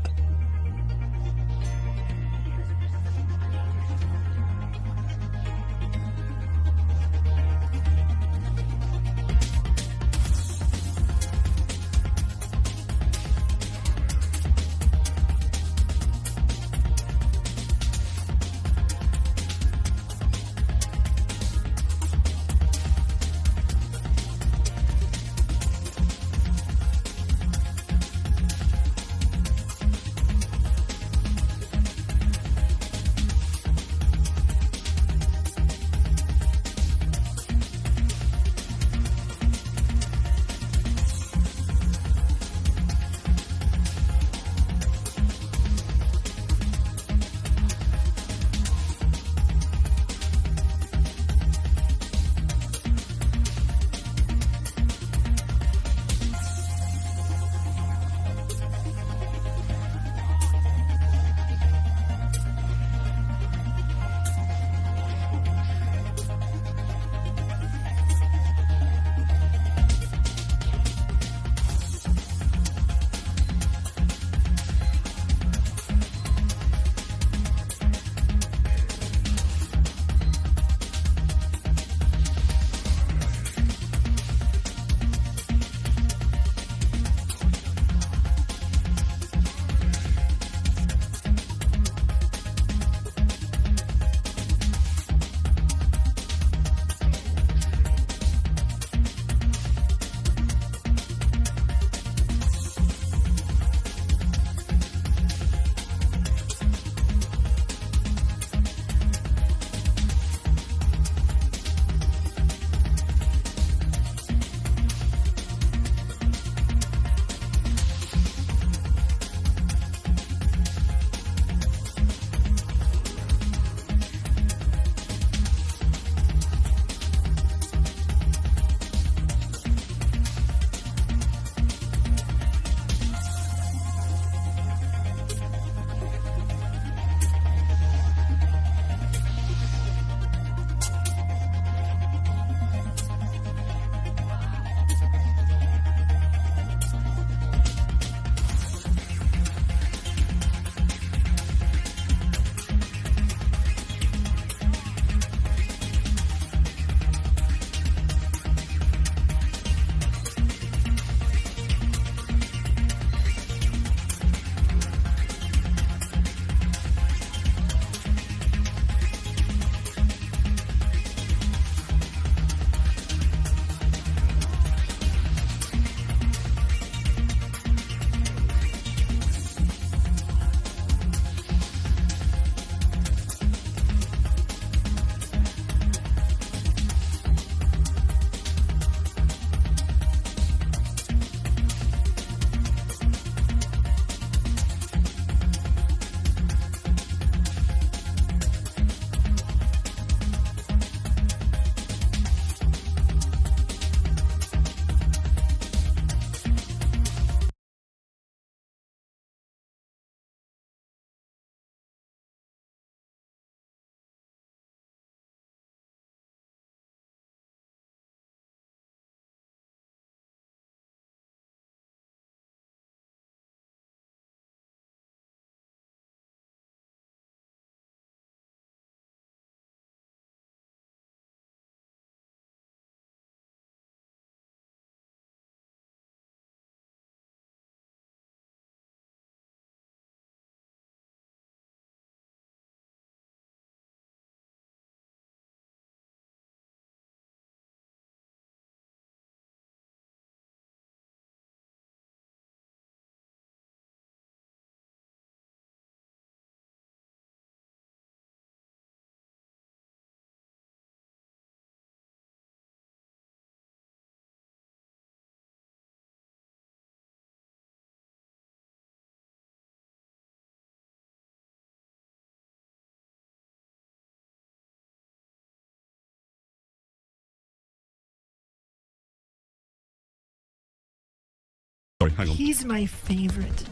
Sorry, hang on. He's my favourite.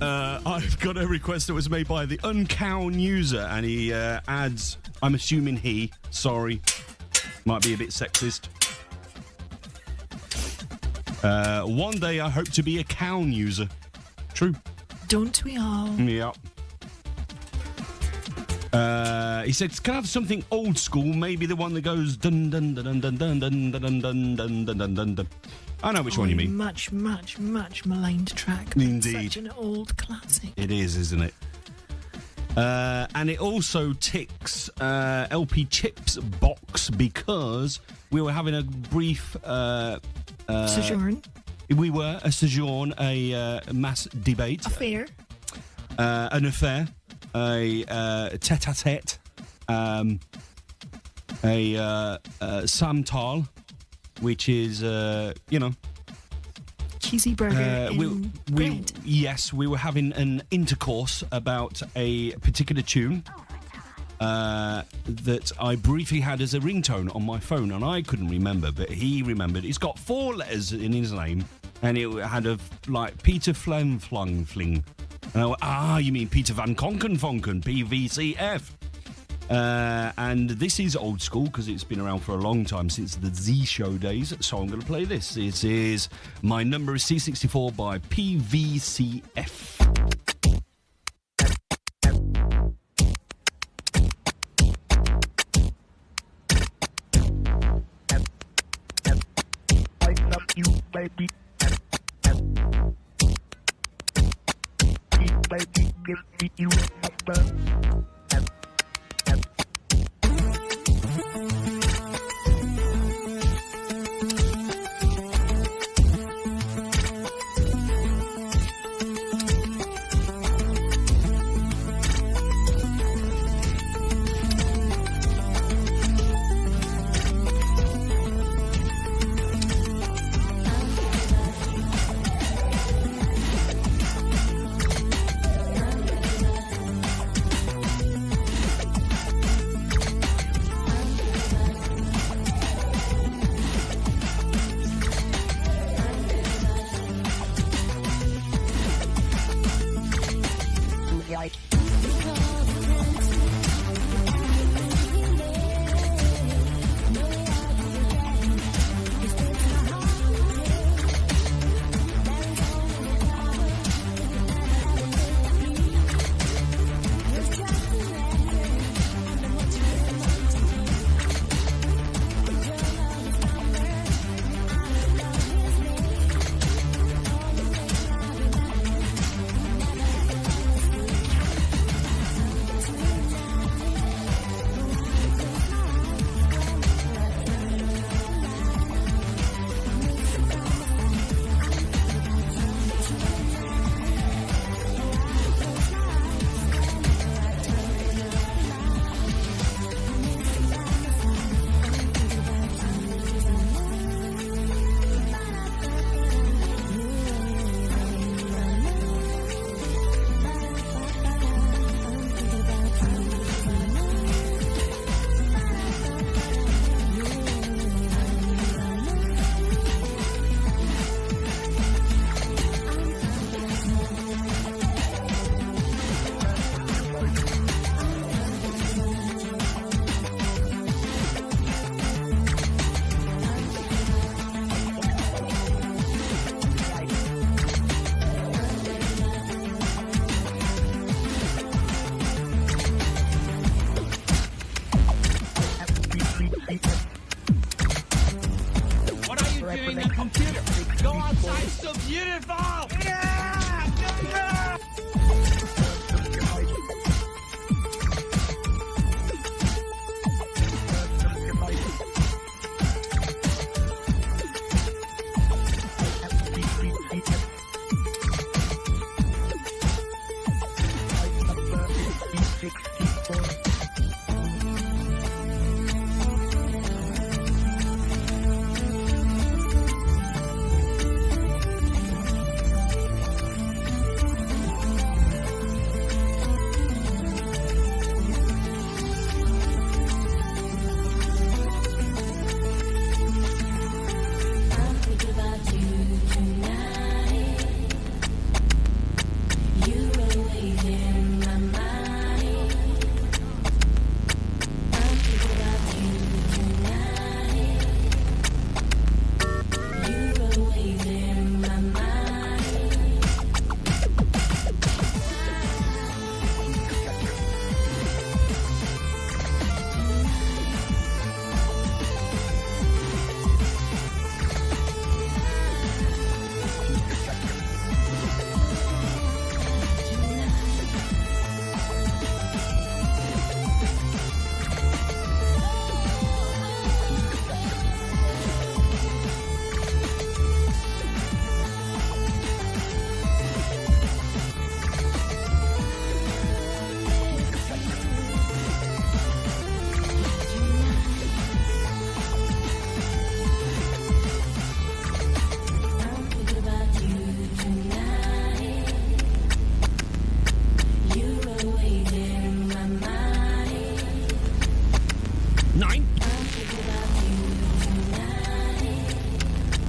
I've got a request that was made by the Uncown user, and he adds, I'm assuming he, sorry, might be a bit sexist. One day I hope to be a Cown user. True. Don't we all? Yeah. He said, can I have something old school? Maybe the one that goes dun dun dun dun dun dun dun dun dun dun dun dun dun dun. I know which one you mean. Much maligned track. Indeed. Such an old classic. It is, isn't it? And it also ticks LP Chips box because we were having a brief sojourn. We were a sojourn, a mass debate, Affair. an affair, a tete-a-tete, a samtal, which is cheesy burger in bread. Yes, we were having an intercourse about a particular tune that I briefly had as a ringtone on my phone, and I couldn't remember, but he remembered. It's got 4 letters in his name, and it had Peter Fling. And I went, you mean Peter Van Konken, PVCF. And this is old school because it's been around for a long time, since the Z Show days, so I'm going to play this. It is My Number is C64 by PVCF. I love you, baby. Baby, give me your number.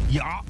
Yeah.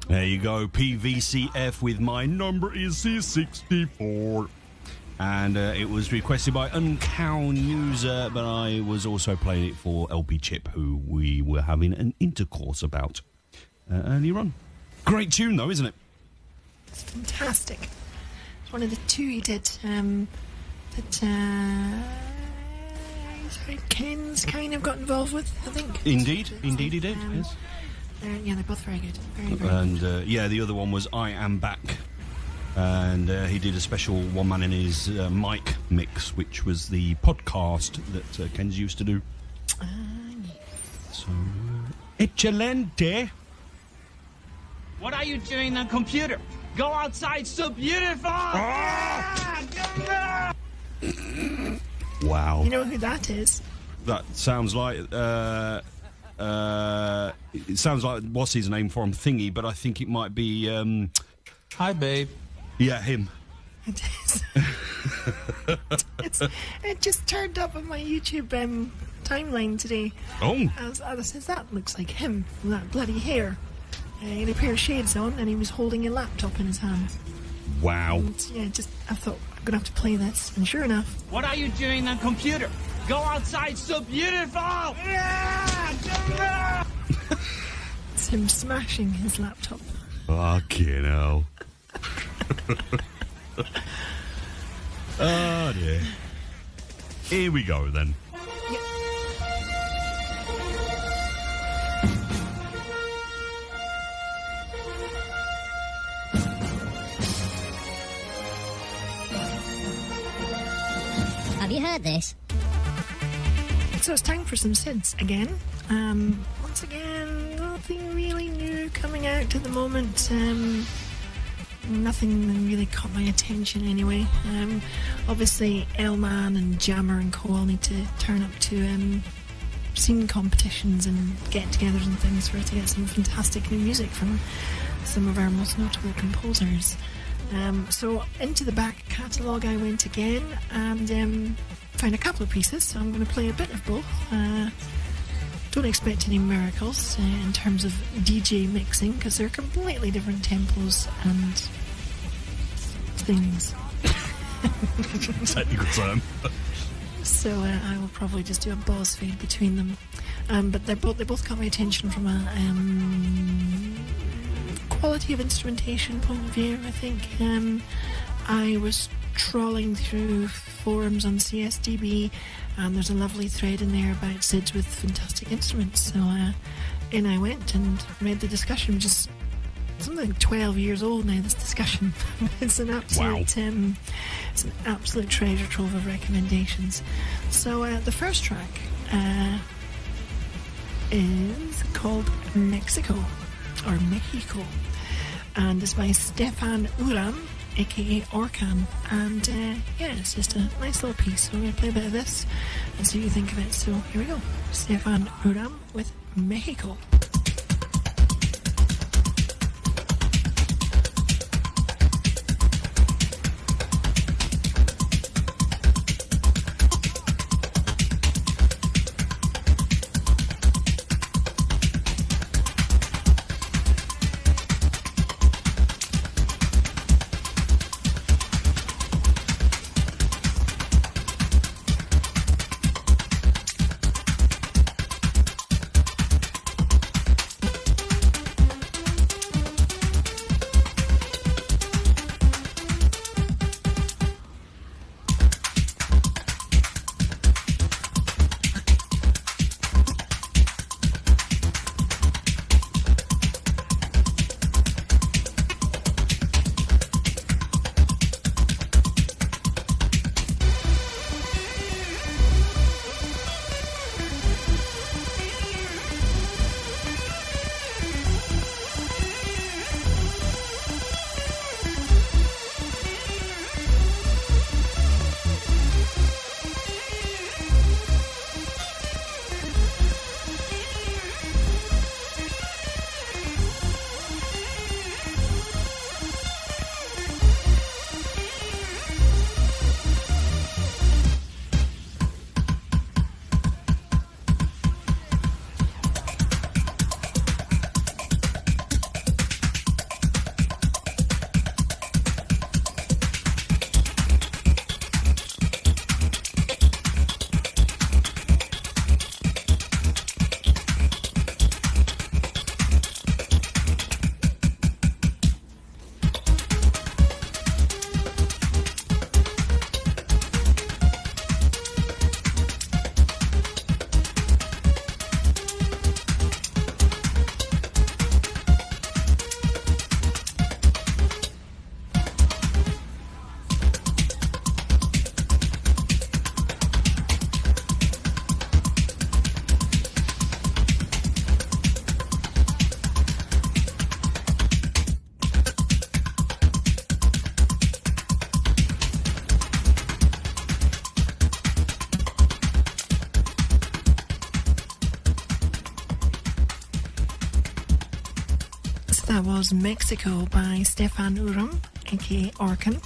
There you go, PVCF with My Number Is C64. And it was requested by Uncown User, but I was also playing it for LP Chip, who we were having an intercourse about earlier on. Great tune, though, isn't it? It's fantastic. It's one of the two he did Ken's kind of got involved with, I think. Indeed he did, yes. Yeah, they're both very good. Very, very and the other one was I Am Back. And he did a special One Man in His Mic mix, which was the podcast that Ken's used to do. So, excelente. What are you doing on computer? Go outside, so beautiful! Wow. You know who that is? That sounds like... it sounds like, what's his name from Thingy, but I think it might be... Hi, babe. Yeah, him. It is. It just turned up on my YouTube timeline today. Oh. I said, that looks like him, with that bloody hair. He had a pair of shades on, and he was holding a laptop in his hand. Wow. And, yeah, I thought, I'm going to have to play this. And sure enough... What are you doing on computer? Go outside, so beautiful! It's him smashing his laptop. Fucking hell. Oh, dear. Here we go, then. Have you heard this? So it's time for some SIDS again. Once again, nothing really new coming out at the moment. Nothing really caught my attention anyway. Obviously, Elman and Jammer and co all need to turn up to scene competitions and get-togethers and things for us to get some fantastic new music from some of our most notable composers. So into the back catalogue I went again and found a couple of pieces, so I'm going to play a bit of both. Don't expect any miracles in terms of DJ mixing, because they're completely different tempos and things. Technical term. So I will probably just do a boss fade between them. But they both caught my attention from a quality of instrumentation point of view, I think. I was trawling through forums on CSDB, and there's a lovely thread in there about SIDS with fantastic instruments. So in I went and read the discussion, which is something like 12 years old now, this discussion. It's an absolute it's an absolute treasure trove of recommendations. So the first track is called Mexico, or Mexico, and it's by Stefan Uram, aka Orkan, and yeah, it's just a nice little piece. So we're going to play a bit of this and see what you think of it. So here we go, Stefan Uram with Mexico. That was Mexico by Stefan Uram, aka Orkan.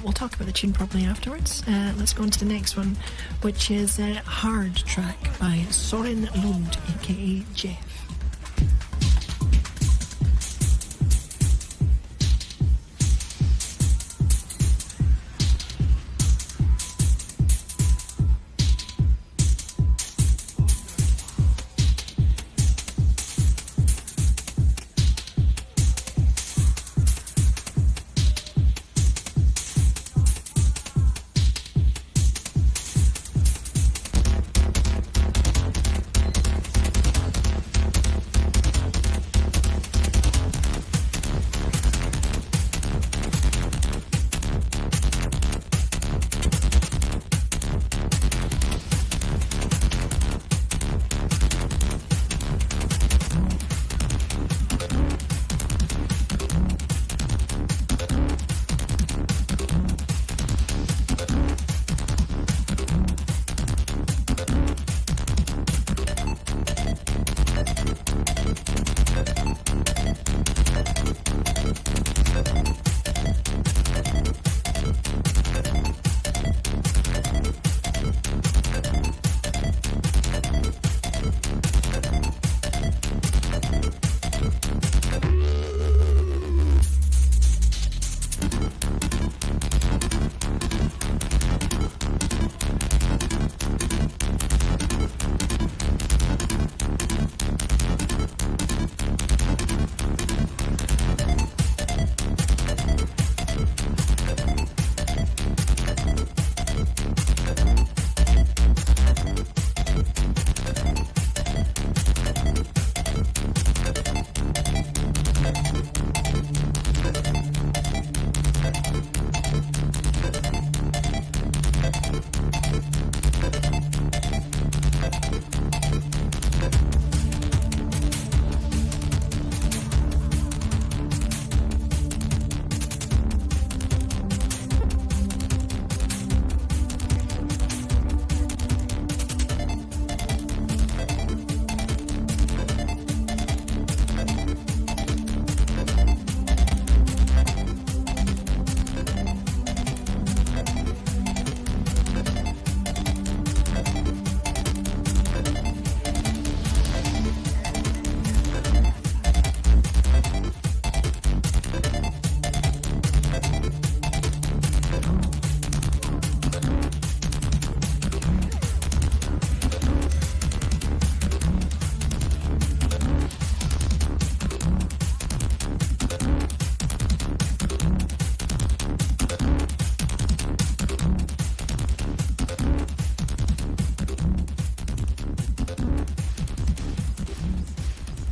We'll talk about the tune properly afterwards. Let's go on to the next one, which is Hard Track by Soren Lund, aka Jeff.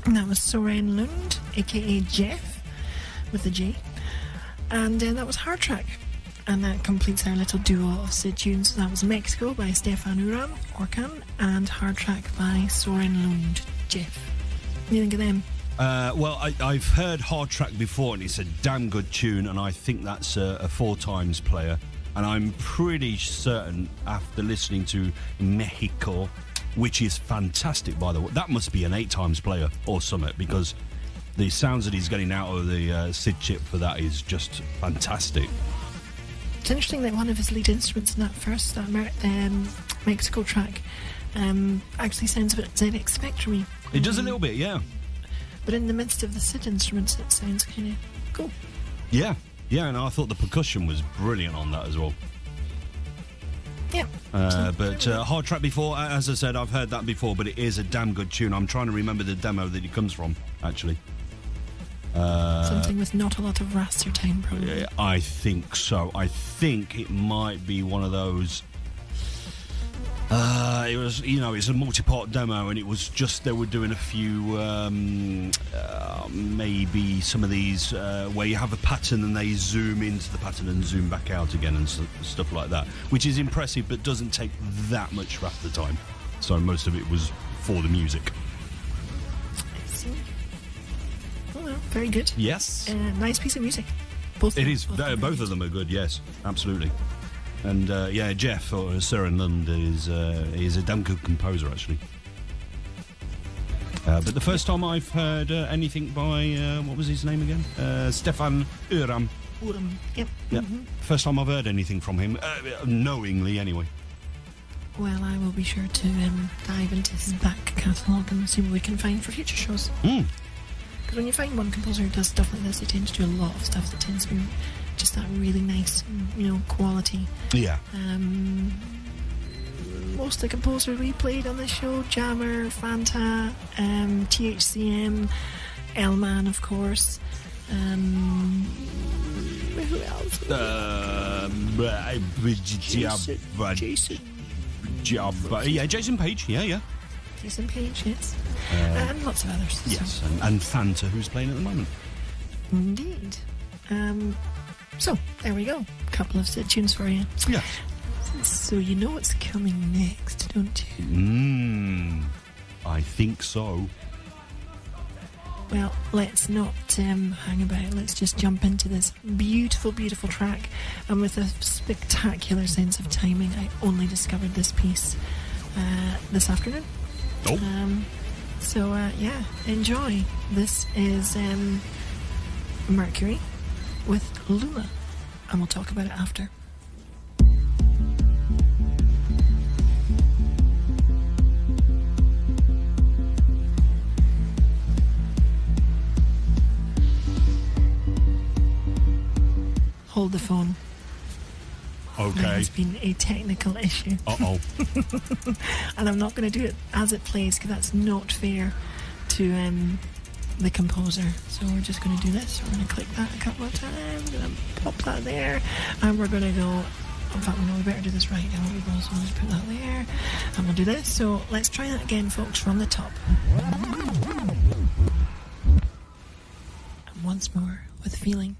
That was Soren Lund, aka Jeff, with a J. And that was Hard Track. And that completes our little duo of Sid tunes. That was Mexico by Stefan Uram, Orkan, and Hard Track by Soren Lund, Jeff. What do you think of them? Well, I've heard Hard Track before, and it's a damn good tune, and I think that's a 4 times player. And I'm pretty certain, after listening to Mexico, which is fantastic, by the way, that must be an 8 times player or something, because the sounds that he's getting out of the Sid chip for that is just fantastic. It's interesting that one of his lead instruments in that first Mexico track actually sounds a bit ZX Spectrum-y. It does a little bit, yeah. But in the midst of the Sid instruments, it sounds kind of cool. Yeah, and I thought the percussion was brilliant on that as well. Yeah. But Hard Track before, as I said, I've heard that before, but it is a damn good tune. I'm trying to remember the demo that it comes from, actually. Something with not a lot of raster time, probably. I think so. I think it might be one of those. It was, it's a multi-part demo, and it was just they were doing a few, maybe some of these where you have a pattern and they zoom into the pattern and zoom back out again and stuff like that, which is impressive, but doesn't take that much raster time. So most of it was for the music. I see. Oh, well, very good. Yes. Nice piece of music. Both of them are good. Yes, absolutely. And Jeff or Soren Lund is a damn good composer, actually. But the first time I've heard anything by, what was his name again? Stefan Uram. Yep. Yeah. First time I've heard anything from him, knowingly anyway. Well, I will be sure to dive into his back catalogue and see what we can find for future shows. Because when you find one composer who does stuff like this, they tend to do a lot of stuff that tends to be just that really nice, quality. Yeah. Most of the composers we played on this show, Jammer, Fanta, THCM, L-Man, of course. Who else? Jason Page, yeah. Jason Page, yes. And lots of others. Yes, and Fanta, who's playing at the moment. Indeed. So, there we go. A couple of tunes for you. Yeah. So you know what's coming next, don't you? I think so. Well, let's not hang about. Let's just jump into this beautiful, beautiful track. And with a spectacular sense of timing, I only discovered this piece this afternoon. So, enjoy. This is Mercury with Lula. And we'll talk about it after. Hold the phone. Okay. There has been a technical issue. Uh-oh. And I'm not going to do it as it plays because that's not fair to the composer. So we're just going to do this. We're going to click that a couple of times and pop that there. And we're going to go... In fact, we better do this right now. We'll also just put that there. And we'll do this. So let's try that again, folks, from the top. And once more, with feeling.